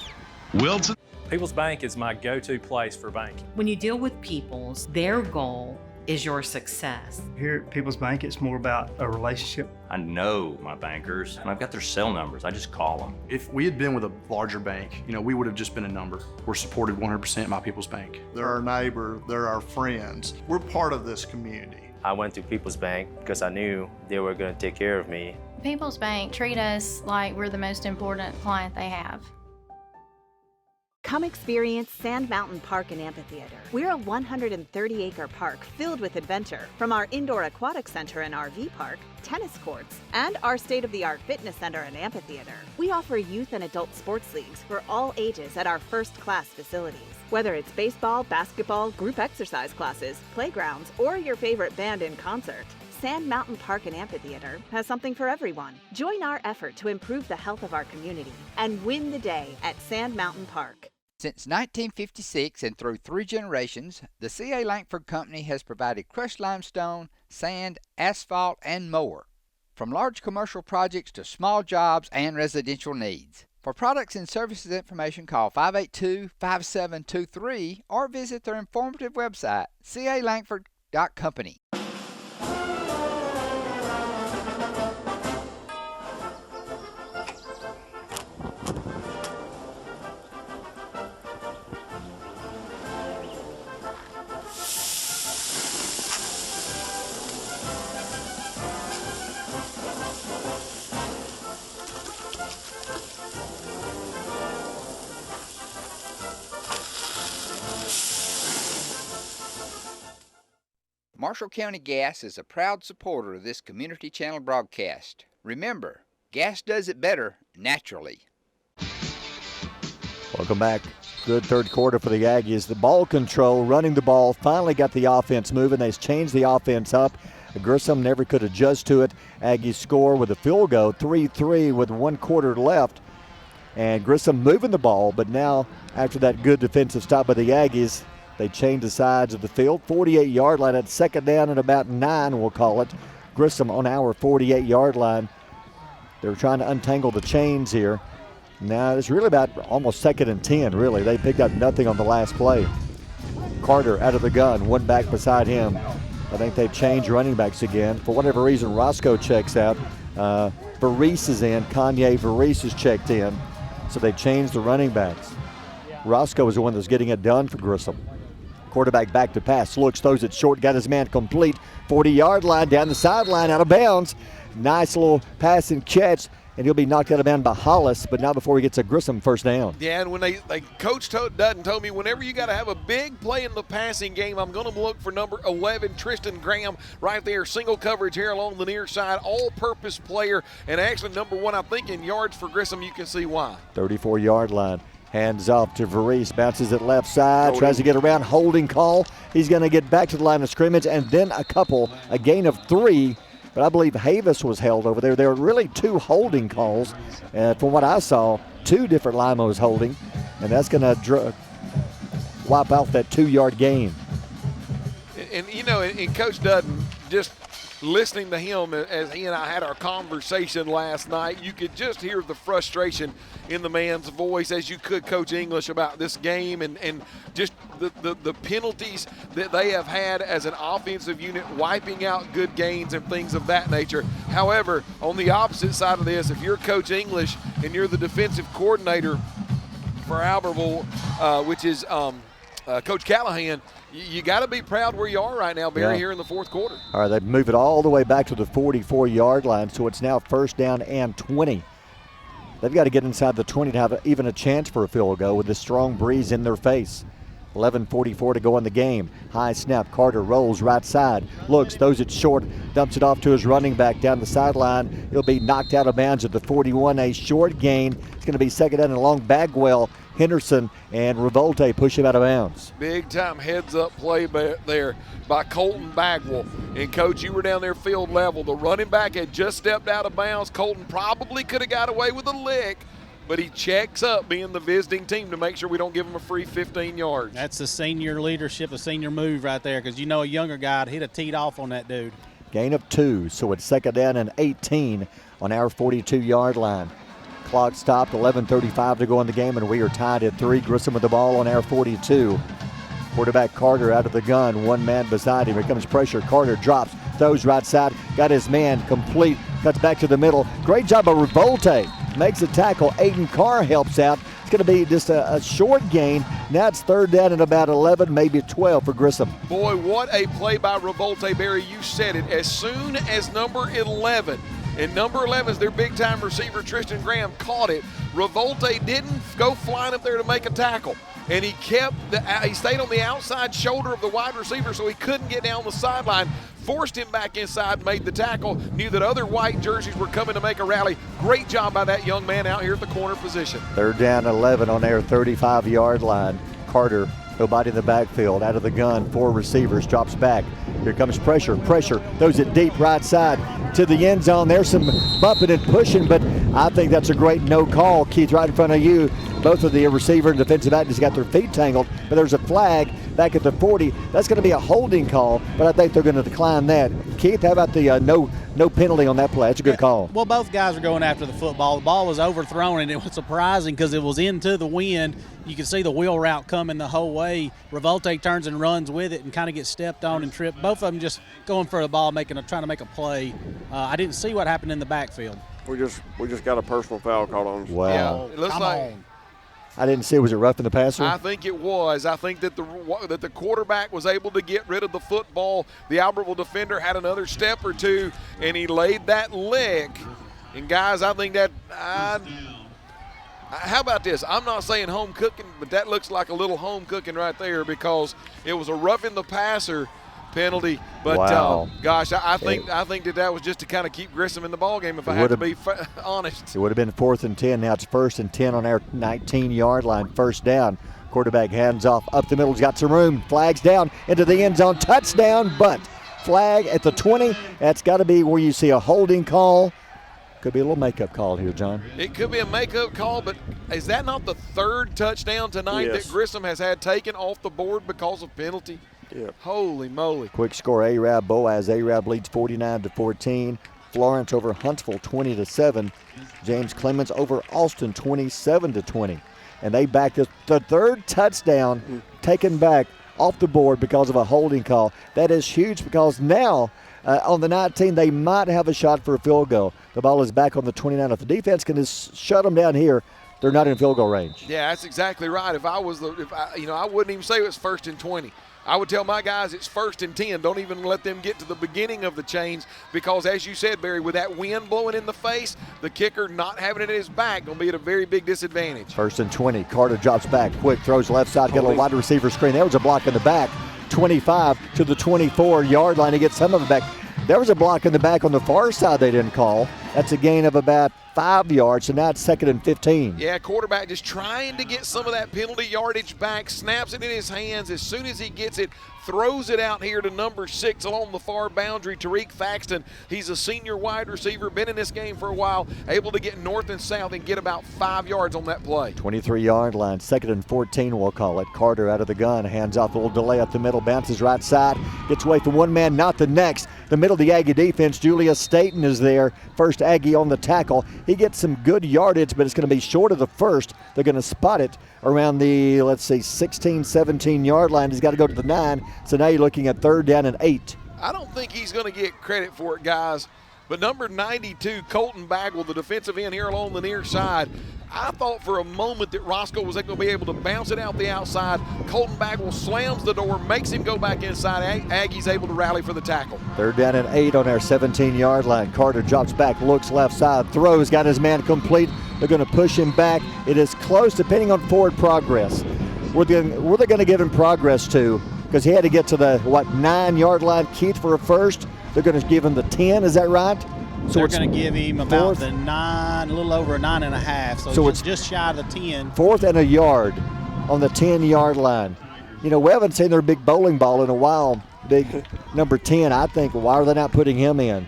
Speaker 7: Wilson.
Speaker 15: People's Bank is my go-to place for banking.
Speaker 10: When you deal with People's, their goal is your success.
Speaker 14: Here at People's Bank, it's more about a relationship.
Speaker 15: I know my bankers, and I've got their cell numbers. I just call them.
Speaker 16: If we had been with a larger bank, we would have just been a number. We're supported 100% by People's Bank.
Speaker 17: They're our neighbor, they're our friends. We're part of this community.
Speaker 18: I went to People's Bank because I knew they were going to take care of me.
Speaker 19: People's Bank treat us like we're the most important client they have.
Speaker 20: Come experience Sand Mountain Park and Amphitheater. We're a 130-acre park filled with adventure. From our indoor aquatic center and RV park, tennis courts, and our state-of-the-art fitness center and amphitheater, we offer youth and adult sports leagues for all ages at our first-class facilities. Whether it's baseball, basketball, group exercise classes, playgrounds, or your favorite band in concert, Sand Mountain Park and Amphitheater has something for everyone. Join our effort to improve the health of our community and win the day at Sand Mountain Park.
Speaker 9: Since 1956 and through 3 generations, the C.A. Langford Company has provided crushed limestone, sand, asphalt, and more. From large commercial projects to small jobs and residential needs. For products and services information, call 582-5723 or visit their informative website, calangford.company. Marshall County Gas is a proud supporter of this community channel broadcast. Remember, gas does it better naturally.
Speaker 2: Welcome back. Good third quarter for the Aggies. The ball control, running the ball, finally got the offense moving. They changed the offense up. Grissom never could adjust to it. Aggies score with a field goal, 3-3 with 1 quarter left. And Grissom moving the ball, but now after that good defensive stop by the Aggies, they changed the sides of the field. 48-yard line at second down and about 9, we'll call it. Grissom on our 48-yard line. They're trying to untangle the chains here. Now it's really about almost 2nd and 10, really. They picked up nothing on the last play. Carter out of the gun, one back beside him. I think they've changed running backs again. For whatever reason, Roscoe checks out. Varese is in. Kanye Varese is checked in. So they changed the running backs. Roscoe is the one that's getting it done for Grissom. Quarterback back to pass. Looks, throws it short, got his man complete. 40-yard line, down the sideline, out of bounds. Nice little pass and catch. And he'll be knocked out of bounds by Hollis, but not before he gets a Grissom first down.
Speaker 1: Yeah, and when Coach Dutton told me whenever you got to have a big play in the passing game, I'm going to look for number 11, Tristan Graham, right there, single coverage here along the near side, all-purpose player, and actually number 1, I think, in yards for Grissom. You can see why.
Speaker 2: 34-yard line. Hands off to Varese, bounces it left side, tries to get around, holding call. He's going to get back to the line of scrimmage, and then a gain of 3. But I believe Havis was held over there. There were really 2 holding calls. From what I saw, 2 different limos holding, and that's going to wipe out that 2-yard gain.
Speaker 1: And and Coach Dutton, just listening to him as he and I had our conversation last night, you could just hear the frustration in the man's voice, as you could Coach English, about this game and just the penalties that they have had as an offensive unit, wiping out good gains and things of that nature. However, on the opposite side of this, if you're Coach English and you're the defensive coordinator for Albertville, which is Coach Callahan, you got to be proud where you are right now, Barry, here in the fourth quarter.
Speaker 2: All right, they move it all the way back to the 44-yard line, so it's now first down and 20. They've got to get inside the 20 to have even a chance for a field goal with this strong breeze in their face. 11:44 to go in the game. High snap. Carter rolls right side. Looks, throws it short, dumps it off to his running back down the sideline. He'll be knocked out of bounds at the 41. A short gain. It's going to be second down and long. Bagwell, Henderson, and Revolte push him out of bounds.
Speaker 1: Big time heads up play there by Colton Bagwell. And Coach, you were down there field level. The running back had just stepped out of bounds. Colton probably could have got away with a lick, but he checks up, being the visiting team, to make sure we don't give him a free 15 yards.
Speaker 5: That's the senior leadership, a senior move right there, because a younger guy he'd have teed off on that dude.
Speaker 2: Gain of 2, so it's second down and 18 on our 42-yard line. Clock stopped, 11:35 to go in the game, and we are tied at 3. Grissom with the ball on our 42. Quarterback Carter out of the gun, one man beside him. Here comes pressure. Carter drops, throws right side, got his man complete, cuts back to the middle. Great job by Revolte. Makes a tackle. Aiden Carr helps out. It's going to be just a short gain. Now it's third down and about 11, maybe 12 for Grissom.
Speaker 1: Boy, what a play by Revolte, Barry. You said it. As soon as number 11, and number 11 is their big-time receiver, Tristan Graham, caught it, Revolte didn't go flying up there to make a tackle. And he stayed on the outside shoulder of the wide receiver, so he couldn't get down the sideline. Forced him back inside, made the tackle, knew that other white jerseys were coming to make a rally. Great job by that young man out here at the corner position.
Speaker 2: Third down 11 on their 35-yard line. Carter, nobody in the backfield, out of the gun, 4 receivers, drops back. Here comes pressure, throws it deep right side to the end zone. There's some bumping and pushing, but I think that's a great no call. Keith, right in front of you, both of the receiver and defensive back just got their feet tangled, but there's a flag back at the 40. That's going to be a holding call, but I think they're going to decline that. Keith, how about the no penalty on that play? That's a good call.
Speaker 5: Well, both guys were going after the football. The ball was overthrown, and it was surprising because it was into the wind. You could see the wheel route coming the whole way. Revolte turns and runs with it and kind of gets stepped on and tripped. Both of them just going for the ball, trying to make a play. I didn't see what happened in the backfield.
Speaker 6: We just got a personal foul called on us.
Speaker 2: Wow.
Speaker 1: Yeah, it looks like.
Speaker 2: I didn't see. Was it roughing the passer?
Speaker 1: I think it was. I think that the quarterback was able to get rid of the football. The Albertville defender had another step or two, and he laid that lick. And, guys, I think that how about this? I'm not saying home cooking, but that looks like a little home cooking right there, because it was a roughing the passer penalty. But,
Speaker 2: wow.
Speaker 1: Gosh, I think that was just to kind of keep Grissom in the ballgame, if I have to be honest.
Speaker 2: It would have been 4th and 10. Now it's 1st and 10 on our 19-yard line. First down. Quarterback hands off up the middle. He's got some room. Flags down into the end zone. Touchdown, but flag at the 20. That's got to be where you see a holding call. Could be a little makeup call here, John.
Speaker 1: It could be a makeup call, but is that not the 3rd touchdown tonight that Grissom has had taken off the board because of penalty?
Speaker 6: Yeah.
Speaker 1: Holy moly.
Speaker 2: Quick score, Arab Boaz. Arab leads 49-14. Florence over Huntsville 20-7. James Clemens over Austin 27-20. And they backed us. The third touchdown taken back off the board because of a holding call. That is huge because now on the 19 they might have a shot for a field goal. The ball is back on the 29. If the defense can just shut them down here, they're not in field goal range.
Speaker 1: Yeah, that's exactly right. I wouldn't even say it was 1st and 20. I would tell my guys it's 1st and 10. Don't even let them get to the beginning of the chains because, as you said, Barry, with that wind blowing in the face, the kicker not having it in his back going to be at a very big disadvantage.
Speaker 2: 1st and 20. Carter drops back, quick, throws left side, got a wide receiver screen. There was a block in the back, 25 to the 24-yard line. He gets some of it back. There was a block in the back on the far side they didn't call. That's a gain of about 5 yards, so now it's 2nd and 15.
Speaker 1: Yeah, quarterback just trying to get some of that penalty yardage back, snaps it in his hands. As soon as he gets it, throws it out here to number 6 along the far boundary, Tariq Thaxton. He's a senior wide receiver, been in this game for a while, able to get north and south and get about 5 yards on that play.
Speaker 2: 23-yard line, 2nd and 14 we'll call it. Carter out of the gun, hands off, a little delay up the middle, bounces right side, gets away from one man, not the next. The middle of the Aggie defense, Julius Staten is there, first Aggie on the tackle. He gets some good yardage, but it's going to be short of the first. They're going to spot it around the, 16, 17-yard line. He's got to go to the 9, so now you're looking at 3rd down and 8.
Speaker 1: I don't think he's going to get credit for it, guys, but number 92, Colton Bagwell, the defensive end here along the near side, I thought for a moment that Roscoe was going to be able to bounce it out the outside. Colton Bagwell slams the door, makes him go back inside. Aggie's able to rally for the tackle.
Speaker 2: 3rd down and 8 on our 17-yard line. Carter drops back, looks left side, throws, got his man complete. They're going to push him back. It is close, depending on forward progress. Where they're going to give him progress to, because he had to get to the, 9-yard line, Keith, for a first. They're going to give him the 10, is that right?
Speaker 5: So they're going to give him about the 9, a little over a 9.5. So it's just shy of the 10.
Speaker 2: 4th and a yard on the 10-yard line. You know, we haven't seen their big bowling ball in a while. Big number 10, I think, why are they not putting him in?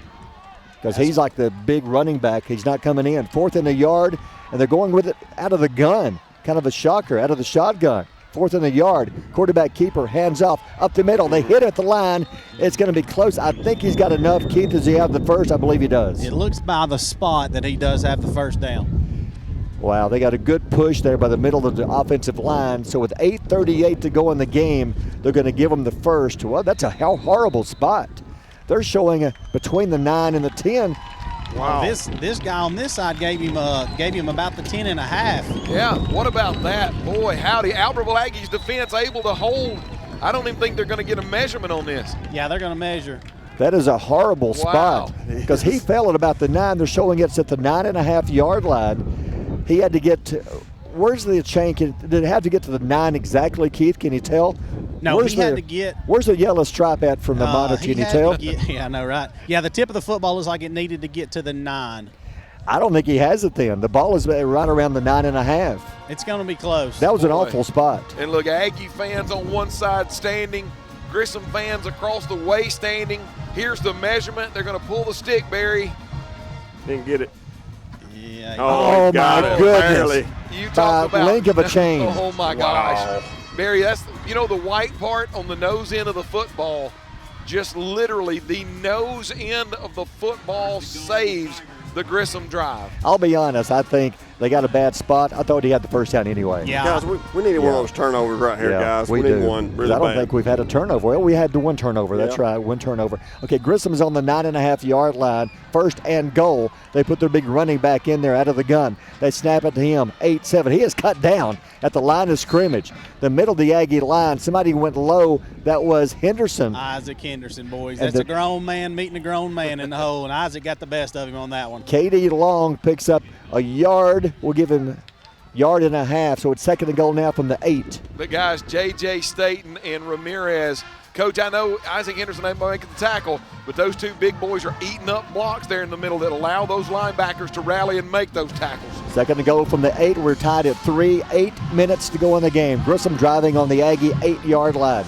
Speaker 2: Because he's like the big running back. He's not coming in. 4th and a yard, and they're going with it out of the gun. Kind of a shocker, out of the shotgun. 4th and a yard. Quarterback keeper, hands off, up the middle. They hit at the line. It's going to be close. I think he's got enough. Keith, does he have the first? I believe he does.
Speaker 5: It looks by the spot that he does have the first down.
Speaker 2: Wow, they got a good push there by the middle of the offensive line. So with 8:38 to go in the game, they're going to give him the first. Well, that's a horrible spot. They're showing between the 9 and the 10.
Speaker 5: Wow. This guy on this side gave him about the 10.5.
Speaker 1: Yeah, what about that? Boy, howdy. Albertville Aggies defense able to hold. I don't even think they're going to get a measurement on this.
Speaker 5: Yeah, they're going to measure.
Speaker 2: That is a horrible spot because he fell at about the 9. They're showing it's at the 9.5-yard line. He had to get to, where's the chain? Did it have to get to the 9 exactly, Keith? Can you tell?
Speaker 5: No, he had to get.
Speaker 2: Where's the yellow stripe at from the monitor? Can you tell?
Speaker 5: Yeah, I know, right? Yeah, the tip of the football looks like it needed to get to the 9.
Speaker 2: I don't think he has it then. The ball is right around the 9.5.
Speaker 5: It's going to be close.
Speaker 2: That was an awful spot.
Speaker 1: And look, Aggie fans on one side standing, Grissom fans across the way standing. Here's the measurement. They're going to pull the stick, Barry.
Speaker 6: Didn't get it.
Speaker 5: Yeah.
Speaker 2: Oh my goodness.
Speaker 6: Barely.
Speaker 1: You talk about
Speaker 2: link of a chain.
Speaker 1: Oh my gosh. Barry, that's, the white part on the nose end of the football, just literally the nose end of the football saves the Grissom drive.
Speaker 2: I'll be honest, I think they got a bad spot. I thought he had the first down anyway.
Speaker 6: Yeah. Guys, we need one of those turnovers right here, guys. We need one really
Speaker 2: I don't think we've had a turnover. Well, we had the one turnover.
Speaker 6: Yeah.
Speaker 2: That's right, one turnover. Okay, Grissom's on the 9.5-yard line. 1st and goal. They put their big running back in there out of the gun. They snap it to him, 8-7. He is cut down at the line of scrimmage. The middle of the Aggie line, somebody went low. That was Henderson.
Speaker 5: Isaac Henderson, boys. That's a grown man meeting a grown man in the hole, and Isaac got the best of him on that one.
Speaker 2: K.D. Long picks up a yard. We'll give him yard and a half, so it's 2nd and goal now from the 8.
Speaker 1: But guys, J.J. Staten and Ramirez. Coach, I know Isaac Henderson ain't making the tackle, but those two big boys are eating up blocks there in the middle that allow those linebackers to rally and make those tackles. 2nd
Speaker 2: and goal from the 8. We're tied at 3. 8 minutes to go in the game. Grissom driving on the Aggie 8-yard line.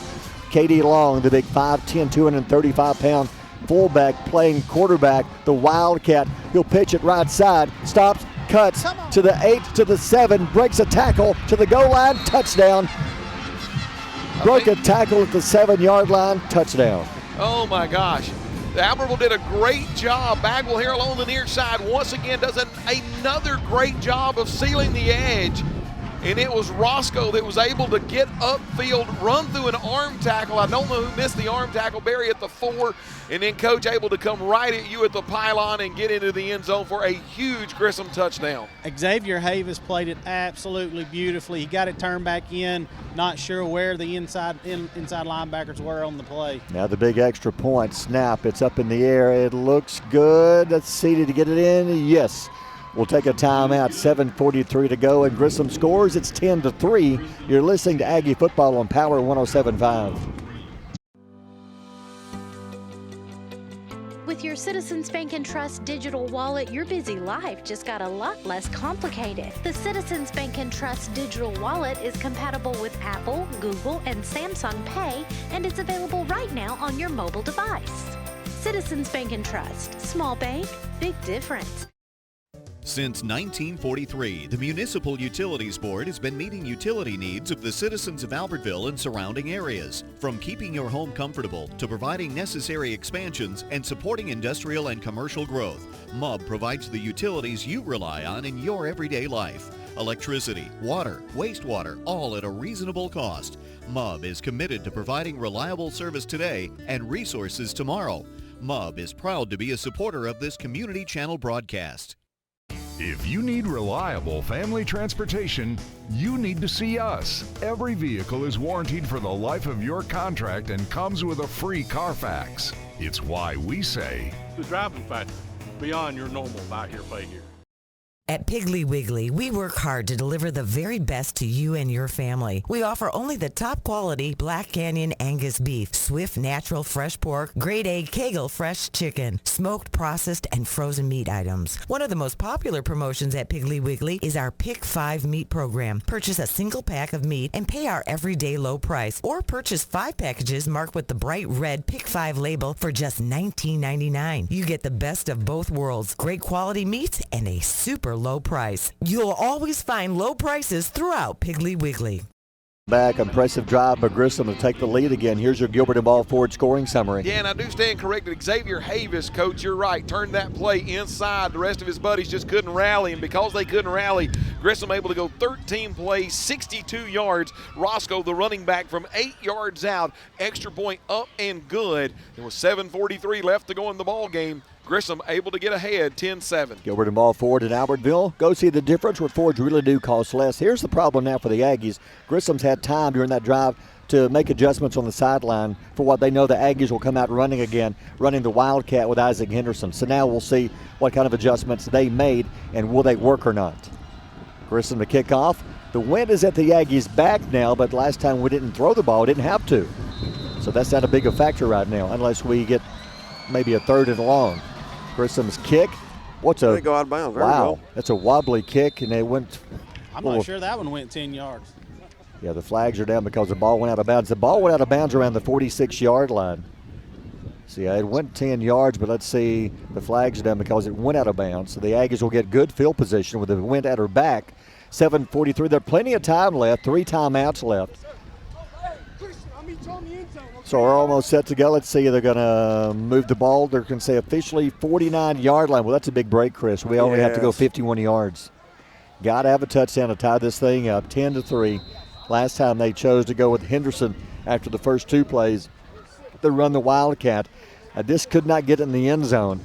Speaker 2: K.D. Long, the big 5'10", 235-pound fullback playing quarterback, the Wildcat. He'll pitch it right side, stops, cuts to the 8, to the 7, breaks a tackle to the goal line, touchdown. Broke a tackle at the 7-yard line, touchdown.
Speaker 1: Oh my gosh. Albertville did a great job. Bagwell here along the near side once again does another great job of sealing the edge. And it was Roscoe that was able to get upfield, run through an arm tackle. I don't know who missed the arm tackle, Barry at the 4, and then Coach able to come right at you at the pylon and get into the end zone for a huge Grissom touchdown.
Speaker 5: Xavier Havis played it absolutely beautifully. He got it turned back in, not sure where the inside linebackers were on the play.
Speaker 2: Now the big extra point snap. It's up in the air. It looks good. Let's see, did he get it in? Yes. We'll take a timeout, 7:43 to go, and Grissom scores. It's 10-3. You're listening to Aggie Football on Power 107.5.
Speaker 7: With your Citizens Bank & Trust digital wallet, your busy life just got a lot less complicated. The Citizens Bank & Trust digital wallet is compatible with Apple, Google, and Samsung Pay, and it's available right now on your mobile device. Citizens Bank & Trust. Small bank, big difference.
Speaker 22: Since 1943, the Municipal Utilities Board has been meeting utility needs of the citizens of Albertville and surrounding areas. From keeping your home comfortable to providing necessary expansions and supporting industrial and commercial growth, MUB provides the utilities you rely on in your everyday life. Electricity, water, wastewater, all at a reasonable cost. MUB is committed to providing reliable service today and resources tomorrow. MUB is proud to be a supporter of this community channel broadcast.
Speaker 8: If you need reliable family transportation, you need to see us. Every vehicle is warranted for the life of your contract and comes with a free Carfax. It's why we say,
Speaker 12: The driving factor, beyond your normal buy here, pay here.
Speaker 13: At Piggly Wiggly, we work hard to deliver the very best to you and your family. We offer only the top quality Black Canyon Angus beef, Swift natural fresh pork, grade A Kegel fresh chicken, smoked, processed, and frozen meat items. One of the most popular promotions at Piggly Wiggly is our Pick 5 meat program. Purchase a single pack of meat and pay our everyday low price, or purchase 5 packages marked with the bright red Pick 5 label for just $19.99. You get the best of both worlds, great quality meats and a super low price. You'll always find low prices throughout Piggly Wiggly.
Speaker 2: Back, impressive drive by Grissom to take the lead again. Here's your Gilbert and Ball Ford scoring summary.
Speaker 1: Yeah, and I do stand corrected. Xavier Havis, Coach, you're right, turned that play inside. The rest of his buddies just couldn't rally, and because they couldn't rally, Grissom able to go 13 plays, 62 yards. Roscoe, the running back, from 8 yards out, extra point up and good. There was 7:43 left to go in the ball game. Grissom able to get ahead, 10-7.
Speaker 2: Gilbert and Ball Ford in Albertville. Go see the difference where Fords really do cost less. Here's the problem now for the Aggies. Grissom's had time during that drive to make adjustments on the sideline for what they know the Aggies will come out running again, running the Wildcat with Isaac Henderson. So now we'll see what kind of adjustments they made and will they work or not. Grissom to kick off. The wind is at the Aggies' back now, but last time we didn't throw the ball, didn't have to. So that's not a big a factor right now unless we get maybe a third and long. Grissom's kick. What's a
Speaker 6: go out of bounds. There
Speaker 2: wow?
Speaker 6: we go.
Speaker 2: That's a wobbly kick, and they went.
Speaker 5: I'm not sure that one went 10 yards.
Speaker 2: Yeah, the flags are down because the ball went out of bounds. The ball went out of bounds around the 46-yard line. See, it went 10 yards, but let's see, the flags are down because it went out of bounds. So the Aggies will get good field position with the wind at her back. 7:43. There's plenty of time left. 3 timeouts left. So we're almost set to go. Let's see, they're going to move the ball. They're going to say officially 49-yard line. Well, that's a big break, Chris. We only have to go 51 yards. Got to have a touchdown to tie this thing up, 10-3. Last time they chose to go with Henderson after the first 2 plays. They run the Wildcat. This could not get in the end zone.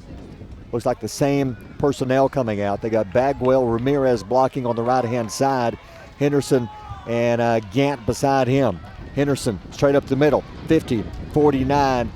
Speaker 2: Looks like the same personnel coming out. They got Bagwell, Ramirez blocking on the right-hand side. Henderson and Gant beside him. Henderson straight up the middle, 50, 49,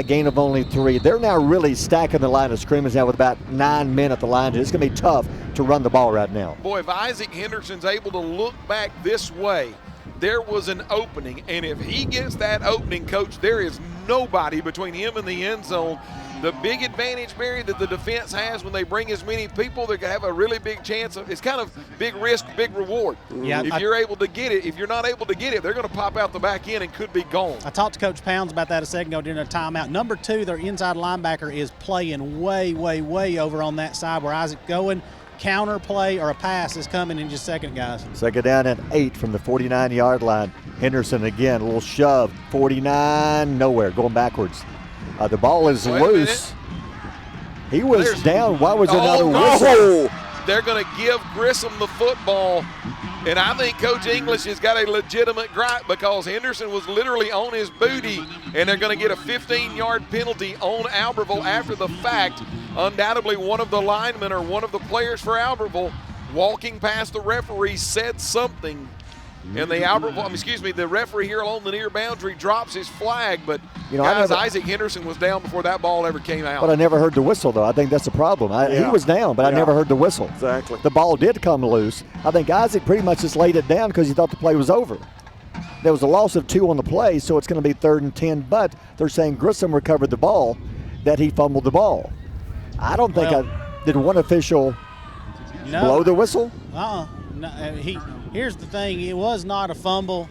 Speaker 2: gain of only 3. They're now really stacking the line of scrimmage now with about 9 men at the line. It's going to be tough to run the ball right now.
Speaker 1: Boy, if Isaac Henderson's able to look back this way, there was an opening, and if he gets that opening, Coach, there is nobody between him and the end zone. The big advantage, Barry, that the defense has when they bring as many people, they're going to have a really big chance. It's kind of big risk, big reward.
Speaker 5: Yeah,
Speaker 1: if you're able to get it, if you're not able to get it, they're going to pop out the back end and could be gone.
Speaker 5: I talked to Coach Pounds about that a second ago during a timeout. Number 2, their inside linebacker is playing way, way, way over on that side where Isaac's going. Counter play or a pass is coming in just a second, guys.
Speaker 2: Second down and 8 from the 49-yard line. Henderson again, a little shove. 49, nowhere, going backwards. The ball is
Speaker 1: Wait a
Speaker 2: loose. He was
Speaker 1: There's-
Speaker 2: down. Why was there not a
Speaker 1: no.
Speaker 2: whistle?
Speaker 1: They're going to give Grissom the football. And I think Coach English has got a legitimate gripe because Henderson was literally on his booty, and they're going to get a 15-yard penalty on Albertville after the fact. Undoubtedly, one of the linemen or one of the players for Albertville walking past the referee said something. And the referee here along the near boundary drops his flag. But, Isaac Henderson was down before that ball ever came out.
Speaker 2: But I never heard the whistle, though. I think that's the problem. He was down, but I never heard the whistle.
Speaker 6: Exactly.
Speaker 2: The ball did come loose. I think Isaac pretty much just laid it down because he thought the play was over. There was a loss of 2 on the play, so it's going to be 3rd and 10. But they're saying Grissom recovered the ball, that he fumbled the ball. I don't think did one official blow the whistle?
Speaker 5: No, here's the thing. It was not a fumble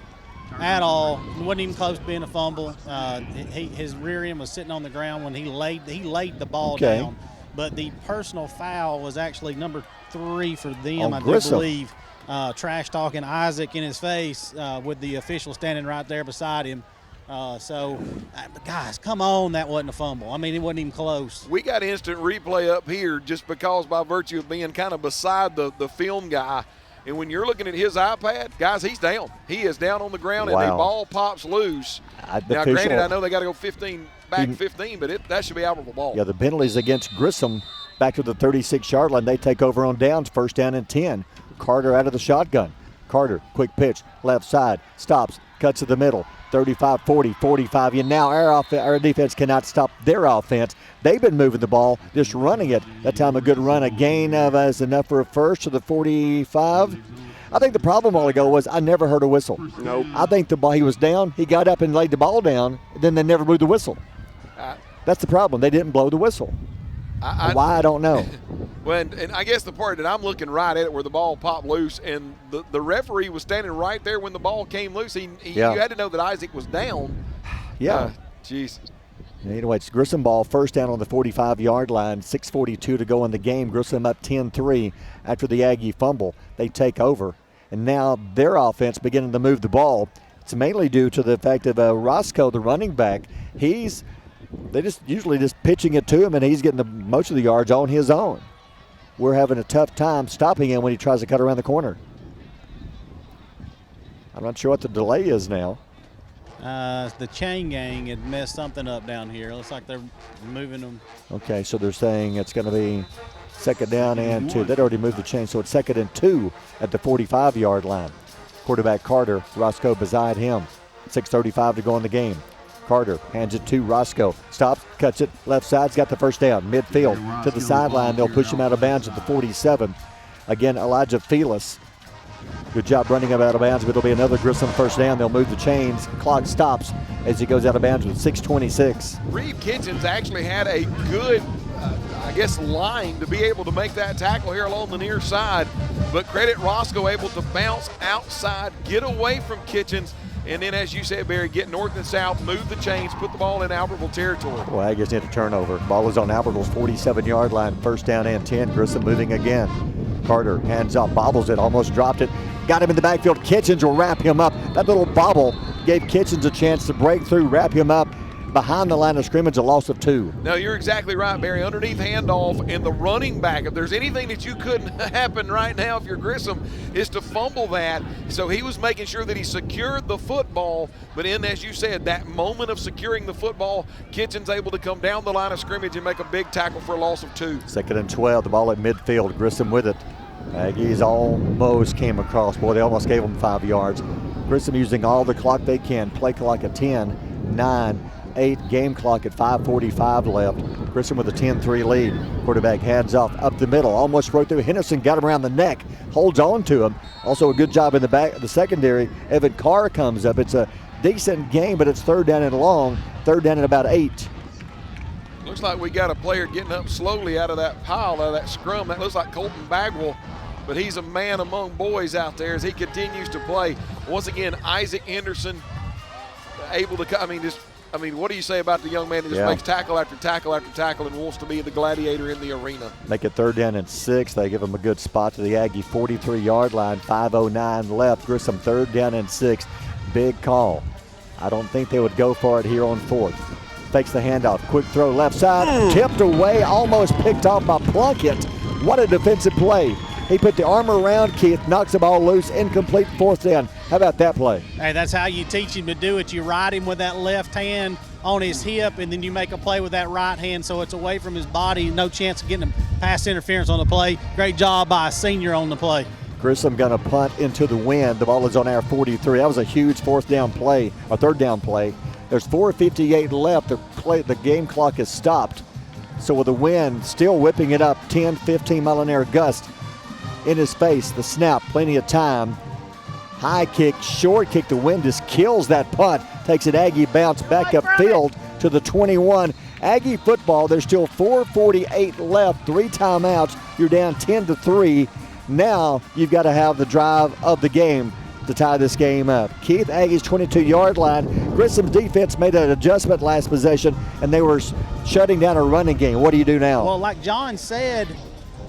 Speaker 5: at all. It wasn't even close to being a fumble. His rear end was sitting on the ground when he laid the ball down. But the personal foul was actually number 3 for them, I do believe. Trash talking Isaac in his face with the official standing right there beside him. Guys, come on, that wasn't a fumble. I mean, it wasn't even close.
Speaker 1: We got instant replay up here just because by virtue of being kind of beside the film guy. And when you're looking at his iPad, guys, he's down. He is down on the ground, and the ball pops loose. Now, granted, I know they got to go 15, but that should be Albertville ball.
Speaker 2: Yeah, the penalties against Grissom back to the 36-yard line. They take over on downs, 1st down and 10. Carter out of the shotgun. Carter, quick pitch, left side, stops, cuts to the middle. 35, 40, 45. And now our defense cannot stop their offense. They've been moving the ball, just running it. That time a good run, a gain of is enough for a first to the 45. I think the problem a while ago was I never heard a whistle.
Speaker 6: Nope.
Speaker 2: I think the ball, he was down, he got up and laid the ball down, then they never blew the whistle. That's the problem. They didn't blow the whistle. Why, I don't know.
Speaker 1: Well, and I guess the part that I'm looking right at it where the ball popped loose, and the referee was standing right there when the ball came loose. You had to know that Isaac was down.
Speaker 2: Yeah.
Speaker 1: Jeez.
Speaker 2: Anyway, it's Grissom ball, 1st down on the 45-yard line, 6:42 to go in the game. Grissom up 10-3 after the Aggie fumble. They take over, and now their offense beginning to move the ball. It's mainly due to the fact of Roscoe, the running back. They usually just pitching it to him, and he's getting most of the yards on his own. We're having a tough time stopping him when he tries to cut around the corner. I'm not sure what the delay is now.
Speaker 5: The chain gang had messed something up down here. Looks like they're moving them.
Speaker 2: Okay, so they're saying it's going to be 2nd down and 2. They'd already moved the chain, so it's 2nd and 2 at the 45-yard line. Quarterback Carter, Roscoe beside him. 6:35 to go in the game. Carter hands it to Roscoe. Stops, cuts it, left side's got the 1st down. Midfield to the sideline. They'll push him out of bounds at the 47. Again, Elijah Felis. Good job running him out of bounds, but it'll be another Grissom 1st down. They'll move the chains. Clock stops as he goes out of bounds with 6:26.
Speaker 1: Reed Kitchens actually had a good, line to be able to make that tackle here along the near side. But credit Roscoe able to bounce outside, get away from Kitchens, and then, as you said, Barry, get north and south, move the chains, put the ball in Albertville territory.
Speaker 2: Well, Aggies need a turnover. Ball is on Albertville's 47-yard line, 1st down and 10. Grissom moving again. Carter hands up, bobbles it, almost dropped it. Got him in the backfield. Kitchens will wrap him up. That little bobble gave Kitchens a chance to break through, wrap him up. Behind the line of scrimmage, a loss of 2.
Speaker 1: No, you're exactly right, Barry. Underneath handoff, and the running back, if there's anything that you couldn't happen right now if you're Grissom, is to fumble that. So he was making sure that he secured the football, but as you said, that moment of securing the football, Kitchens able to come down the line of scrimmage and make a big tackle for a loss of 2.
Speaker 2: 2nd and 12, the ball at midfield. Grissom with it. Aggies almost came across. Boy, they almost gave them 5 yards. Grissom using all the clock they can. Play clock at 10, 9, 8, game clock at 5:45 left. Grissom with a 10-3 lead. Quarterback hands off up the middle. Almost broke through. Henderson got him around the neck. Holds on to him. Also a good job in the back, the secondary. Evan Carr comes up. It's a decent game, but it's 3rd down and long. 3rd down and about 8.
Speaker 1: Looks like we got a player getting up slowly out of that pile, out of that scrum. That looks like Colton Bagwell, but he's a man among boys out there as he continues to play. Once again, Isaac Henderson able to, what do you say about the young man that just makes tackle after tackle after tackle and wants to be the gladiator in the arena?
Speaker 2: Make it 3rd down and 6. They give him a good spot to the Aggie 43-yard line. 5:09 left. Grissom 3rd down and 6. Big call. I don't think they would go for it here on 4th. Fakes the handoff. Quick throw left side. Tipped away. Almost picked off by Plunkett. What a defensive play. He put the arm around Keith, knocks the ball loose, incomplete, 4th down. How about that play?
Speaker 5: Hey, that's how you teach him to do it. You ride him with that left hand on his hip, and then you make a play with that right hand so it's away from his body. No chance of getting him pass interference on the play. Great job by a senior on the play.
Speaker 2: Grissom going to punt into the wind. The ball is on our 43. That was a huge 4th down play, or 3rd down play. There's 4:58 left. The game clock is stopped. So with the wind still whipping it up, 10, 15 mile an hour gust in his face, the snap, plenty of time. High kick, short kick, the wind just kills that punt. Takes an Aggie bounce back upfield to the 21. Aggie football, there's still 4:48 left, 3 timeouts. You're down 10-3. Now you've got to have the drive of the game to tie this game up. Keith, Aggie's 22-yard line. Grissom's defense made an adjustment last possession, and they were shutting down a running game. What do you do now?
Speaker 5: Well, like John said,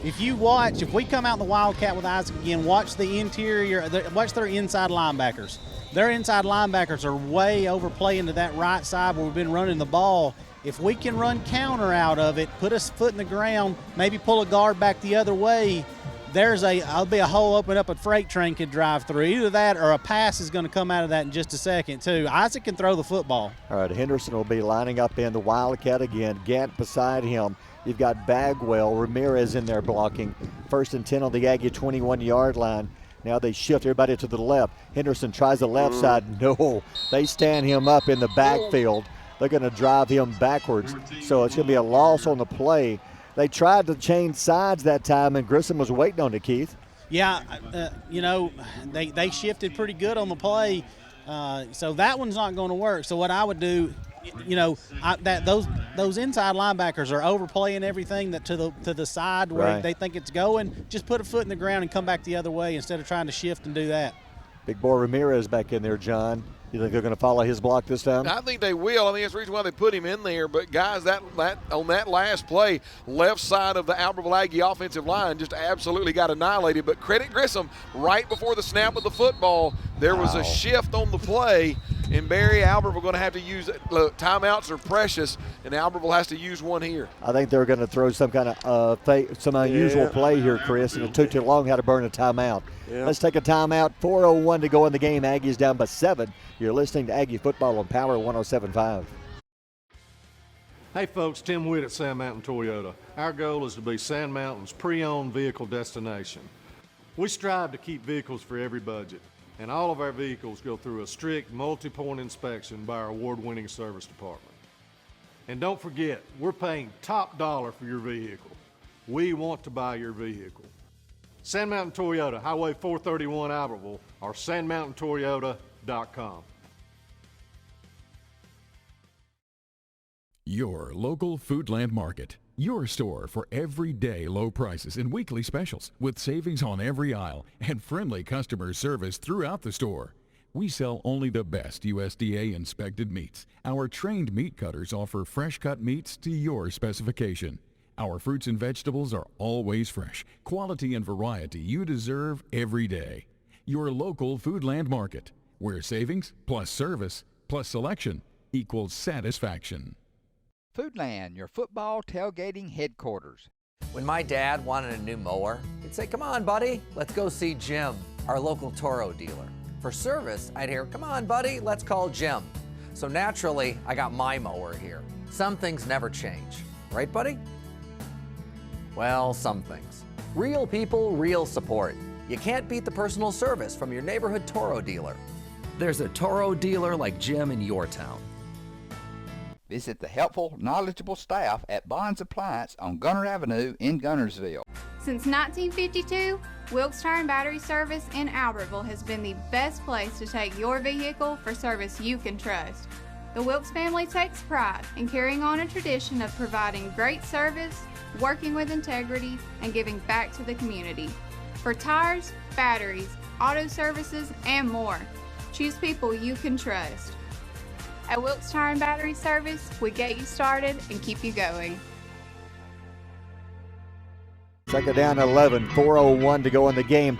Speaker 5: if we come out in the Wildcat with Isaac again, watch the interior, watch their inside linebackers. Their inside linebackers are way overplaying to that right side where we've been running the ball. If we can run counter out of it, put us foot in the ground, maybe pull a guard back the other way, there'll be a hole open up a freight train could drive through. Either that or a pass is going to come out of that in just a second, too. Isaac can throw the football.
Speaker 2: All right, Henderson will be lining up in the Wildcat again. Gant beside him. You've got Bagwell, Ramirez in there blocking. 1st and 10 on the Aggie 21-yard line. Now they shift everybody to the left. Henderson tries the left side. No, they stand him up in the backfield. They're going to drive him backwards. So it's going to be a loss on the play. They tried to change sides that time, and Grissom was waiting on it, Keith.
Speaker 5: Yeah, they shifted pretty good on the play, so that one's not going to work. So what I would do, those inside linebackers are overplaying everything that to the side where they think it's going. Just put a foot in the ground and come back the other way instead of trying to shift and do that.
Speaker 2: Big boy Ramirez back in there, John. You think they're going to follow his block this time?
Speaker 1: I think they will. I think that's the reason why they put him in there. But, guys, that on that last play, left side of the Albertville Aggie offensive line just absolutely got annihilated. But credit Grissom, right before the snap of the football, there was a shift on the play. And Barry, Albertville going to have to use it. Look, timeouts are precious, and Albertville has to use one here.
Speaker 2: I think they're going to throw some kind of some unusual play here, Chris, and it took too long how to burn a timeout. Yeah. Let's take a timeout. 4:01 to go in the game. Aggie's down by 7. You're listening to Aggie Football on Power 107.5.
Speaker 3: Hey folks, Tim Witt at Sand Mountain Toyota. Our goal is to be Sand Mountain's pre-owned vehicle destination. We strive to keep vehicles for every budget, and all of our vehicles go through a strict multi-point inspection by our award-winning service department. And don't forget, we're paying top dollar for your vehicle. We want to buy your vehicle. Sand Mountain Toyota, Highway 431 Albertville, or sandmountaintoyota.com.
Speaker 8: Your local Foodland Market. Your store for everyday low prices and weekly specials with savings on every aisle and friendly customer service throughout the store. We sell only the best USDA inspected meats. Our trained meat cutters offer fresh cut meats to your specification. Our fruits and vegetables are always fresh. Quality and variety you deserve every day. Your local Foodland Market, where savings plus service plus selection equals satisfaction.
Speaker 9: Foodland, your football tailgating headquarters.
Speaker 4: When my dad wanted a new mower, he'd say, "Come on, buddy, let's go see Jim, our local Toro dealer." For service, I'd hear, "Come on, buddy, let's call Jim." So naturally, I got my mower here. Some things never change. Right, buddy? Well, some things. Real people, real support. You can't beat the personal service from your neighborhood Toro dealer.
Speaker 21: There's a Toro dealer like Jim in your town.
Speaker 9: Visit the helpful, knowledgeable staff at Bonds Appliance on Gunner Avenue in Gunnersville.
Speaker 11: Since 1952, Wilkes Tire Battery Service in Albertville has been the best place to take your vehicle for service you can trust. The Wilkes family takes pride in carrying on a tradition of providing great service, working with integrity, and giving back to the community. For tires, batteries, auto services, and more, choose people you can trust. At Wilkes Tire and Battery Service, we get you started and keep you going.
Speaker 2: Second down 11, 4:01 to go in the game.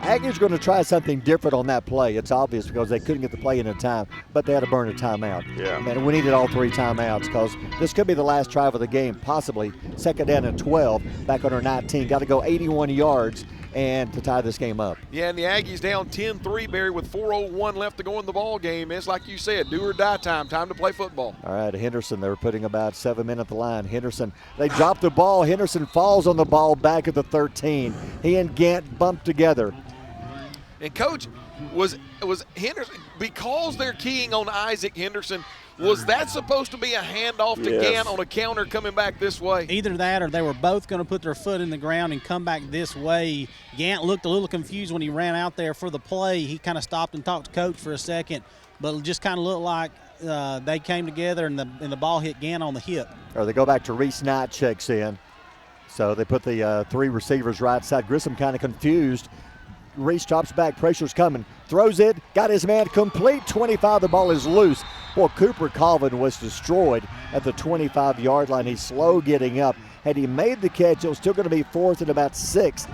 Speaker 2: Aggies going to try something different on that play. It's obvious because they couldn't get the play in time, but they had to burn a timeout.
Speaker 6: Yeah.
Speaker 2: Man, we needed all 3 timeouts because this could be the last drive of the game, possibly. Second down and 12, back on our 19. Got to go 81 yards and to tie this game up.
Speaker 1: Yeah, and the Aggies down 10-3, Barry, with 4:01 left to go in the ball game. It's like you said, do or die time to play football.
Speaker 2: All right, Henderson, they're putting about 7 men at the line. Henderson, they drop the ball. Henderson falls on the ball back at the 13. He and Gant bump together.
Speaker 1: And Coach, was Henderson, because they're keying on Isaac Henderson, was that supposed to be a handoff to Gant on a counter coming back this way?
Speaker 5: Either that or they were both going to put their foot in the ground and come back this way. Gant looked a little confused when he ran out there for the play. He kind of stopped and talked to Coach for a second, but it just kind of looked like they came together and the ball hit Gant on the hip.
Speaker 2: Or they go back to Reese Knight checks in. So they put the 3 receivers right side. Grissom kind of confused. Reese drops back, pressure's coming, throws it, got his man complete, 25, the ball is loose. Well, Cooper Colvin was destroyed at the 25-yard line. He's slow getting up. Had he made the catch, it was still going to be 4th and about 6.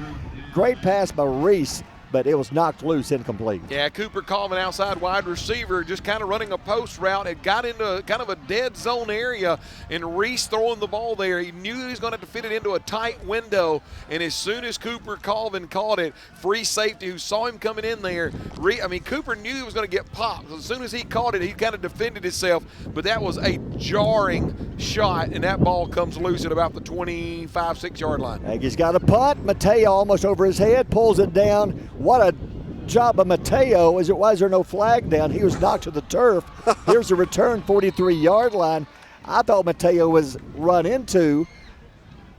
Speaker 2: Great pass by Reese, but it was knocked loose, incomplete.
Speaker 1: Yeah, Cooper Colvin, outside wide receiver, just kind of running a post route. It got into kind of a dead zone area, and Reese throwing the ball there. He knew he was going to have to fit it into a tight window, and as soon as Cooper Colvin caught it, free safety who saw him coming in there, Cooper knew he was going to get popped. As soon as he caught it, he kind of defended himself, but that was a jarring shot, and that ball comes loose at about the 25, 6-yard line.
Speaker 2: Aggies got a punt. Mateo almost over his head, pulls it down. What a job of Mateo. Why is there no flag down? He was knocked to the turf. Here's a return, 43-yard line. I thought Mateo was run into.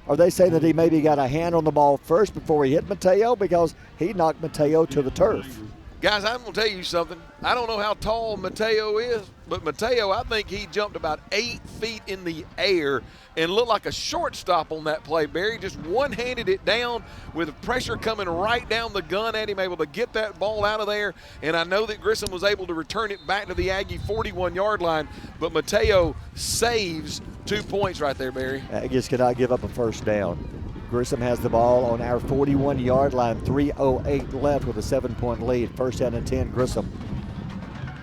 Speaker 2: Are they saying that he maybe got a hand on the ball first before he hit Mateo? Because he knocked Mateo to the turf.
Speaker 1: Guys, I'm going to tell you something. I don't know how tall Mateo is, but Mateo, I think he jumped about 8 feet in the air and looked like a shortstop on that play. Barry just one-handed it down with pressure coming right down the gun at him, able to get that ball out of there. And I know that Grissom was able to return it back to the Aggie 41-yard line, but Mateo saves 2 points right there, Barry.
Speaker 2: Aggies cannot give up a first down. Grissom has the ball on our 41-yard line, 3:08 left with a 7-point lead. First down and 10, Grissom.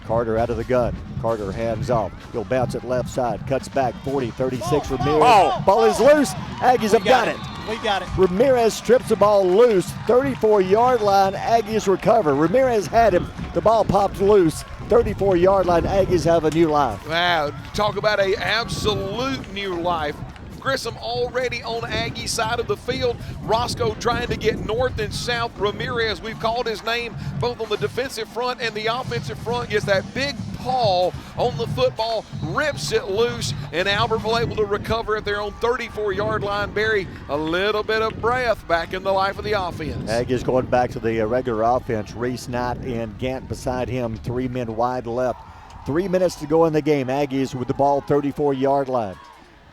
Speaker 2: Carter out of the gun. Carter hands off. He'll bounce it left side. Cuts back, 40, 36, Ramirez. Ball is loose. Aggies have got it.
Speaker 5: We got it.
Speaker 2: Ramirez strips the ball loose. 34-yard line. Aggies recover. Ramirez had him. The ball popped loose. 34-yard line. Aggies have a new life.
Speaker 1: Wow, talk about an absolute new life. Grissom already on Aggie side of the field. Roscoe trying to get north and south. Ramirez, we've called his name both on the defensive front and the offensive front, gets that big paw on the football, rips it loose, and Albertville able to recover at their own 34-yard line. Barry, a little bit of breath back in the life of the offense.
Speaker 2: Aggies going back to the regular offense. Reese Knight and Gant beside him, 3 men wide left. 3 minutes to go in the game. Aggies with the ball, 34-yard line.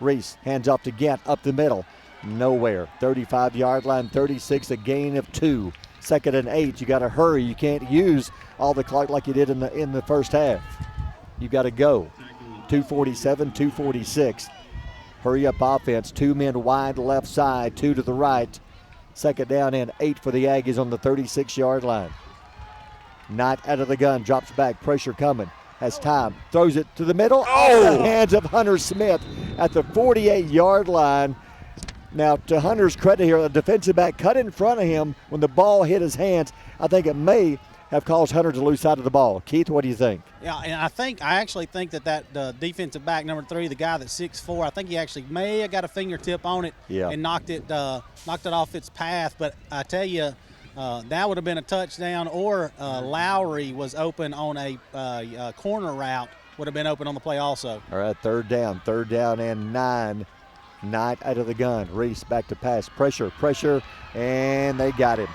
Speaker 2: Reese hands off to Gant up the middle. Nowhere. 35-yard line, 36, a gain of 2. Second and 8. You got to hurry. You can't use all the clock like you did in the first half. You got to go. 2:47, 2:46. Hurry up offense. 2 men wide left side, 2 to the right. Second down and 8 for the Aggies on the 36-yard line. Knight out of the gun, drops back, pressure coming. Has time, throws it to the middle, off the hands of Hunter Smith at the 48-yard line. Now, to Hunter's credit here, the defensive back cut in front of him when the ball hit his hands. I think it may have caused Hunter to lose sight of the ball. Keith, what do you think?
Speaker 5: Yeah, and I actually think that defensive back number 3, the guy that's 6'4", I think he actually may have got a fingertip on it and knocked it off its path. But I tell you, that would have been a touchdown, or Lowry was open on a corner route, would have been open on the play also.
Speaker 2: All right, third down and 9. Knight out of the gun. Reese back to pass. Pressure, and they got him.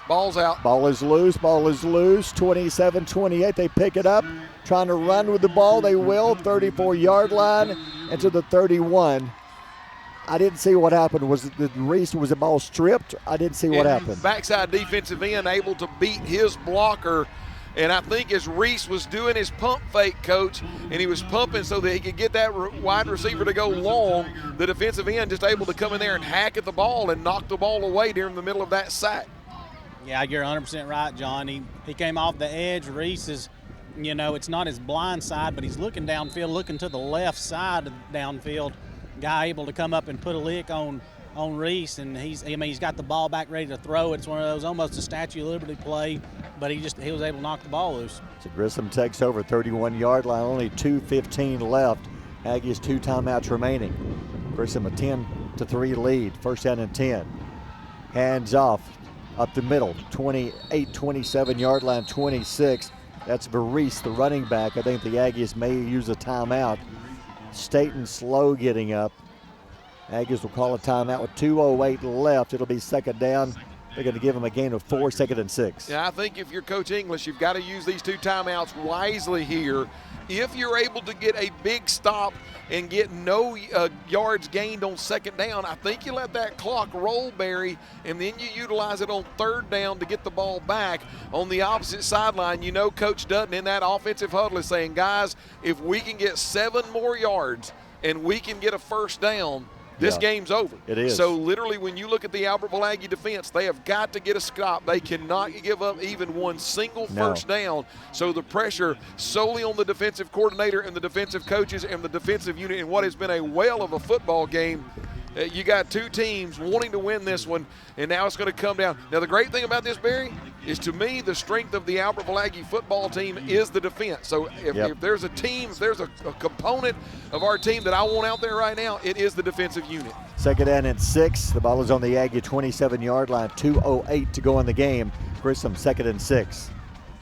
Speaker 1: Ball's out.
Speaker 2: Ball is loose. 27-28. They pick it up. Trying to run with the ball. They will. 34-yard line into the 31. I didn't see what happened. Was the ball stripped? I didn't see what happened.
Speaker 1: Backside defensive end able to beat his blocker. And I think as Reese was doing his pump fake, Coach, and he was pumping so that he could get that wide receiver to go long, the defensive end just able to come in there and hack at the ball and knock the ball away during the middle of that sack.
Speaker 5: Yeah, you're 100% right, John. He came off the edge. Reese is, it's not his blind side, but he's looking downfield, looking to the left side of downfield. Guy able to come up and put a lick on Reese, and he's got the ball back ready to throw. It's one of those almost a Statue of Liberty play, but he was able to knock the ball loose.
Speaker 2: So Grissom takes over 31-yard line, only 2:15 left. Aggies 2 timeouts remaining. Grissom a 10-3 lead, first down and 10. Hands off up the middle, 27-yard line, 26. That's Varese, the running back. I think the Aggies may use a timeout. Staten slow getting up. Aggies will call a timeout with 2:08 left. It'll be second down. They're going to give them a gain of 4, second and 6.
Speaker 1: Yeah, I think if you're Coach English, you've got to use these 2 timeouts wisely here. If you're able to get a big stop and get no yards gained on second down, I think you let that clock roll, Barry, and then you utilize it on third down to get the ball back. On the opposite sideline, Coach Dutton in that offensive huddle is saying, guys, if we can get 7 more yards and we can get a first down, this game's over.
Speaker 2: It is.
Speaker 1: So literally when you look at the Albertville Aggie defense, they have got to get a stop. They cannot give up even one single first down. So the pressure solely on the defensive coordinator and the defensive coaches and the defensive unit in what has been a whale of a football game. You got 2 teams wanting to win this one, and now it's going to come down. Now, the great thing about this, Barry, is to me the strength of the Albertville Aggie football team is the defense. So if there's a team, if there's a component of our team that I want out there right now, it is the defensive unit.
Speaker 2: Second down and 6. The ball is on the Aggie 27-yard line, 2:08 to go in the game. Grissom, second and 6.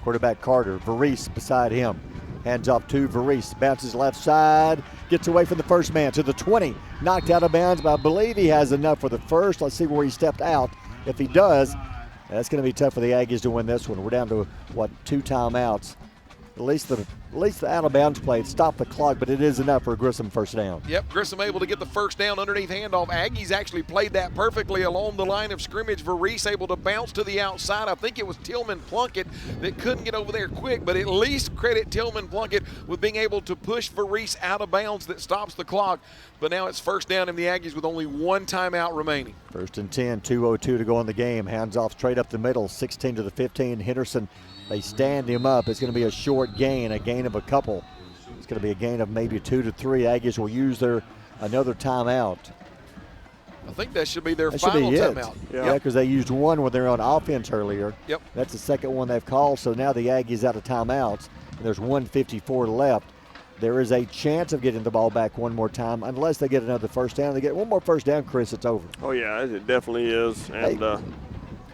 Speaker 2: Quarterback Carter, Varese beside him. Hands off to Varese, bounces left side, gets away from the first man to the 20, knocked out of bounds, but I believe he has enough for the first. Let's see where he stepped out. If he does, that's going to be tough for the Aggies to win this one. We're down to, 2 timeouts. At least the out-of-bounds play stopped the clock, but it is enough for a Grissom first down.
Speaker 1: Yep, Grissom able to get the first down underneath handoff. Aggies actually played that perfectly along the line of scrimmage. Varese able to bounce to the outside. I think it was Tillman Plunkett that couldn't get over there quick, but at least credit Tillman Plunkett with being able to push Varese out of bounds that stops the clock. But now it's first down in the Aggies with only 1 timeout remaining.
Speaker 2: First and 10, 2:02 to go in the game. Hands off straight up the middle, 16 to the 15. Henderson, they stand him up. It's going to be a short gain, a gain of a couple. It's going to be a gain of maybe 2 to 3. Aggies will use another timeout.
Speaker 1: I think that should be their
Speaker 2: that
Speaker 1: final
Speaker 2: should be
Speaker 1: timeout.
Speaker 2: Yeah, because they used one when they were on offense earlier.
Speaker 1: Yep.
Speaker 2: That's the second one they've called, so now the Aggies out of timeouts. And there's 1:54 left. There is a chance of getting the ball back one more time unless they get another first down. They get one more first down, Chris, it's over.
Speaker 6: Oh, yeah, it definitely is. And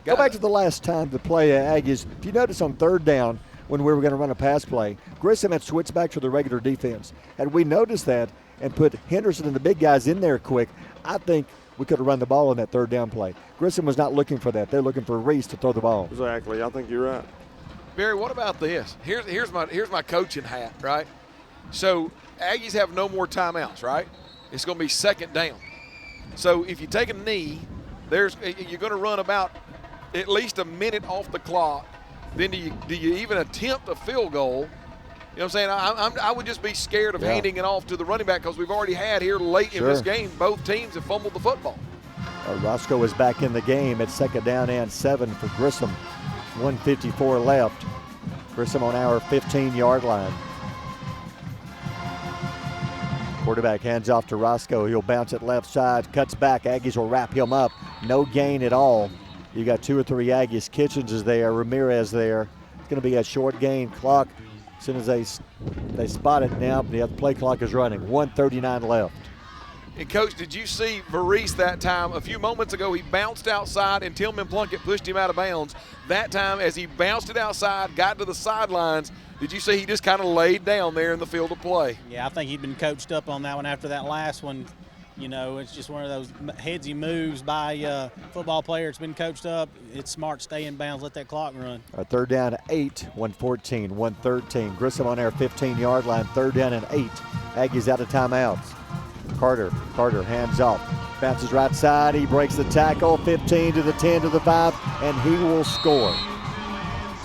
Speaker 2: Go back to the last time the play Aggies. If you notice on third down when we were going to run a pass play, Grissom had switched back to the regular defense. Had we noticed that and put Henderson and the big guys in there quick, I think we could have run the ball on that third down play. Grissom was not looking for that. They're looking for Reese to throw the ball.
Speaker 6: Exactly. I think you're right.
Speaker 1: Barry, what about this? Here's my coaching hat, right? So Aggies have no more timeouts, right? It's going to be second down. So if you take a knee, you're going to run about at least a minute off the clock. Then do you even attempt a field goal? You know what I'm saying? I would just be scared of handing it off to the running back because we've already had here late in this game, both teams have fumbled the football.
Speaker 2: Roscoe is back in the game at second down and 7 for Grissom. 1:54 left. Grissom on our 15-yard line. Quarterback hands off to Roscoe. He'll bounce it left side, cuts back. Aggies will wrap him up. No gain at all. You got 2 or 3 Aggies. Kitchens is there, Ramirez there. It's going to be a short gain. Clock, as soon as they spot it now, the play clock is running. 1:39 left.
Speaker 1: And, Coach, did you see Varese that time? A few moments ago, he bounced outside, and Tillman Plunkett pushed him out of bounds. That time, as he bounced it outside, got to the sidelines, did you see he just kind of laid down there in the field of play?
Speaker 5: Yeah, I think he'd been coached up on that one after that last one. It's just one of those headsy moves by a football player. It's been coached up. It's smart, stay in bounds, let that clock run.
Speaker 2: Third down and 8, 1:14, 1:13. Grissom on our 15-yard line, third down and 8. Aggies out of timeouts. Carter hands off, bounces right side. He breaks the tackle, 15 to the 10 to the 5, and he will score.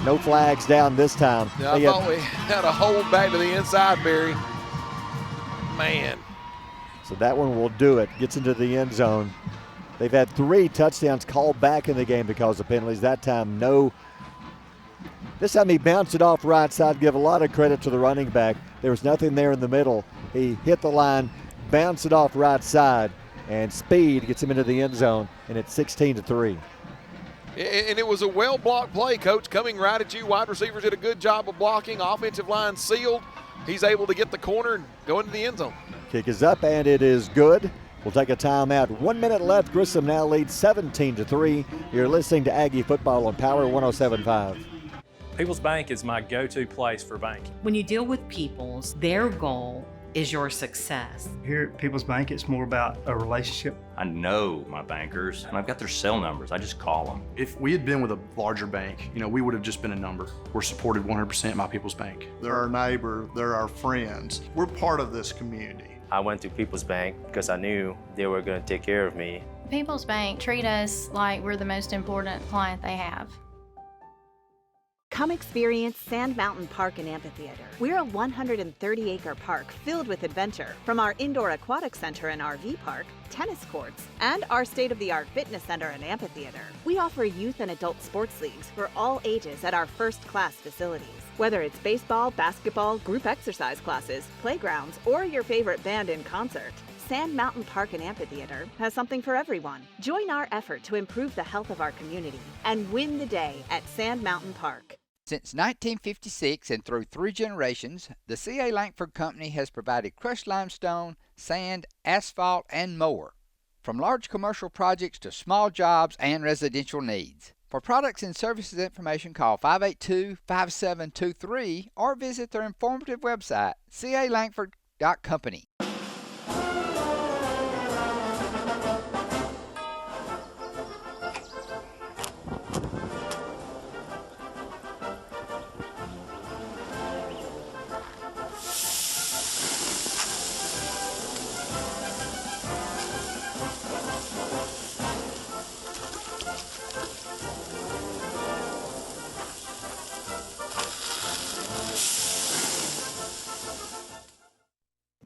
Speaker 2: No flags down this time.
Speaker 1: Yeah, I thought we had a hold back to the inside, Barry. Man.
Speaker 2: So that one will do it. Gets into the end zone. They've had 3 touchdowns called back in the game because of penalties. That time, no. This time he bounced it off right side. Give a lot of credit to the running back. There was nothing there in the middle. He hit the line, bounced it off right side, and speed gets him into the end zone, and it's 16-3.
Speaker 1: And it was a well-blocked play, Coach, coming right at you. Wide receivers did a good job of blocking. Offensive line sealed. He's able to get the corner and go into the end zone.
Speaker 2: Kick is up, and it is good. We'll take a timeout. 1 minute left. Grissom now leads 17-3. You're listening to Aggie Football on Power 107.5.
Speaker 10: People's Bank is my go-to place for banking.
Speaker 14: When you deal with People's, their goal is your success.
Speaker 23: Here at People's Bank, it's more about a relationship.
Speaker 15: I know my bankers, and I've got their cell numbers. I just call them.
Speaker 16: If we had been with a larger bank, we would have just been a number. We're supported 100% by People's Bank.
Speaker 17: They're our neighbor, they're our friends. We're part of this community.
Speaker 18: I went to People's Bank because I knew they were going to take care of me.
Speaker 19: People's Bank treat us like we're the most important client they have.
Speaker 20: Come experience Sand Mountain Park and Amphitheater. We're a 130-acre park filled with adventure. From our indoor aquatic center and RV park, tennis courts, and our state-of-the-art fitness center and amphitheater. We offer youth and adult sports leagues for all ages at our first-class facilities. Whether it's baseball, basketball, group exercise classes, playgrounds, or your favorite band in concert, Sand Mountain Park and Amphitheater has something for everyone. Join our effort to improve the health of our community and win the day at Sand Mountain Park.
Speaker 9: Since 1956 and through 3 generations, the C.A. Langford Company has provided crushed limestone, sand, asphalt, and more. From large commercial projects to small jobs and residential needs. For products and services information, call 582-5723 or visit their informative website, calangford.company.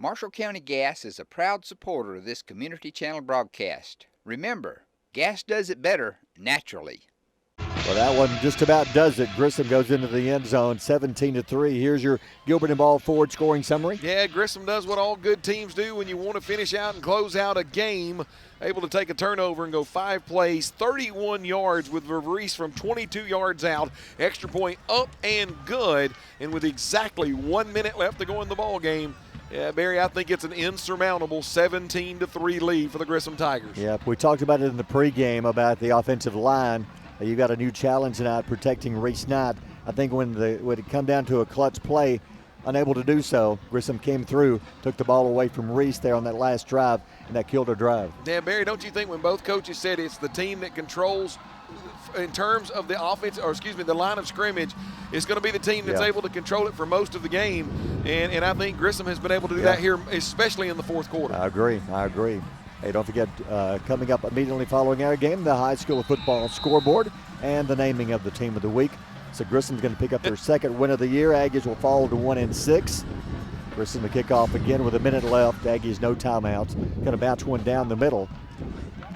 Speaker 9: Marshall County Gas is a proud supporter of this community channel broadcast. Remember, gas does it better naturally.
Speaker 2: Well, that one just about does it. Grissom goes into the end zone, 17-3. Here's your Gilbert and Ball Ford scoring summary.
Speaker 1: Yeah, Grissom does what all good teams do when you want to finish out and close out a game. Able to take a turnover and go 5 plays, 31 yards with Reese from 22 yards out. Extra point up and good. And with exactly 1 minute left to go in the ball game, yeah, Barry, I think it's an insurmountable 17-3 lead for the Grissom Tigers.
Speaker 2: Yep, we talked about it in the pregame about the offensive line. You got a new challenge tonight protecting Reese Knight. I think when it come down to a clutch play, unable to do so, Grissom came through, took the ball away from Reese there on that last drive, and that killed her drive.
Speaker 1: Yeah, Barry, don't you think when both coaches said it's the team that controls in terms of the offense, or excuse me, the line of scrimmage, it's going to be the team that's able to control it for most of the game. And I think Grissom has been able to do that here, especially in the fourth quarter.
Speaker 2: I agree. Hey, don't forget, coming up immediately following our game, the high school football scoreboard and the naming of the team of the week. So Grissom's going to pick up their second win of the year. Aggies will fall to 1-6. Grissom to kick off again with a minute left. Aggies no timeouts. Going to bounce one down the middle.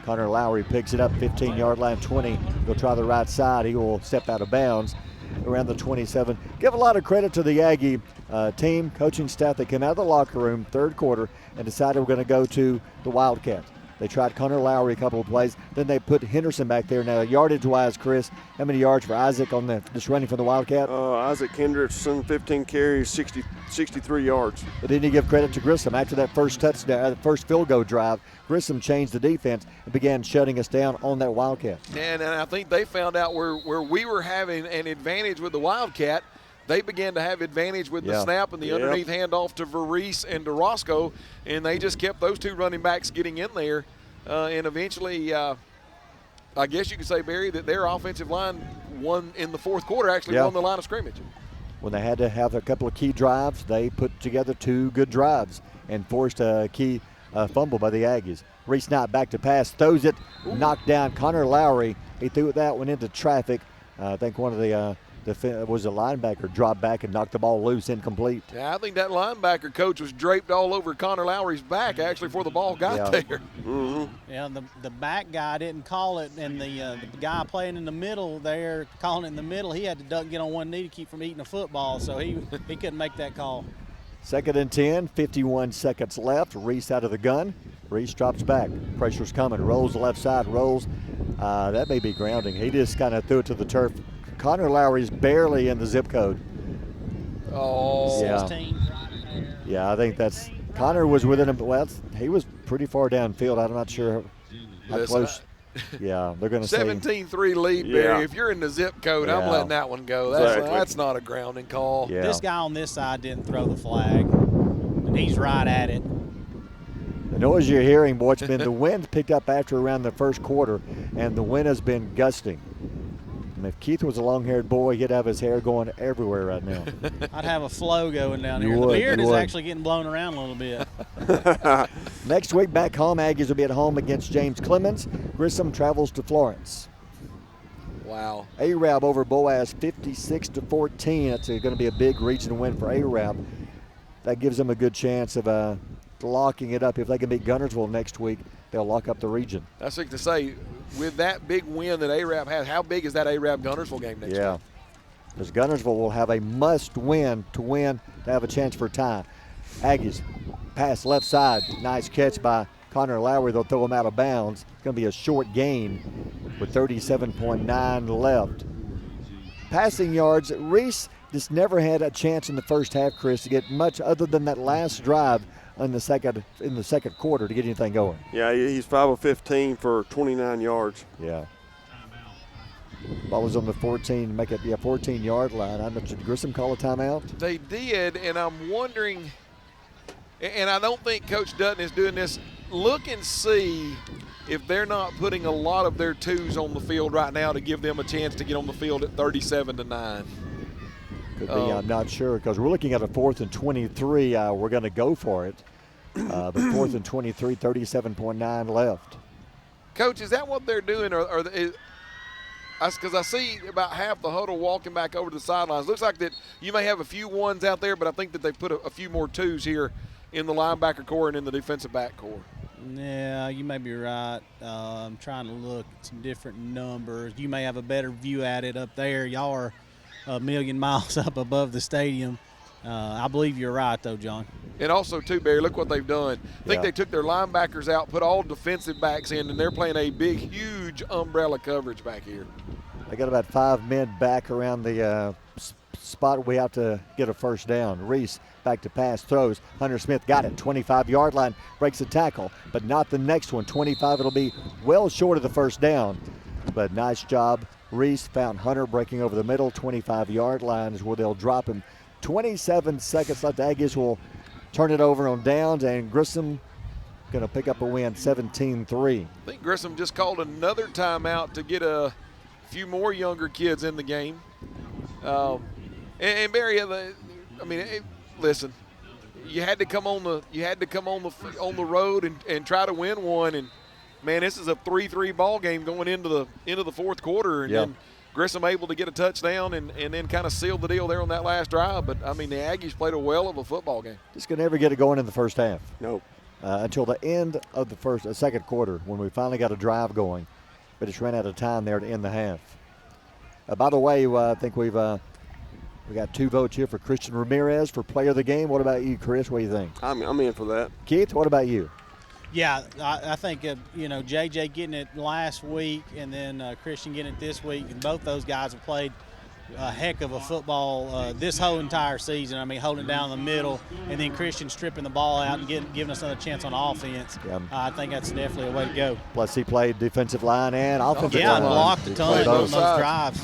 Speaker 2: Connor Lowry picks it up, 15-yard line, 20. He'll try the right side. He will step out of bounds around the 27. Give a lot of credit to the Aggie team, coaching staff. They came out of the locker room third quarter and decided we're going to go to the Wildcat. They tried Connor Lowry a couple of plays. Then they put Henderson back there. Now, yardage-wise, Chris, how many yards for Isaac on just running for the Wildcat?
Speaker 6: Isaac Henderson, 15 carries, 63 yards.
Speaker 2: But then you give credit to Grissom. After that first touchdown, the first field goal drive, Grissom changed the defense and began shutting us down on that Wildcat.
Speaker 1: And I think they found out where we were having an advantage with the Wildcat. They began to have advantage with the snap and the underneath handoff to Varese and to Roscoe, and they just kept those two running backs getting in there. And eventually, I guess you could say, Barry, that their offensive line won in the fourth quarter, actually won the line of scrimmage.
Speaker 2: When they had to have a couple of key drives, they put together 2 good drives and forced a key fumble by the Aggies. Reese Knight back to pass, throws it, knocked down Connor Lowry. He threw that one into traffic. I think one of the was a linebacker, dropped back and knocked the ball loose, incomplete.
Speaker 1: Yeah, I think that linebacker coach was draped all over Connor Lowry's back actually before the ball got there.
Speaker 5: Yeah, the back guy didn't call it, and the guy playing in the middle there, calling it in the middle, he had to duck and get on one knee to keep from eating a football, so he couldn't make that call.
Speaker 2: 2nd and 10, 51 seconds left. Reese out of the gun. Reese drops back. Pressure's coming. Rolls the left side. Rolls. That may be grounding. He just kind of threw it to the turf. Connor Lowry's barely in the zip code.
Speaker 1: Oh.
Speaker 2: Yeah.
Speaker 5: 16.
Speaker 2: Yeah, I think that's – Connor was within him. Well, he was pretty far downfield. I'm not sure how close. Yeah, they're going to say
Speaker 1: 17-3 lead, Barry. If you're in the zip code, I'm letting that one go. That's not a grounding call.
Speaker 2: Yeah.
Speaker 5: This guy on this side didn't throw the flag, and he's right at it.
Speaker 2: The noise you're hearing, boy, it's been the wind picked up after around the first quarter, and the wind has been gusting. And if Keith was a long-haired boy, he'd have his hair going everywhere right now.
Speaker 5: I'd have a flow going down here.
Speaker 2: You
Speaker 5: The
Speaker 2: would,
Speaker 5: beard
Speaker 2: you
Speaker 5: is
Speaker 2: would.
Speaker 5: actually getting blown around a little bit.
Speaker 2: Next week back home, Aggies will be at home against James Clemens. Grissom travels to Florence.
Speaker 1: Wow.
Speaker 2: Arab over Boaz 56-14. That's going to be a big region win for Arab. That gives them a good chance of locking it up. If they can beat Guntersville next week, they'll lock up the region.
Speaker 1: That's like to say, with that big win that Arab has, how big is that Arab-Guntersville game next week?
Speaker 2: Because Guntersville will have a must-win to have a chance for a tie. Aggies pass left side. Nice catch by Connor Lowry. They'll throw him out of bounds. It's going to be a short gain with 37.9 left. Passing yards, Reese just never had a chance in the first half, Chris, to get much other than that last drive in the second quarter to get anything going.
Speaker 6: Yeah, he's 5 of 15 for 29 yards.
Speaker 2: Yeah. Ball was on the 14-yard line. I know, did Grissom call a timeout?
Speaker 1: They did, and I'm wondering, and I don't think Coach Dutton is doing this. Look and see if they're not putting a lot of their twos on the field right now to give them a chance to get on the field at 37-9.
Speaker 2: Could be, I'm not sure, because we're looking at a 4th and 23. We're going to go for it. But 4th and 23, 37.9 left.
Speaker 1: Coach, is that what they're doing? Because I see about half the huddle walking back over to the sidelines. Looks like that you may have a few ones out there, but I think that they put a few more twos here in the linebacker core and in the defensive back core.
Speaker 5: Yeah, you may be right. I'm trying to look at some different numbers. You may have a better view at it up there. Y'all are a million miles up above the stadium. I believe you're right, though, John.
Speaker 1: And also, too, Barry, look what they've done. I think they took their linebackers out, put all defensive backs in, and they're playing a big, huge umbrella coverage back here.
Speaker 2: They got about 5 men back around the spot we have to get a first down. Reese back to pass, throws. Hunter Smith got it, 25-yard line, breaks a tackle, but not the next one. 25, it'll be well short of the first down. But nice job. Reese found Hunter breaking over the middle. 25-yard line is where they'll drop him. 27 seconds left. Aggies will turn it over on downs, and Grissom going to pick up a win, 17-3.
Speaker 1: I think Grissom just called another timeout to get a few more younger kids in the game. And Barry, listen, you had to come on the road and try to win one, and man, this is a 3-3 ball game going into the fourth quarter, and then Grissom able to get a touchdown and then kind of seal the deal there on that last drive. But, I mean, the Aggies played a well of a football game.
Speaker 2: Just could never get it going in the first half.
Speaker 6: Nope.
Speaker 2: Until the end of the second quarter when we finally got a drive going. But just ran out of time there to end the half. By the way, I think we got 2 votes here for Christian Ramirez for player of the game. What about you, Chris? What do you think?
Speaker 6: I'm in for that.
Speaker 2: Keith, what about you?
Speaker 5: Yeah, I think, JJ getting it last week and then Christian getting it this week, and both those guys have played a heck of a football this whole entire season. I mean, holding down the middle, and then Christian stripping the ball out and giving us another chance on offense.
Speaker 2: Yeah.
Speaker 5: I think that's definitely a way to go.
Speaker 2: Plus, he played defensive line and offensive line.
Speaker 5: Yeah, blocked a ton on those drives.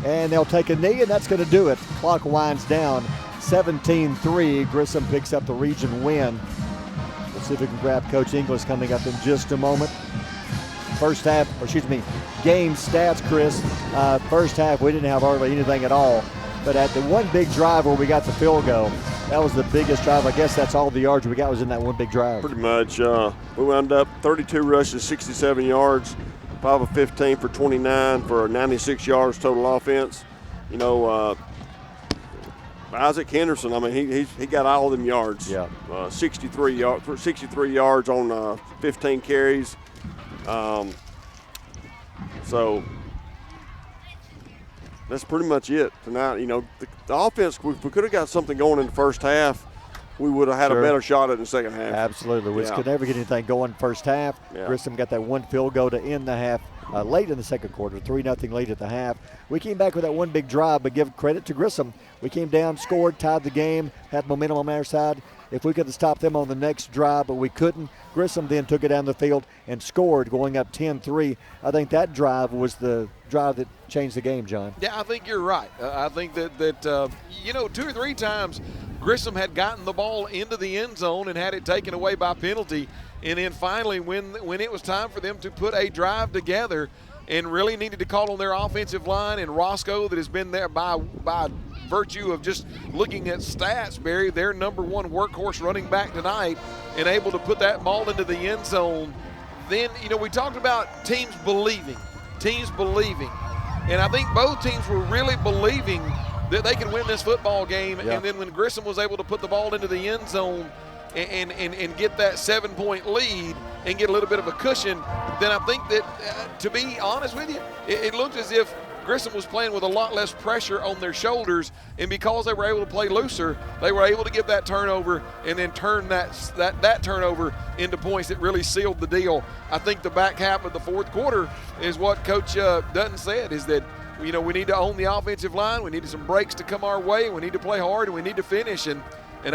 Speaker 2: And they'll take a knee, and that's going to do it. Clock winds down, 17-3. Grissom picks up the region win. We'll see if we can grab Coach Inglis coming up in just a moment. Game stats, Chris. First half, we didn't have hardly anything at all. But at the one big drive where we got the field goal, that was the biggest drive. I guess that's all the yards we got was in that one big drive.
Speaker 6: Pretty much. We wound up 32 rushes, 67 yards, 5 of 15 for 29 for 96 yards total offense. You know, Isaac Henderson, I mean, he got all them yards.
Speaker 2: Yeah.
Speaker 6: 63 yards on 15 carries. So that's pretty much it tonight. You know, the offense, if we could have got something going in the first half, we would have had a better shot at the second half.
Speaker 2: Absolutely. We could never get anything going first half.
Speaker 6: Yeah.
Speaker 2: Grissom got that one field goal to end the half late in the second quarter, 3-0 lead at the half. We came back with that one big drive, but give credit to Grissom. We came down, scored, tied the game, had momentum on our side. If we could have stopped them on the next drive, but we couldn't, Grissom then took it down the field and scored, going up 10-3. I think that drive was the drive that changed the game, John.
Speaker 1: Yeah, I think you're right. I think that you know, 2 or 3 times Grissom had gotten the ball into the end zone and had it taken away by penalty. And then finally, when it was time for them to put a drive together and really needed to call on their offensive line, and Roscoe, that has been there by virtue of just looking at stats, Barry, their number one workhorse running back tonight, and able to put that ball into the end zone. Then, you know, we talked about teams believing. And I think both teams were really believing that they could win this football game.
Speaker 2: Yeah.
Speaker 1: And then when Grissom was able to put the ball into the end zone and get that 7-point lead and get a little bit of a cushion, then I think that, to be honest with you, it looked as if Grissom was playing with a lot less pressure on their shoulders, and because they were able to play looser, they were able to get that turnover and then turn that turnover into points that really sealed the deal. I think the back half of the fourth quarter is what Coach Dutton said, is that, you know, we need to own the offensive line, we needed some breaks to come our way, we need to play hard, and we need to finish. And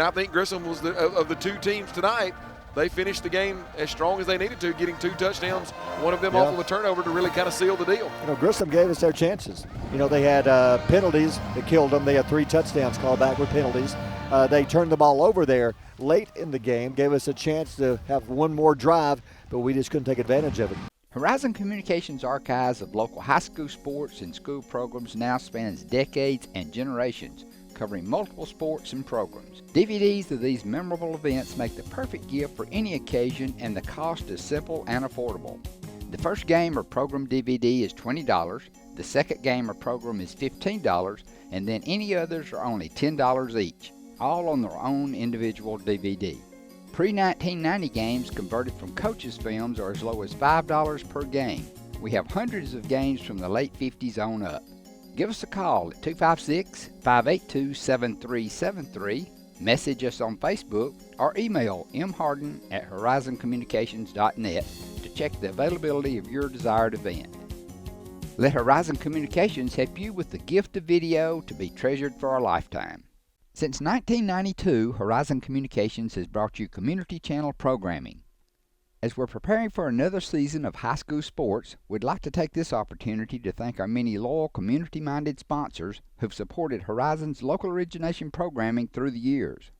Speaker 1: I think Grissom was of the 2 teams tonight, they finished the game as strong as they needed to, getting 2 touchdowns, one of them off of a turnover to really kind of seal the deal.
Speaker 2: You know, Grissom gave us their chances. You know, they had penalties that killed them. They had 3 touchdowns called back with penalties. They turned the ball over there late in the game, gave us a chance to have one more drive, but we just couldn't take advantage of it.
Speaker 9: Horizon Communications' archives of local high school sports and school programs now spans decades and generations, covering multiple sports and programs. DVDs of these memorable events make the perfect gift for any occasion, and the cost is simple and affordable. The first game or program DVD is $20, the second game or program is $15, and then any others are only $10 each, all on their own individual DVD. Pre-1990 games converted from coaches' films are as low as $5 per game. We have hundreds of games from the late 50s on up. Give us a call at 256-582-7373, message us on Facebook, or email mharden@horizoncommunications.net to check the availability of your desired event. Let Horizon Communications help you with the gift of video to be treasured for a lifetime. Since 1992, Horizon Communications has brought you community channel programming. As we're preparing for another season of high school sports, we'd like to take this opportunity to thank our many loyal community-minded sponsors who've supported Horizon's local origination programming through the years.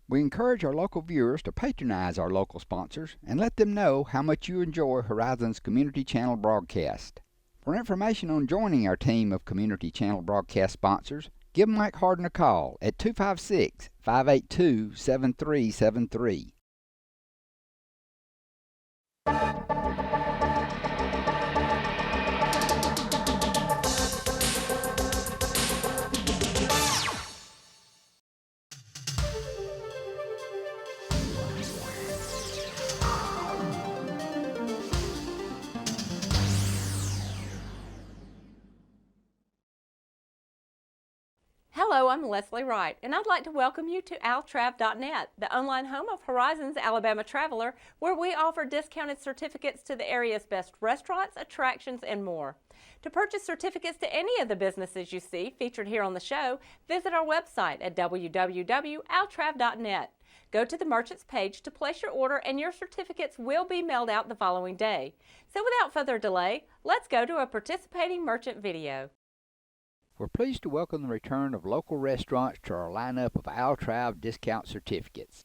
Speaker 9: We encourage our local viewers to patronize our local sponsors and let them know how much you enjoy Horizon's community channel broadcast. For information on joining our team of community channel broadcast sponsors, give Mike Harden a call at 256-582-7373.
Speaker 7: Hello, I'm Leslie Wright, and I'd like to welcome you to altrav.net, the online home of Horizon's Alabama Traveler, where we offer discounted certificates to the area's best restaurants, attractions, and more. To purchase certificates to any of the businesses you see featured here on the show, visit our website at www.altrav.net. Go to the Merchants page to place your order, and your certificates will be mailed out the following day. So without further delay, let's go to a participating merchant video.
Speaker 9: We're pleased to welcome the return of local restaurants to our lineup of Altrav discount certificates.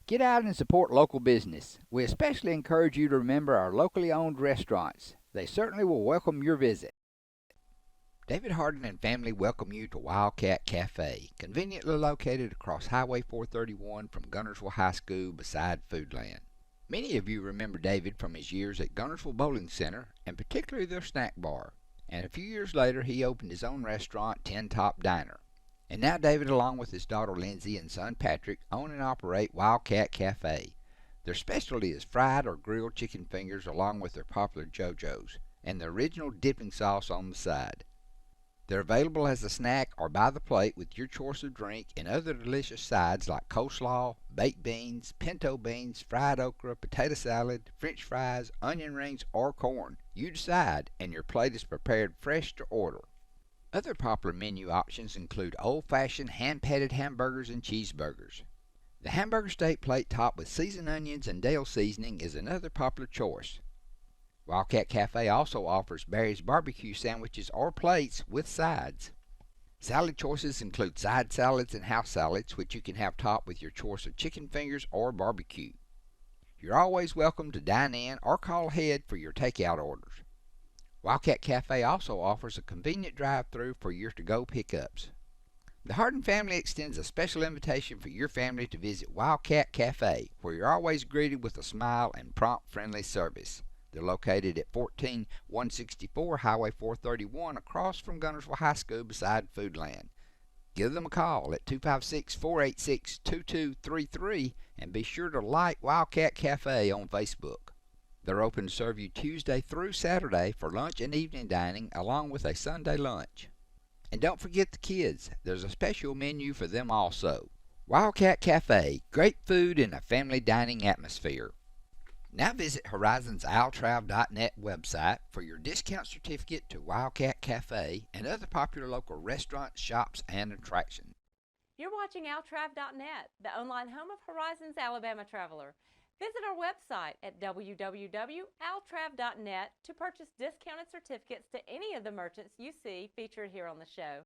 Speaker 9: Get out and support local business. We especially encourage you to remember our locally owned restaurants. They certainly will welcome your visit. David Harden and family welcome you to Wildcat Cafe, conveniently located across Highway 431 from Guntersville High School beside Foodland. Many of you remember David from his years at Guntersville Bowling Center, and particularly their snack bar. And a few years later, he opened his own restaurant, Tin Top Diner. And now David, along with his daughter Lindsay and son Patrick, own and operate Wildcat Cafe. Their specialty is fried or grilled chicken fingers along with their popular JoJo's and the original dipping sauce on the side. They're available as a snack or by the plate with your choice of drink and other delicious sides like coleslaw, baked beans, pinto beans, fried okra, potato salad, french fries, onion rings, or corn. You decide, and your plate is prepared fresh to order. Other popular menu options include old-fashioned hand-patted hamburgers and cheeseburgers. The hamburger steak plate topped with seasoned onions and Dale seasoning is another popular choice. Wildcat Cafe also offers Barry's barbecue sandwiches or plates with sides. Salad choices include side salads and house salads, which you can have topped with your choice of chicken fingers or barbecue. You're always welcome to dine in or call ahead for your takeout orders. Wildcat Cafe also offers a convenient drive-thru for your to-go pickups. The Hardin family extends a special invitation for your family to visit Wildcat Cafe, where you're always greeted with a smile and prompt, friendly service. They're located at 14164 Highway 431 across from Gunnersville High School beside Foodland. Give them a call at 256-486-2233 and be sure to like Wildcat Cafe on Facebook. They're open to serve you Tuesday through Saturday for lunch and evening dining along with a Sunday lunch. And don't forget the kids. There's a special menu for them also. Wildcat Cafe, great food in a family dining atmosphere. Now visit Horizon's altrav.net website for your discount certificate to Wildcat Cafe and other popular local restaurants, shops, and attractions.
Speaker 7: You're watching altrav.net, the online home of Horizon's Alabama Traveler. Visit our website at www.altrav.net to purchase discounted certificates to any of the merchants you see featured here on the show.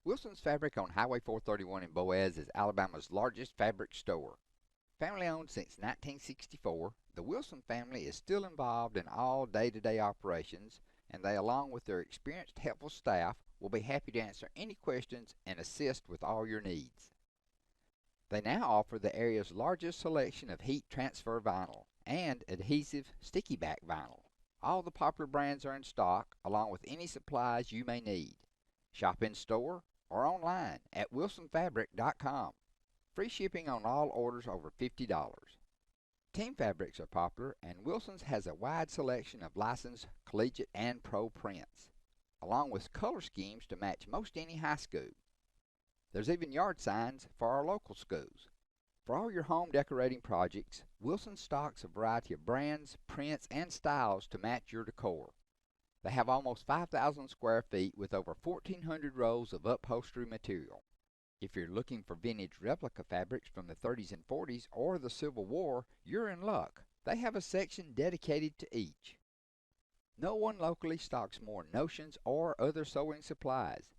Speaker 9: Wilson's Fabric on Highway 431 in Boaz is Alabama's largest fabric store. Family owned since 1964, the Wilson family is still involved in all day-to-day operations, and they, along with their experienced, helpful staff, will be happy to answer any questions and assist with all your needs. They now offer the area's largest selection of heat transfer vinyl and adhesive sticky back vinyl. All the popular brands are in stock, along with any supplies you may need. Shop in store or online at wilsonfabric.com. Free shipping on all orders over $50. Team fabrics are popular, and Wilson's has a wide selection of licensed collegiate and pro prints, along with color schemes to match most any high school. There's even yard signs for our local schools. For all your home decorating projects, Wilson stocks a variety of brands, prints, and styles to match your decor. They have almost 5,000 square feet with over 1,400 rows of upholstery material. If you're looking for vintage replica fabrics from the 30s and 40s or the Civil War, you're in luck. They have a section dedicated to each. No one locally stocks more notions or other sewing supplies.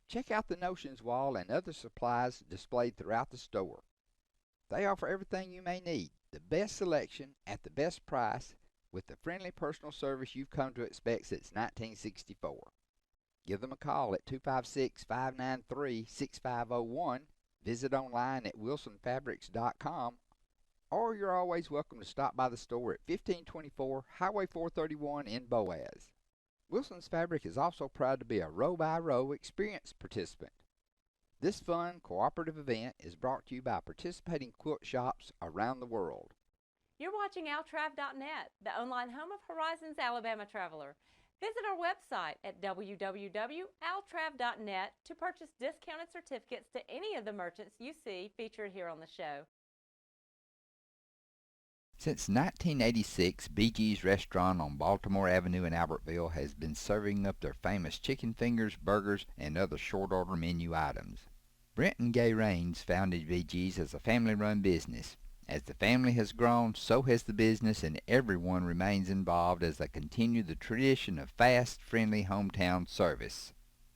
Speaker 9: Check out the notions wall and other supplies displayed throughout the store. They offer everything you may need, the best selection at the best price with the friendly personal service you've come to expect since 1964. Give them a call at 256-593-6501, visit online at wilsonfabrics.com, or you're always welcome to stop by the store at 1524 Highway 431 in Boaz. Wilson's Fabric is also proud to be a row-by-row experience participant. This fun, cooperative event is brought to you by participating quilt shops around the world.
Speaker 7: You're watching altrav.net, the online home of Horizon's Alabama Traveler. Visit our website at www.altrav.net to purchase discounted certificates to any of the merchants you see featured here on the show.
Speaker 9: Since 1986, BG's restaurant on Baltimore Avenue in Albertville has been serving up their famous chicken fingers, burgers, and other short-order menu items. Brent and Gay Raines founded BG's as a family-run business. As the family has grown, so has the business, and everyone remains involved as they continue the tradition of fast, friendly hometown service.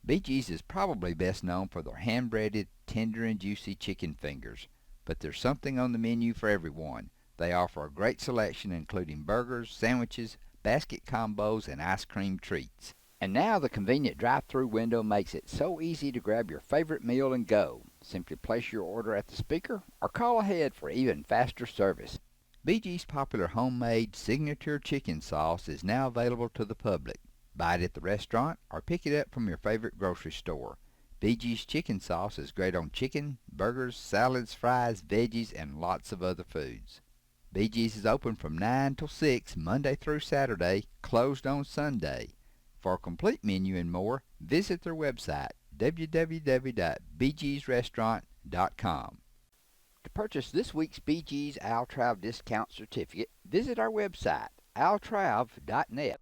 Speaker 9: BG's is probably best known for their hand-breaded, tender and juicy chicken fingers, but there's something on the menu for everyone. They offer a great selection including burgers, sandwiches, basket combos, and ice cream treats. And now the convenient drive-thru window makes it so easy to grab your favorite meal and go. Simply place your order at the speaker or call ahead for even faster service. BG's popular homemade signature chicken sauce is now available to the public. Buy it at the restaurant or pick it up from your favorite grocery store. BG's chicken sauce is great on chicken, burgers, salads, fries, veggies, and lots of other foods. BG's is open from 9 till 6 Monday through Saturday, closed on Sunday. For a complete menu and more, visit their website, www.bgsrestaurant.com. To purchase this week's BG's Altrav discount certificate, visit our website, altrav.net.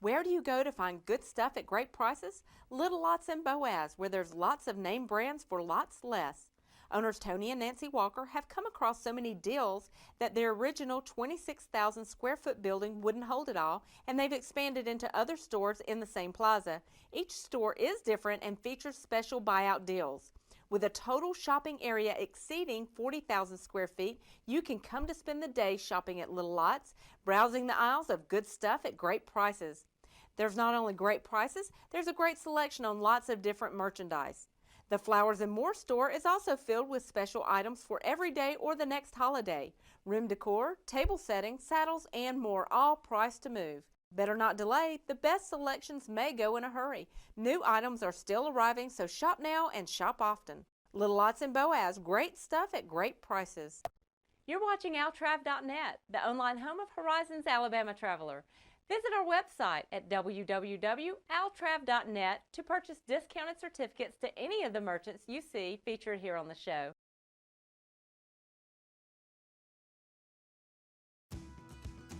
Speaker 7: Where do you go to find good stuff at great prices? Little Lots in Boaz, where there's lots of name brands for lots less. Owners Tony and Nancy Walker have come across so many deals that their original 26,000 square foot building wouldn't hold it all, and they've expanded into other stores in the same plaza. Each store is different and features special buyout deals. With a total shopping area exceeding 40,000 square feet, you can come to spend the day shopping at Little Lots, browsing the aisles of good stuff at great prices. There's not only great prices, there's a great selection on lots of different merchandise. The Flowers and More store is also filled with special items for every day or the next holiday. Room decor, table settings, saddles, and more, all priced to move. Better not delay, the best selections may go in a hurry. New items are still arriving, so shop now and shop often. Little Lots in Boaz, great stuff at great prices. You're watching Altrav.net, the online home of Horizons Alabama Traveler. Visit our website at www.altrav.net to purchase discounted certificates to any of the merchants you see featured here on the show.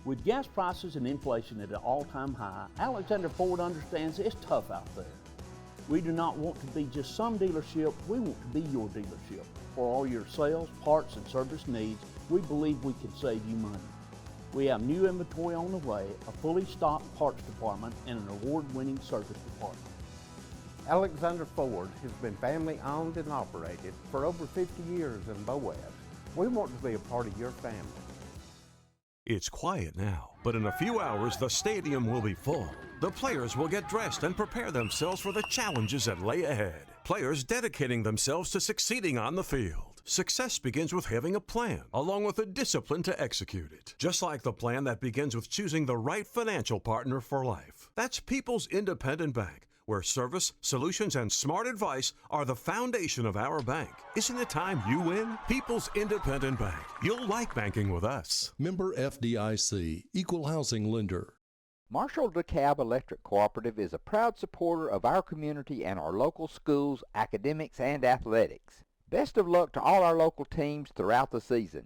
Speaker 12: With gas prices and inflation at an all-time high, Alexander Ford understands it's tough out there. We do not want to be just some dealership, we want to be your dealership. For all your sales, parts, and service needs, we believe we can save you money. We have new inventory on the way, a fully stocked parts department, and an award-winning service department.
Speaker 13: Alexander Ford has been family owned and operated for over 50 years in Boaz. We want to be a part of your family.
Speaker 22: It's quiet now, but in a few hours the stadium will be full. The players will get dressed and prepare themselves for the challenges that lay ahead. Players dedicating themselves to succeeding on the field. Success begins with having a plan, along with the discipline to execute it. Just like the plan that begins with choosing the right financial partner for life. That's People's Independent Bank, where service, solutions, and smart advice are the foundation of our bank. Isn't it time you win? People's Independent Bank. You'll like banking with us.
Speaker 24: Member FDIC, Equal Housing Lender.
Speaker 9: Marshall DeKalb Electric Cooperative is a proud supporter of our community and our local schools, academics, and athletics. Best of luck to all our local teams throughout the season.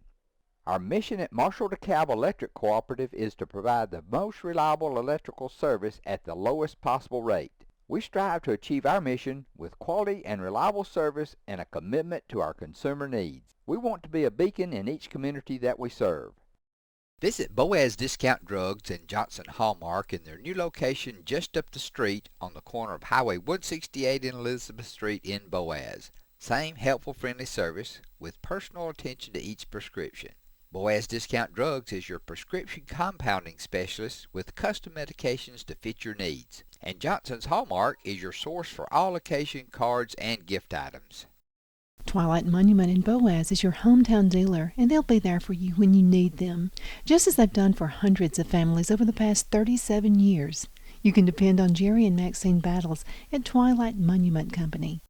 Speaker 9: Our mission at Marshall DeKalb Electric Cooperative is to provide the most reliable electrical service at the lowest possible rate. We strive to achieve our mission with quality and reliable service and a commitment to our consumer needs. We want to be a beacon in each community that we serve. Visit Boaz Discount Drugs and Johnson Hallmark in their new location just up the street on the corner of Highway 168 and Elizabeth Street in Boaz. Same helpful, friendly service with personal attention to each prescription. Boaz Discount Drugs is your prescription compounding specialist with custom medications to fit your needs. And Johnson's Hallmark is your source for all occasion cards and gift items.
Speaker 25: Twilight Monument in Boaz is your hometown dealer, and they'll be there for you when you need them, just as they've done for hundreds of families over the past 37 years. You can depend on Jerry and Maxine Battles at Twilight Monument Company.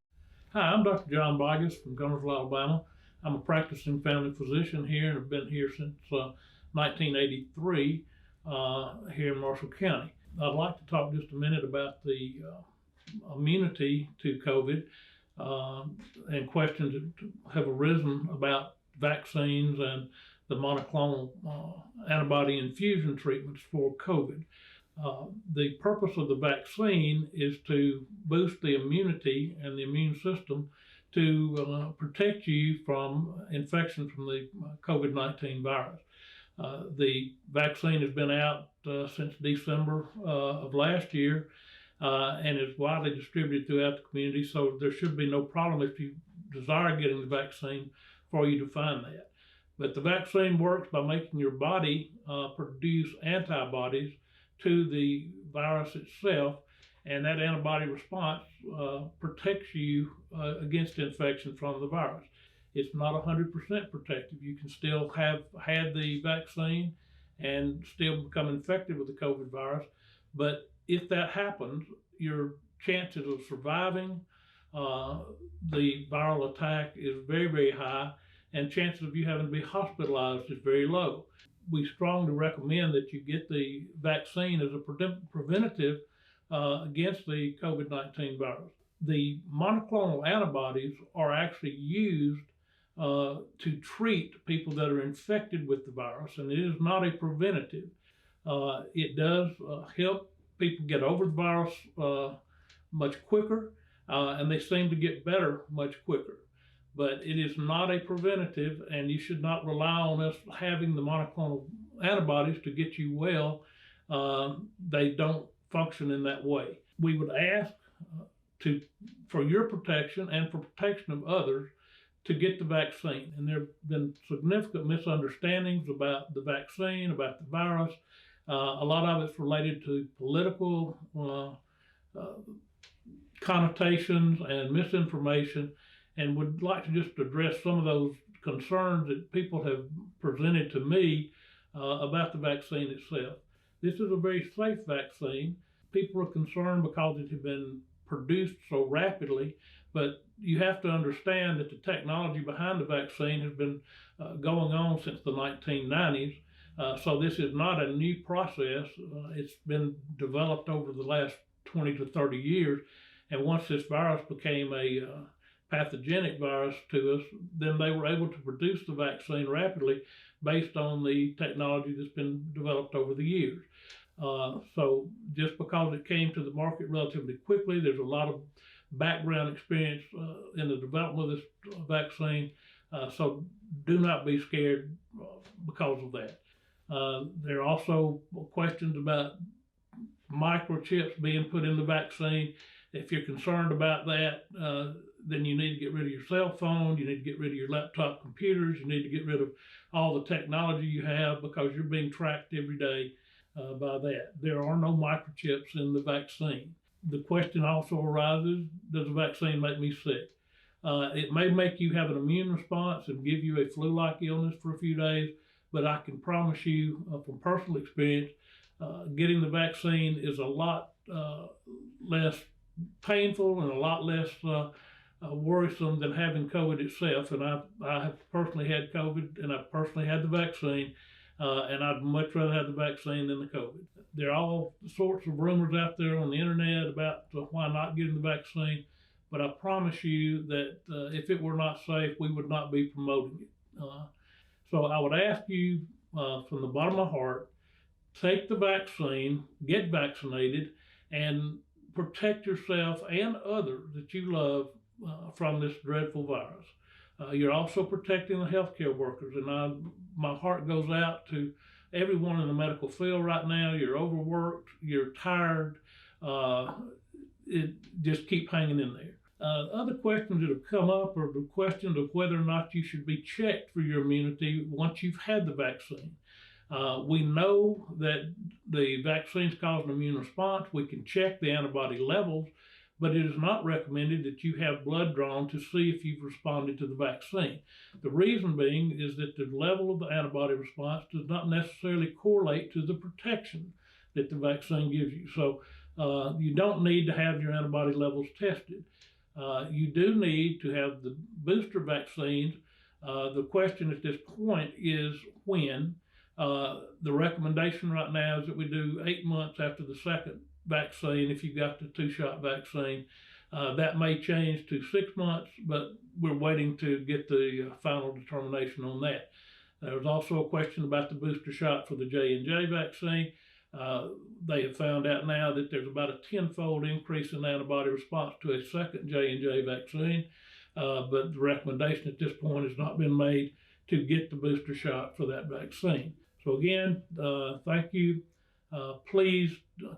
Speaker 26: Hi, I'm Dr. John Boggess from Gunnersville, Alabama. I'm a practicing family physician here and have been here since 1983 here in Marshall County. I'd like to talk just a minute about the immunity to COVID and questions that have arisen about vaccines and the monoclonal antibody infusion treatments for COVID. The purpose of the vaccine is to boost the immunity and the immune system to protect you from infection from the COVID-19 virus. The vaccine has been out since December of last year and is widely distributed throughout the community, so there should be no problem if you desire getting the vaccine for you to find that. But the vaccine works by making your body produce antibodies to the virus itself, and that antibody response protects you against infection from the virus. It's not 100% protective. You can still have had the vaccine and still become infected with the COVID virus, but if that happens, your chances of surviving the viral attack is very, very high, and chances of you having to be hospitalized is very low. We strongly recommend that you get the vaccine as a preventative against the COVID-19 virus. The monoclonal antibodies are actually used to treat people that are infected with the virus, and it is not a preventative. It does help people get over the virus much quicker, and they seem to get better much quicker. But it is not a preventative, and you should not rely on us having the monoclonal antibodies to get you well. They don't function in that way. We would ask for your protection and for protection of others to get the vaccine. And there have been significant misunderstandings about the vaccine, about the virus. A lot of it's related to political connotations and misinformation, and would like to just address some of those concerns that people have presented to me about the vaccine itself. This is a very safe vaccine. People are concerned because it has been produced so rapidly, but you have to understand that the technology behind the vaccine has been going on since the 1990s. So this is not a new process. It's been developed over the last 20 to 30 years. And once this virus became a pathogenic virus to us, then they were able to produce the vaccine rapidly based on the technology that's been developed over the years. So just because it came to the market relatively quickly, there's a lot of background experience in the development of this vaccine. So do not be scared because of that. There are also questions about microchips being put in the vaccine. If you're concerned about that, then you need to get rid of your cell phone, you need to get rid of your laptop computers, you need to get rid of all the technology you have, because you're being tracked every day by that. There are no microchips in the vaccine. The question also arises, does the vaccine make me sick? It may make you have an immune response and give you a flu-like illness for a few days, but I can promise you from personal experience, getting the vaccine is a lot less painful and a lot less worrisome than having COVID itself. And I have personally had COVID, and I personally had the vaccine, and I'd much rather have the vaccine than the COVID. There are all sorts of rumors out there on the internet about why not getting the vaccine, but I promise you that if it were not safe, we would not be promoting it. So I would ask you from the bottom of my heart, take the vaccine, get vaccinated, and protect yourself and others that you love from this dreadful virus. You're also protecting the healthcare workers, and my heart goes out to everyone in the medical field right now. You're overworked, you're tired, just keep hanging in there. Other questions that have come up are the questions of whether or not you should be checked for your immunity once you've had the vaccine. We know that the vaccines cause an immune response. We can check the antibody levels, but it is not recommended that you have blood drawn to see if you've responded to the vaccine. The reason being is that the level of the antibody response does not necessarily correlate to the protection that the vaccine gives you. So you don't need to have your antibody levels tested. You do need to have the booster vaccines. The question at this point is when. The recommendation right now is that we do 8 months after the second vaccine if you got the 2-shot vaccine. That may change to 6 months, but we're waiting to get the final determination on that. There was also a question about the booster shot for the J&J vaccine. They have found out now that there's about a 10-fold increase in antibody response to a second J&J vaccine, but the recommendation at this point has not been made to get the booster shot for that vaccine. So again, thank you. Please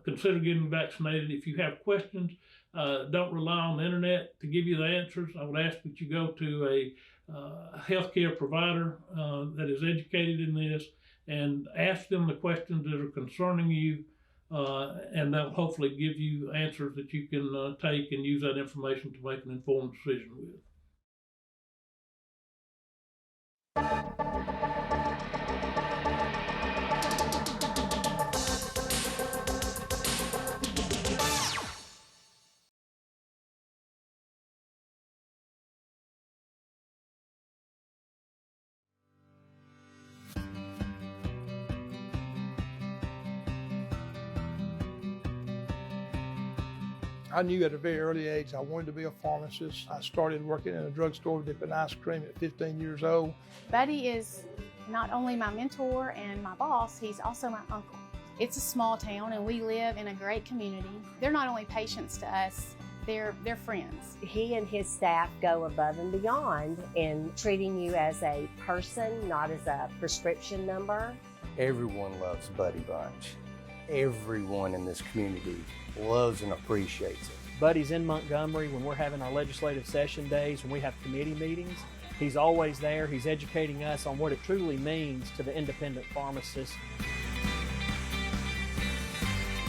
Speaker 26: consider getting vaccinated. If you have questions, don't rely on the internet to give you the answers. I would ask that you go to a healthcare provider that is educated in this and ask them the questions that are concerning you, and they'll hopefully give you answers that you can take and use that information to make an informed decision with.
Speaker 3: I knew at a very early age I wanted to be a pharmacist. I started working in a drugstore dipping ice cream at 15 years old.
Speaker 19: Buddy is not only my mentor and my boss, he's also my uncle. It's a small town and we live in a great community. They're not only patients to us, they're friends.
Speaker 4: He and his staff go above and beyond in treating you as a person, not as a prescription number.
Speaker 8: Everyone loves Buddy Bunch. Everyone in this community loves and appreciates it.
Speaker 10: Buddy's in Montgomery when we're having our legislative session days, when we have committee meetings. He's always there. He's educating us on what it truly means to the independent pharmacist.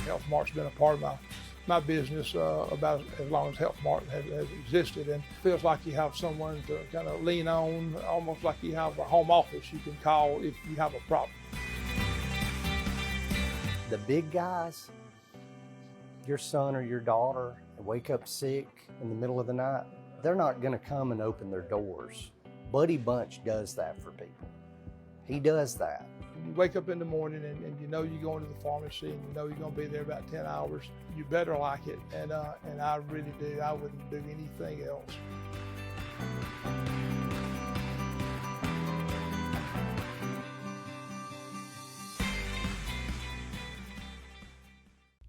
Speaker 3: Health Mart's been a part of my business about as long as Health Mart has existed, and it feels like you have someone to kind of lean on, almost like you have a home office you can call if you have a problem.
Speaker 8: The big guys, your son or your daughter wake up sick in the middle of the night, they're not going to come and open their doors. Buddy Bunch does that for people. He does that.
Speaker 3: You wake up in the morning and you know you're going to the pharmacy and you know you're going to be there about 10 hours. You better like it, and I really do. I wouldn't do anything else.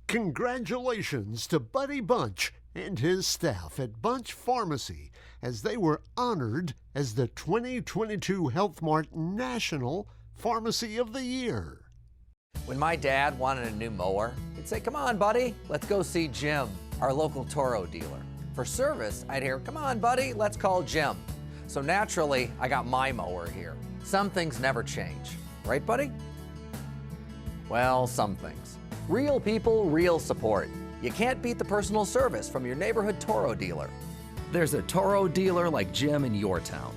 Speaker 11: Congratulations to Buddy Bunch and his staff at Bunch Pharmacy as they were honored as the 2022 Health Mart National Pharmacy of the Year.
Speaker 21: When my dad wanted a new mower, he'd say, "Come on, buddy, let's go see Jim, our local Toro dealer." For service, I'd hear, "Come on, buddy, let's call Jim." So naturally, I got my mower here. Some things never change. Right, buddy? Well, some things. Real people, real support. You can't beat the personal service from your neighborhood Toro dealer. There's a Toro dealer like Jim in your town.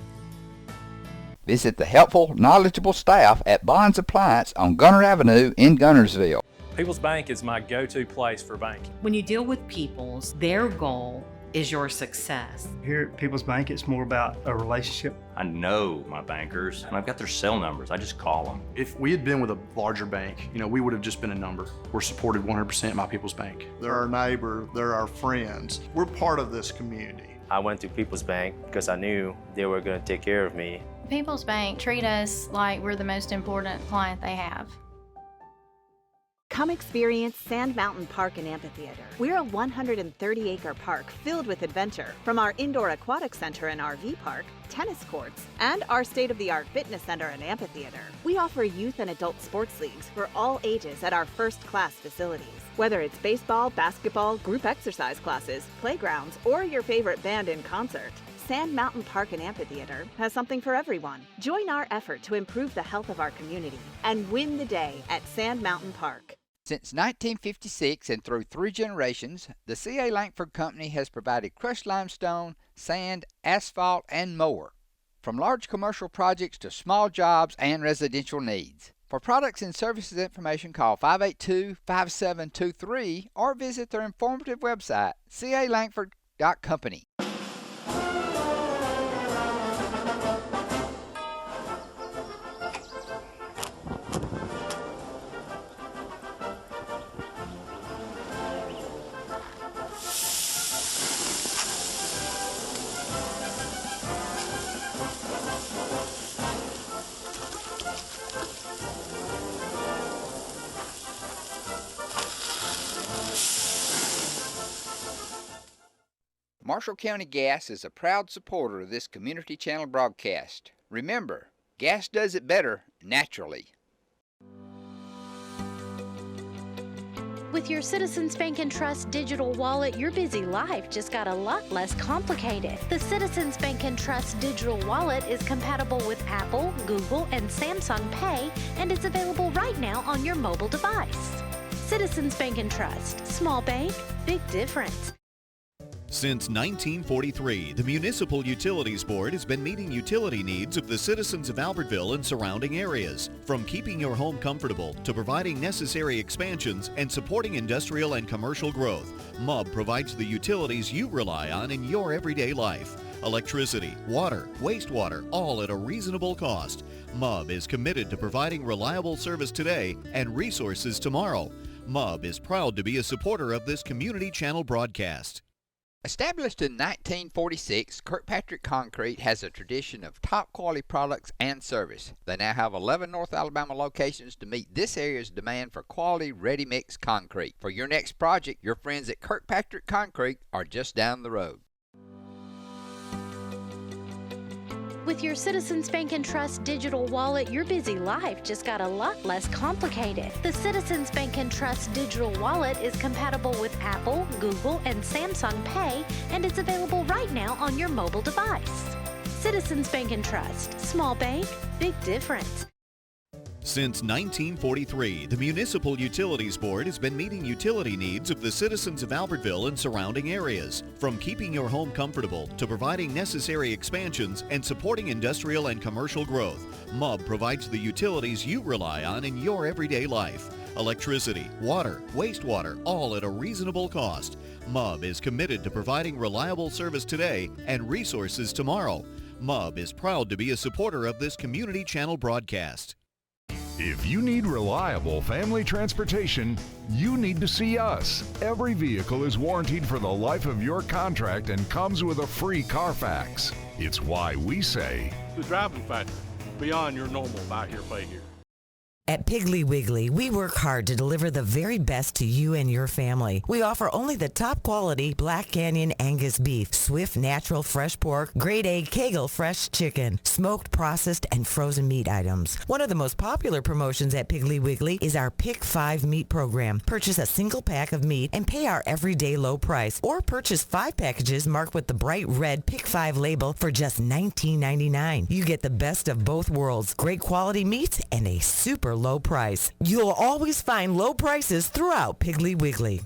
Speaker 9: Visit the helpful, knowledgeable staff at Bonds Appliance on Gunner Avenue in Gunnersville.
Speaker 15: People's Bank is my go-to place for banking.
Speaker 14: When you deal with People's, their goal is your success.
Speaker 23: Here at People's Bank, it's more about a relationship.
Speaker 15: I know my bankers, and I've got their cell numbers. I just call them.
Speaker 16: If we had been with a larger bank, we would have just been a number. We're supported 100% by People's Bank.
Speaker 17: They're our neighbor, they're our friends. We're part of this community.
Speaker 18: I went to People's Bank because I knew they were going to take care of me.
Speaker 19: People's Bank treat us like we're the most important client they have.
Speaker 20: Come experience Sand Mountain Park and Amphitheater. We're a 130-acre park filled with adventure. From our indoor aquatic center and RV park, tennis courts, and our state-of-the-art fitness center and amphitheater, we offer youth and adult sports leagues for all ages at our first-class facilities. Whether it's baseball, basketball, group exercise classes, playgrounds, or your favorite band in concert, Sand Mountain Park and Amphitheater has something for everyone. Join our effort to improve the health of our community and win the day at Sand Mountain Park.
Speaker 9: Since 1956 and through 3 generations, the C.A. Langford Company has provided crushed limestone, sand, asphalt, and more. From large commercial projects to small jobs and residential needs. For products and services information, call 582-5723 or visit their informative website, calangford.company. Marshall County Gas is a proud supporter of this community channel broadcast. Remember, gas does it better naturally.
Speaker 11: With your Citizens Bank & Trust digital wallet, your busy life just got a lot less complicated. The Citizens Bank & Trust digital wallet is compatible with Apple, Google, and Samsung Pay, and it's available right now on your mobile device. Citizens Bank & Trust. Small bank, big difference.
Speaker 27: Since 1943, the Municipal Utilities Board has been meeting utility needs of the citizens of Albertville and surrounding areas. From keeping your home comfortable to providing necessary expansions and supporting industrial and commercial growth, MUB provides the utilities you rely on in your everyday life. Electricity, water, wastewater, all at a reasonable cost. MUB is committed to providing reliable service today and resources tomorrow. MUB is proud to be a supporter of this community channel broadcast.
Speaker 9: Established in 1946, Kirkpatrick Concrete has a tradition of top quality products and service. They now have 11 North Alabama locations to meet this area's demand for quality ready-mix concrete. For your next project, your friends at Kirkpatrick Concrete are just down the road.
Speaker 11: With your Citizens Bank and Trust digital wallet, your busy life just got a lot less complicated. The Citizens Bank and Trust digital wallet is compatible with Apple, Google, and Samsung Pay, and it's available right now on your mobile device. Citizens Bank and Trust. Small bank, big difference.
Speaker 27: Since 1943, the Municipal Utilities Board has been meeting utility needs of the citizens of Albertville and surrounding areas. From keeping your home comfortable to providing necessary expansions and supporting industrial and commercial growth, MUB provides the utilities you rely on in your everyday life. Electricity, water, wastewater, all at a reasonable cost. MUB is committed to providing reliable service today and resources tomorrow. MUB is proud to be a supporter of this community channel broadcast.
Speaker 1: If you need reliable family transportation, you need to see us. Every vehicle is warranted for the life of your contract and comes with a free Carfax. It's why we say,
Speaker 2: the driving factor, beyond your normal buy here, pay here.
Speaker 5: At Piggly Wiggly, we work hard to deliver the very best to you and your family. We offer only the top quality Black Canyon Angus beef, Swift natural fresh pork, grade A Kegel fresh chicken, smoked, processed, and frozen meat items. One of the most popular promotions at Piggly Wiggly is our Pick 5 meat program. Purchase a single pack of meat and pay our everyday low price, or purchase 5 packages marked with the bright red Pick 5 label for just $19.99. You get the best of both worlds, great quality meats and a super low price. You'll always find low prices throughout Piggly Wiggly.